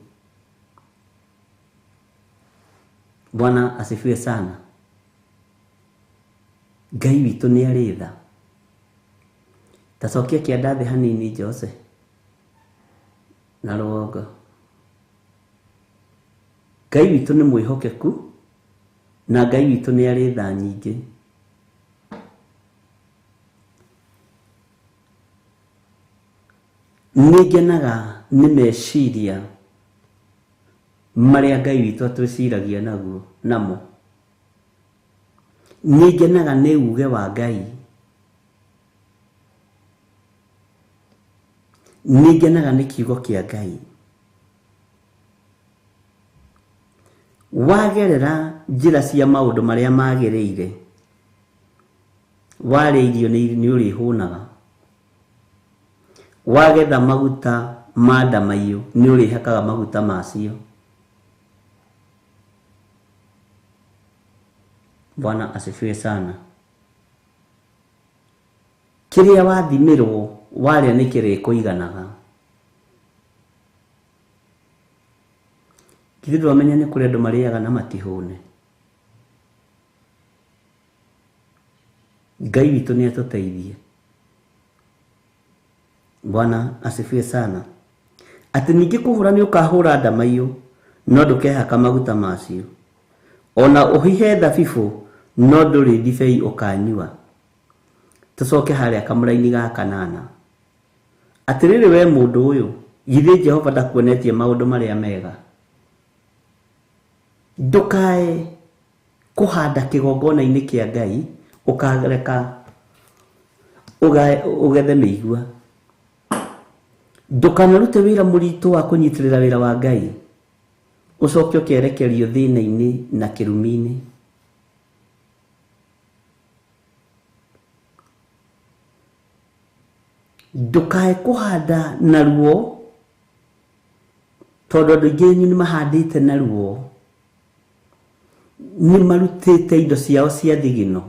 Bwana asifiwe sana. Ngai witũ ni arĩ tha. Tacokia kiandathi hanini Jose na rũgongo. Ngai witũ ni mwihokeku na Ngai witũ ni arĩ tha nyingĩ. Nigenaga ni meciria maria Ngai witũ atwĩciragia naguo namo. Nigenaga ni uge wa Ngai. Nigenaga ni kiugo kia Ngai. Wagerera njira cia maundu maria magĩrĩire, warĩirio ni ũrĩhũnaga. wagetha maguta ma ndamaiyũ nĩ ũrĩhakaga maguta macio. Bwana asifiwe sana. Kĩrĩa wathimirwo warĩa nĩ kĩrĩkũiganaga. Githĩ ndwamenya nĩ kũrĩ andũ marĩaga na matihũne? Ngai witũ nĩ atũteithie. Bwana asifiwe sana. Atĩ ningĩ kũhũra nĩ ũkahũra ndamaiyũ no ndũkehaka maguta macio. Ona ũhihe thabibũ no ndũrĩ ndibei ũkanyua. Tũcoke harĩa kamũra-inĩ ga 8. Atĩrĩrĩ we mũndũ ũyũ, githĩ Jehova ndakuonetie maũndũ marĩa mega? Ndũkae kũhanda kĩgongona-inĩ kĩa Ngai ũkareka ũgethe mĩigua. Ndũkanarute wĩra mũritũ wa kũnyitĩrĩra wĩra wa Ngai ũcoke ũkerekerio thĩna-inĩ na kĩrumi-inĩ. Ndũkae kũhanda na ruo tondũ andũ aingĩ nĩ mahandĩte na ruo, nĩ marutĩte indo ciao cia thigino.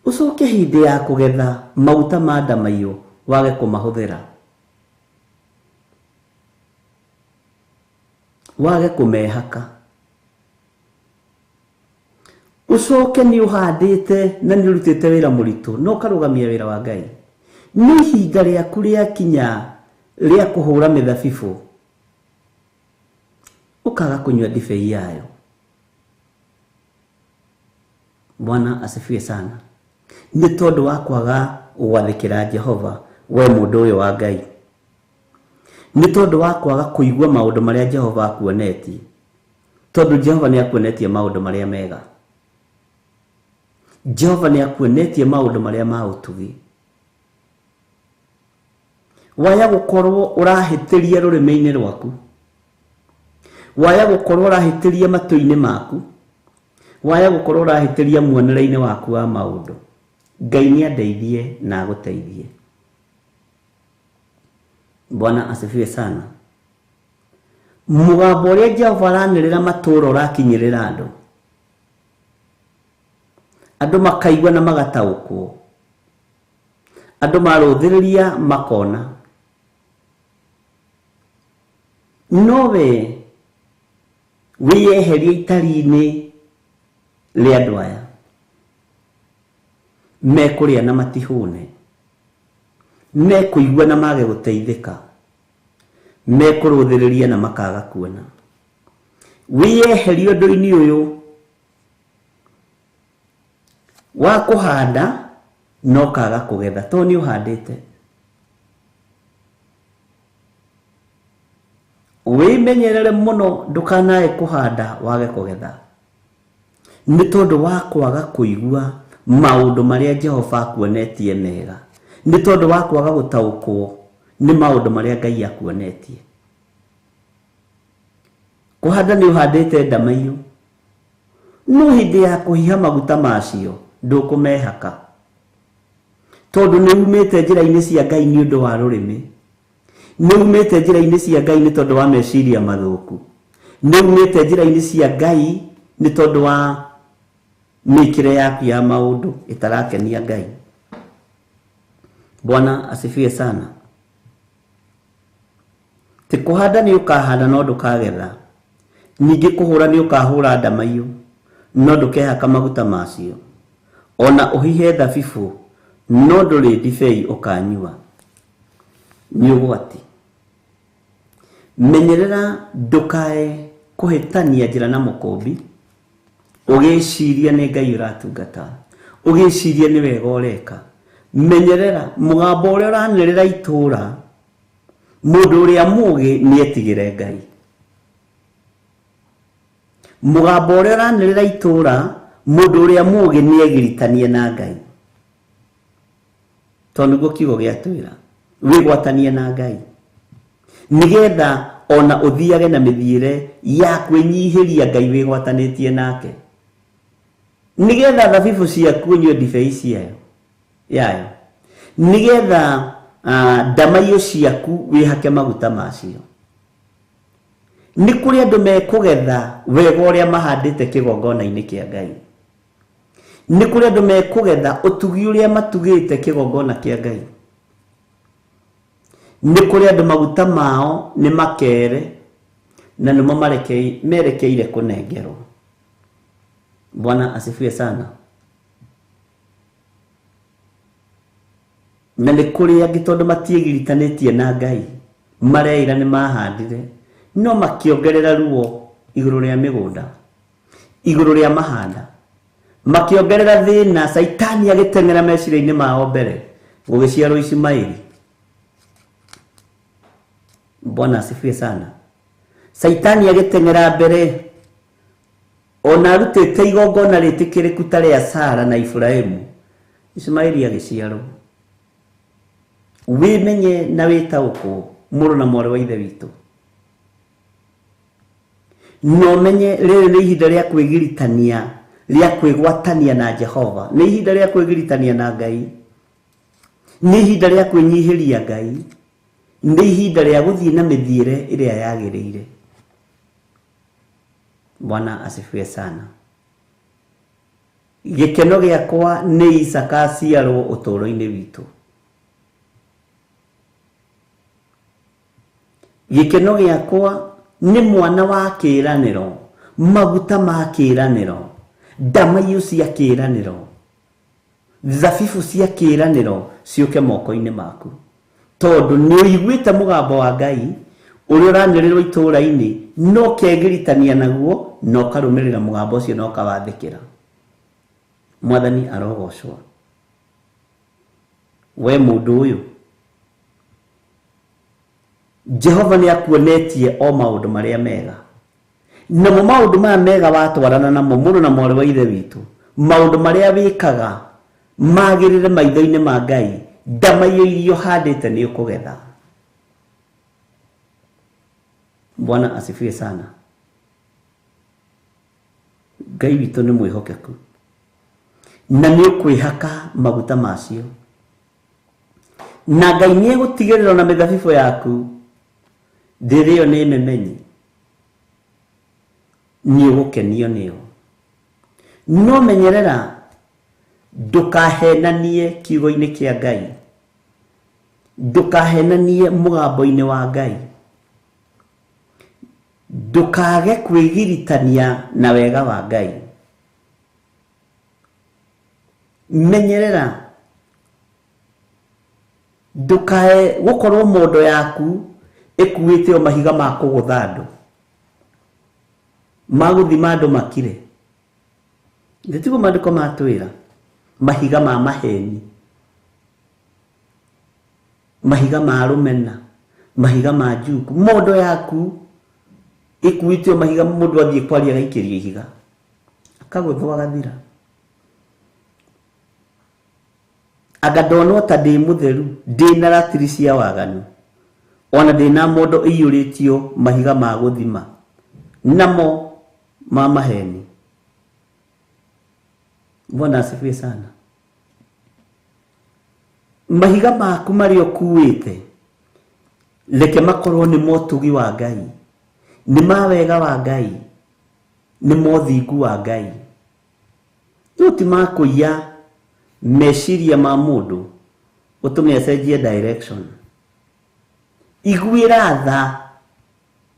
Ũcoke hĩndĩ ya kũgetha maguta ma ndamaiyũ wage kũmahũthĩra, wage kũmehaka. Ũcoke nĩ ũhandĩte na nĩ ũrutĩte wĩra mũritũ no ũkarũgamia wĩra wa Ngai. Nĩ ihinda rĩaku rĩakinya rĩa kũhũra mĩthabibũ ũkaga kũnyua ndibei yayo. Bwana asifiwe sana. Nĩ tondũ wa kwaga gwathĩkĩra Jehova we mũndũ ũyũ wa Ngai. Nĩ tondũ wa kwaga kũigua maũndũ marĩa Jehova akuonetie. Tondũ Jehova nĩ akuonetie maũndũ marĩa mega. Jehova nĩ akuonetie maũndũ marĩa ma ũtugi. Waya gũkorwo ũrahĩtĩria rũrĩmĩ-inĩ rwaku. Waya gũkorwo ũrahĩtĩria matũ-inĩ maku. Waya gũkorwo ũrahĩtĩria muonere-inĩ waku wa maũndũ. Ngai nĩ andeithie na agũteithie. Bwana asifiwe sana. Mũgambo ũrĩa Jehova aranĩrĩra matũũra ũrakinyĩrĩra andũ. Andũ makaigua na magataũkwo. Andũ marũthĩrĩria makona. Nowe wĩyeherie itari-inĩ rĩa andũ aya mekũrĩa na matihũne, mekũigua na mage gũteithĩka, mekũrũthĩrĩria na makaga kuona. Wĩyeherie ũndũ-inĩ ũyũ wa kũhanda no kaga kũgetha tondũ nĩ ũhandĩte. Wĩmenyerere mũno ndũkanae kũhanda wage kũgetha. Nĩ tondũ wa kwaga kũigua maũndũ marĩa Jehova akuonetie mega. Nĩ tondũ wa kwaga gũtaũkwo nĩ maũndũ marĩa Ngai akuonetie. Kũhanda nĩ ũhandĩte ndamaiyũ no hĩndĩ ya kũhiha maguta macio ndũkũmehaka. Tondũ nĩ umĩte njĩra-inĩ cia Ngai nĩ ũndũ wa rũrĩmĩ. Nĩ umĩte njĩra-inĩ cia Ngai nĩ tondũ wa meciria mathũku. Nĩ umĩte njĩra-inĩ cia Ngai nĩ tondũ wa mĩkĩre yaku ya maũndũ ĩtarakenia Ngai. Bwana asifiwe sana. Ti kũhanda nĩ ũkahanda no ndũkagetha. Ningĩ kũhũra nĩ ũkahũra ndamaiyũ no ndũkehaka maguta macio. Ona ũhihe thabibũ no ndũrĩ ndibei ũkanyua. Nĩ ũgwati. Menyerera ndũkae kũhĩtania njĩra na mũkũmbi. Ũgĩciria nĩ Ngai ũratungata. Ũgĩciria nĩ wega ũreka. Menyerera mũgambo ũrĩa ũranĩrĩra itũũra. Mũndũ ũrĩa mũũgĩ nĩ etigĩre Ngai. Mũgambo ũrĩa ũranĩrĩra itũũra, mũndũ ũrĩa mũũgĩ nĩ egiritanie na Ngai. Tondũ nĩguo kiugo gĩatwĩra wĩgwatanie na Ngai nĩgetha ona ũthiage na mĩthiĩre ya kwĩnyihĩria Ngai wĩgwatanĩtie nake. Nĩgetha thabibũ ciaku ũnyue ndibei yayo. Nĩgetha ndamaiyũ ciaku wĩhake maguta macio. Nĩ kũrĩ andũ mekũgetha wega ũrĩa mahandĩte kĩgongona-inĩ kĩa Ngai. Nĩ kũrĩ andũ mekũgetha ũtugi ũrĩa matugĩte kĩgongona kĩa Ngai. Nĩ kũrĩ andũ maguta mao nĩ makere na nĩmo merekeire kũnengerwo. Bwana asifiwe sana. Na nĩ kũrĩ angĩ tondũ matiĩgiritanĩtie na Ngai, mareira nĩ mahandire, no makĩongerera ruo igũrũ rĩa mĩgũnda, igũrũ rĩa mahanda, makĩongerera thĩna, Saitani agĩteng'era meciria-inĩ mao mbere gũgĩciarwo Ismaili. Bwana asifiwe sana. Saitani agĩteng'era mbere, ona arutĩte igongona rĩtĩkĩrĩku ta rĩa Sara na Ibrahimu, Ismaili agĩciarwo. Wĩmenye na wĩtaũkwo mũrũ na mwarĩ wa ithe witũ. No menye rĩrĩ nĩ ihinda rĩa kwĩgiritania, rĩa kwĩgwatania na Jehova. Nĩ ihinda rĩa kwĩgiritania na Ngai. Nĩ ihinda rĩa kwĩnyihĩria Ngai. Nĩ ihinda rĩa gũthiĩ na mĩthiĩre ĩrĩa yagĩrĩire. Bwana asifiwe sana. Gĩkeno gĩakwa nĩ Isaka aciarwo ũtũũro-inĩ witũ. Gĩkeno gĩakwa nĩ mwana wa kĩĩranĩro, maguta ma kĩĩranĩro, ndamaiyũ cia kĩĩranĩro, thabibu cia kĩĩranĩro ciũke moko-inĩ maku. Tondũ nĩ ũiguĩte mũgambo wa Ngai ũrĩa ũranĩrĩrwo itũũra-inĩ, no ũkegiritania naguo, no ũkarũmĩrĩra mũgambo ũcio na ũkawathĩkĩra. Mwathani arogocwo. We mũndũ ũyũ, Jehova nĩ akuonetie o maũndũ marĩa mega. Namo maũndũ maya mega watwarana namo mũrũ na mwarĩ wa ithe witũ, maũndũ marĩa wĩkaga magĩrĩre maitho-inĩ ma Ngai, ndamaiyũ iria ũhandĩte nĩ ũkũgetha. Bwana asifiwe sana. Ngai witũ nĩ mwĩhokeku na nĩ ũkwĩhaka maguta macio, na Ngai nĩ egũtigĩrĩra na mĩthabibũ yaku ndĩrĩo nĩ memenyi, nĩ ũgũkenio nĩyo. No menyerera ndũkahenanie kiugo-inĩ kĩa Ngai, ndũkahenanie mũgambo-inĩ wa Ngai, ndũkage kwĩgiritania na wega wa Ngai. Menyerera ndũkae gũkorwo mondo yaku ĩkuĩte o mahiga ma kũgũtha andũ, magũthima andũ makire. Ndĩtiguo maandĩko matwĩra mahiga ma maheni, mahiga ma rũmena, mahiga ma njuku. Mondo yaku ĩkuĩte o mahiga, mũndũ athiĩ kwaria agaikĩrio ihiga akagũthwo agathira. Anga ndonwo ta ndĩ mũtheru, ndĩna ratiri cia waganu, ona ndĩna mondo ĩiyũrĩtio mahiga ma gũthima namo ma maheni. Bwana asifiwe sana. Mahiga maku marĩa ũkuĩte reke makorwo nĩ motugi wa Ngai, nĩ mawega wa Ngai, nĩ mothingu wa Ngai. No ti makũiya meciria ma mũndũ ũtũme acenjie direction. Iguĩra tha,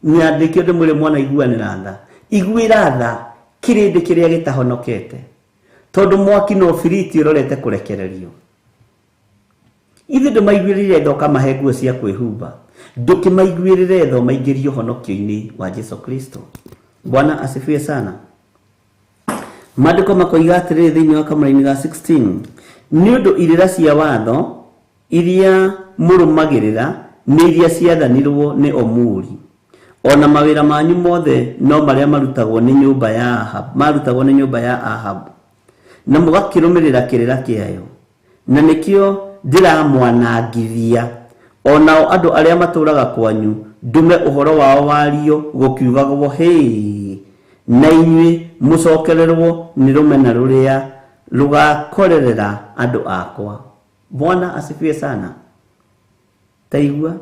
nyandĩke ũndũ mwĩrĩ mwana iguanĩra tha, iguĩra tha kĩrĩndĩ kĩrĩa gĩtahonokete, tondũ mwaki no biriti ũrorete kũrekererio. Ithe ndũmaiguĩrĩre tha ũkamahe nguo cia kwĩhumba, ndũkĩmaiguĩrĩre tha maingĩrio honokio-inĩ wa Jesu Kristo. Bwana asifiwe sana. Maandĩko makoiga atĩrĩrĩ thĩinĩ wa kamũra-inĩ ga 16, nĩ ũndũ irĩra cia watho iria mũrũmagĩrĩra nĩ iria ciathanirwo nĩ Omuri, ona mawĩra manyu mothe no marĩa marutagwo nĩ nyũmba ya Ahabu, na mũgakĩrũmĩrĩra kĩrĩra kĩayo, na nĩkĩo ndĩramwanangithia. Onao andũ arĩa matũũraga kwanyu ndume ũhoro wao wario gũkiugagwo, hĩ, na inyuĩ mũcokererwo nĩ rũmena rũrĩa rũgakorerera andũ akwa. Bwana asifiwe sana. taigua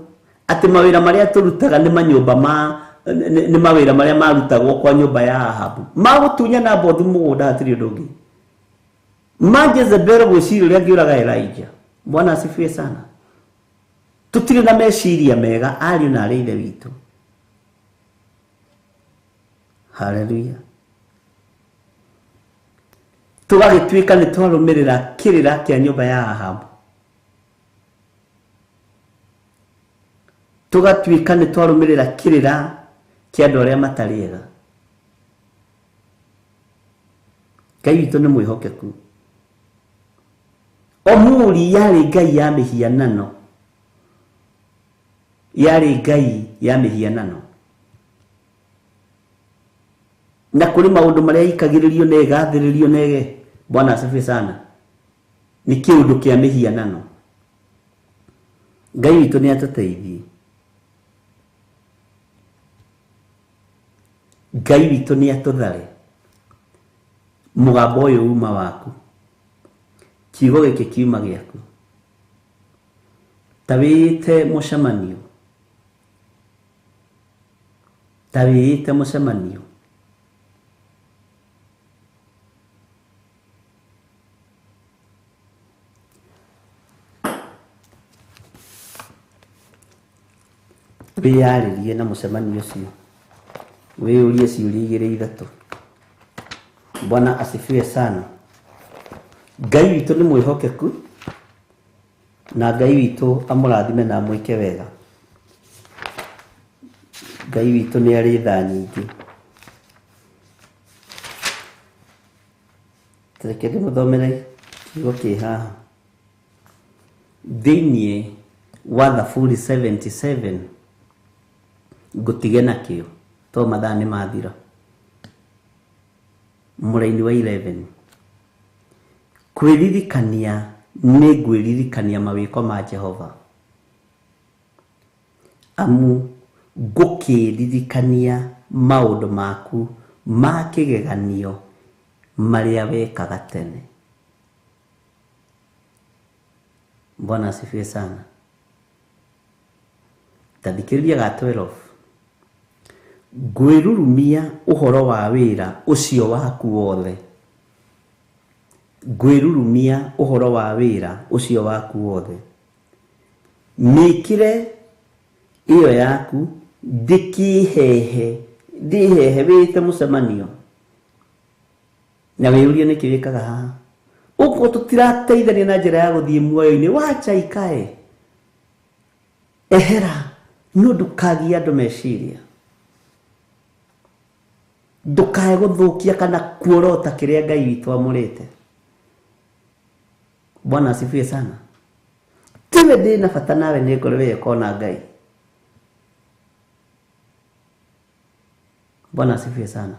ati mawira maria turutaga ni manyumba ni mawira maria marutagwo kwa nyumba ya Ahabu magutunya na mbothu mugunda atiri ndungi Jezebel gwiciria ria ngiuraga Elijah. Bwana asifiwe sana. Tutire na meciria mega ari na ari ithe witu. Hallelujah. Tugagituika ni twarumirira kirira kia nyumba ya Ahabu. Tugatuika ni twarumirira kirira kia andu aria matariega. Ngai witu ni mwihokeku. Omuri yari ngai ya mihianano. Yari ngai ya mihianano. Na kuri maundu maria ikagiririo ne gathiririo nege. Bwana asifiwe sana. Ni kiundu kia mihianano. Ngai witu ni atuteithie. Ngai witu ni atuthare. Mugambo uyu uma waku. Kiugo giki kiuma giaku. Tawite mucemanio. Tawite mucemanio. Wiyaririe na mucemanio ucio. Wiyurie ciuria igiri ithatu. Bwana asifiwe sana. Ngai witu ni mwihokeku na Ngai witu amurathime na mwike wega. Ngai witu ni ari tha nyingi. Turekere muthomere kiugo ki haha thiini wa Thaburi 77 ngutige nakio to mathaa ni mathira. Muraini wa 11 kwiririkania ni ngwiririkania mawiko ma Jehova amu ngukiririkania maundu maku ma kigeganio maria wekaga tene. Bwana asifiwe sana. Tathikiriria ga 12 ngwirurumia uhoro wa wira ucio waku wothe. Ngwirurumia uhoro wa wira ucio waku wothe. Mikire iyo yaku ndikihehe wite mucemanio. Na wiyurie ni kiwikaga haha. Uko tutirateithania na njira ya guthie muoyo-ini wacha ikae. Ehera no ndukagia andu meciria. Ndukae guthukia kana kuorota kiria Ngai witu amurite. Bwana asifiwe sana. Tiwe ndina bata nawe ni ngorwe yekona Ngai. Bwana asifiwe sana.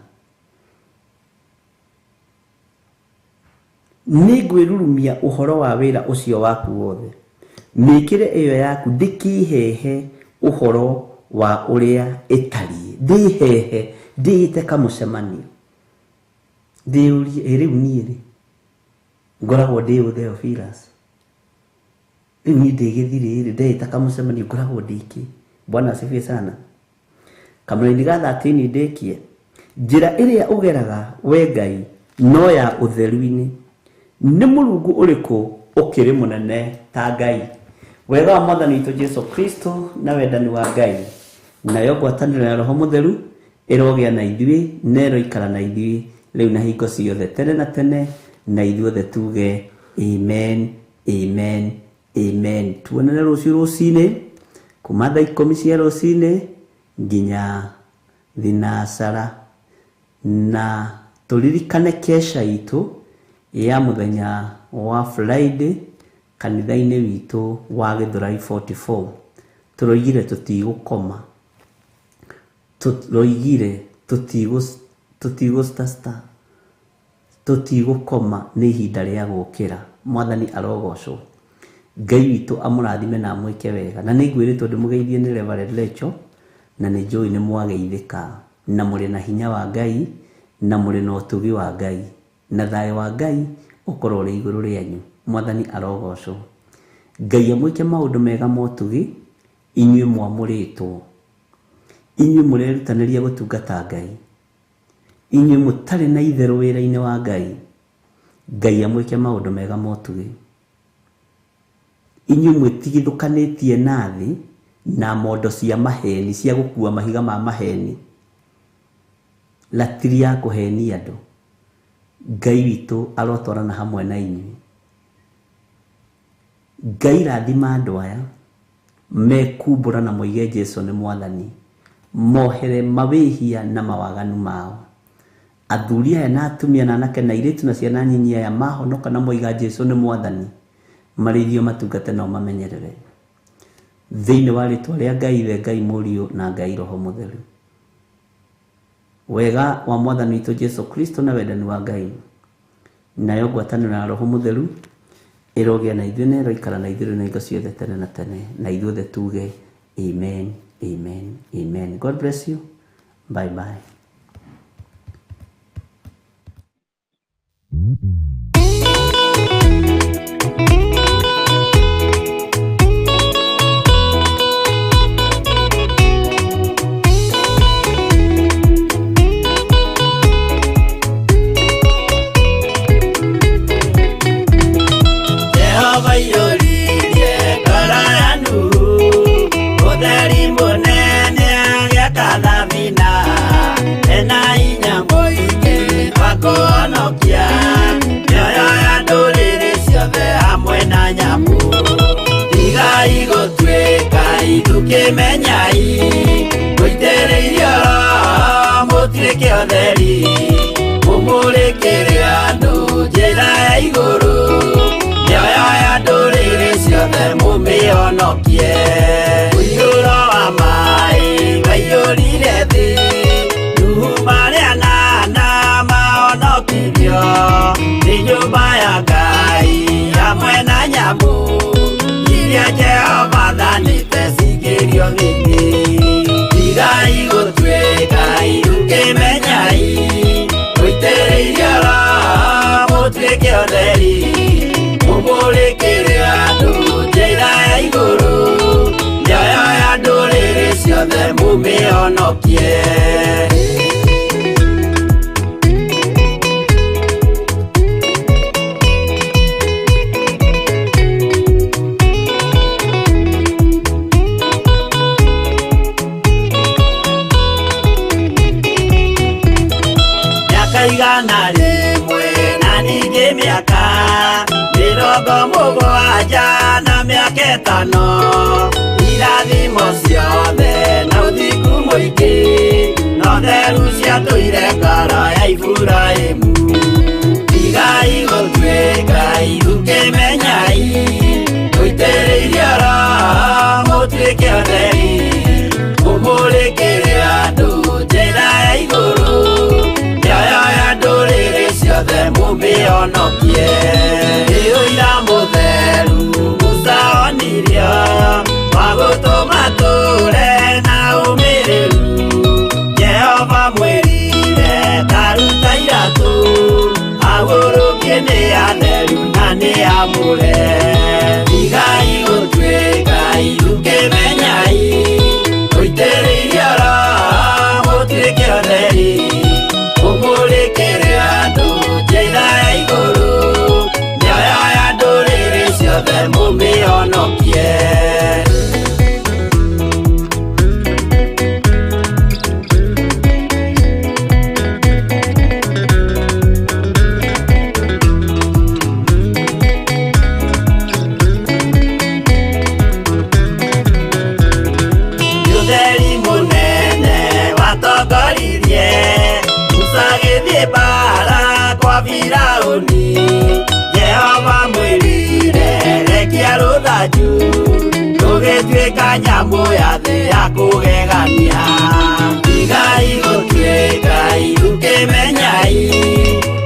Ni ngwirurumia uhoro wa wira ucio waku wothe. Mikire iyo yaku ndikihehe uhoro wa uria itari. Ndihehe ndiite kamucemanio. Ndiurie riu niiri ngoragwo ndi Theophilus. Riu ni ndigithirire ndiite kamucemanio ngoragwo ndiki. Bwana asifiwe sana. Kamuraini ga 13 ndikie njira iria ugeraga we Ngai no ya utheru-ini. Ni Mulungu uriku ukiri munene ta Ngai. Wega wa Mwathani witu Jesu Kristo na wendani wa Ngai nayo ngwataniro ya Roho Mutheru irogia na ithui nero ikara na ithui riu na hingo ciothe tene na tene na ithuothe tuge amen amen amen. Tuonane rucini kuma thaa 10 cia rucini nginya thinasara na turirikane kesha itu ya muthenya wa Friday kanitha-ini witu wa Githurai 44. Turoigire tutigukoma. Turoigire tutigustasta. Tutigukoma ni ihinda ria gukira. Mwathani arogocwo. Ngai witu amurathime na mwike wega. Na ningwiritwo ndimugeithie ni Reverend Lecho na ni njui ni mwageithika na muri na hinya wa Ngai na muri na utugi wa Ngai na thayo wa Ngai ukorwo ri iguru rianyu. Mwathani arogocwo. Ngai amwike maundu mega motugi inyuĩ mwamũrĩtwo, inyuĩ mũrerutanĩria gũtungata Ngai, inyuĩ mũtarĩ na itherũ wĩra-inĩ wa Ngai, Ngai amwĩke maũndũ mega motuge. Inyuĩ mwĩtigithũkanĩtie na thĩ na mondo cia maheni cia gũkua mahiga ma maheni, ratiri ya kũhenia andũ, Ngai witũ arotwarana hamwe na inyuĩ. Ngai rathima andũ aya mekumbũra na moige Jesũ nĩ Mwathani, mohere mawĩhia na mawaganu mao. Athuri aya na atumia na anake na airĩtu na ciana nyinyi aya mahonoka na moiga Jesũ nĩ Mwathani, marĩithio matungate na mamenyerere thĩinĩ wa rĩtwa rĩa Ngai Ithe, Ngai Mũriũ na Ngai Roho Mũtheru. Wega wa Mwathani witũ Jesũ Kristo na wendani wa Ngai nayo ngwatanĩro ya Roho Mũtheru ĩrogĩa na ithuĩ na ĩroikara na ithuĩ na hingo ciothe tene na tene, na ithuothe tuge amen, amen, amen. God bless you. Bye bye. Menyai guitereirio mutirike otheri mumurikire andu njira ya iguru nyoyo ya nduriri ciothe mumionokie uiyuro wa mai waiyurire thi nuhu maria nana maonokirio ni nyumba ya Ngai hamwe na nyamu iria Jehova thanĩte cingĩrio thĩinĩ. Tigai gũtuĩka irukemenyai mũitĩrĩirie Roho mũtuĩke ũtheri mũmũrĩkĩre andũ njĩra ya igũrũ mĩoyo ya ndũrĩrĩ ciothe mũmĩonokie. Igana rimwe na ningĩ mĩaka 70 na mĩaka 5 irathimo ciothe na ũthingu mũingĩ na ũtheru ciatũire ngoro ya Iburahĩmu. Tigai gũtuĩka irukemenyai mũitĩrĩirie Roho mũtuĩke ũtheri mũmũrĩkĩre andũ njĩra ya igũrũ ciothe mumĩonokie. Ũira mũtheru Musa onirio wa gũtũma tũre na ũmĩrĩru. Jehova mwĩrire taruta iratũ agũrũkie nĩ atheru na nĩ amũre. Tigai gũtuĩka irukemenyai mũitĩrĩirie Roho mũtuĩke ũtheri mũmũrĩkĩre andũ njĩra ya igũrũ mĩoyo ya ndũrĩrĩ ciothe mũmĩonokie. Ũtheri mũnene watongoririe Musa agĩthiĩ mbara kwa Firaũni. Jehova mwĩrire rekia rũthanju rũgĩtuĩka nyamũ ya thĩ ya kũgegania. Tigai gũtuĩka irukemenyai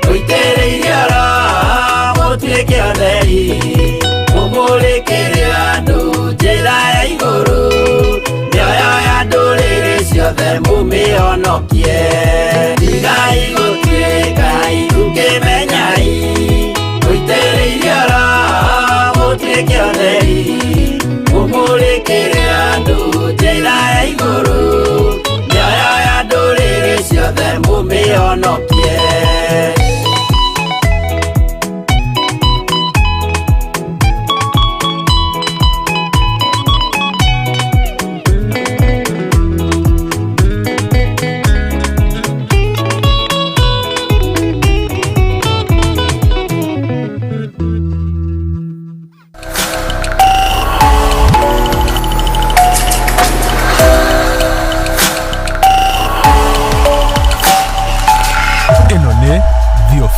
mũitĩrĩirie Roho mũtuĩke ũtheri mũmũrĩkĩre andũ njĩra ya igũrũ mĩoyo ya ndũrĩrĩ ciothe mũmĩonokie.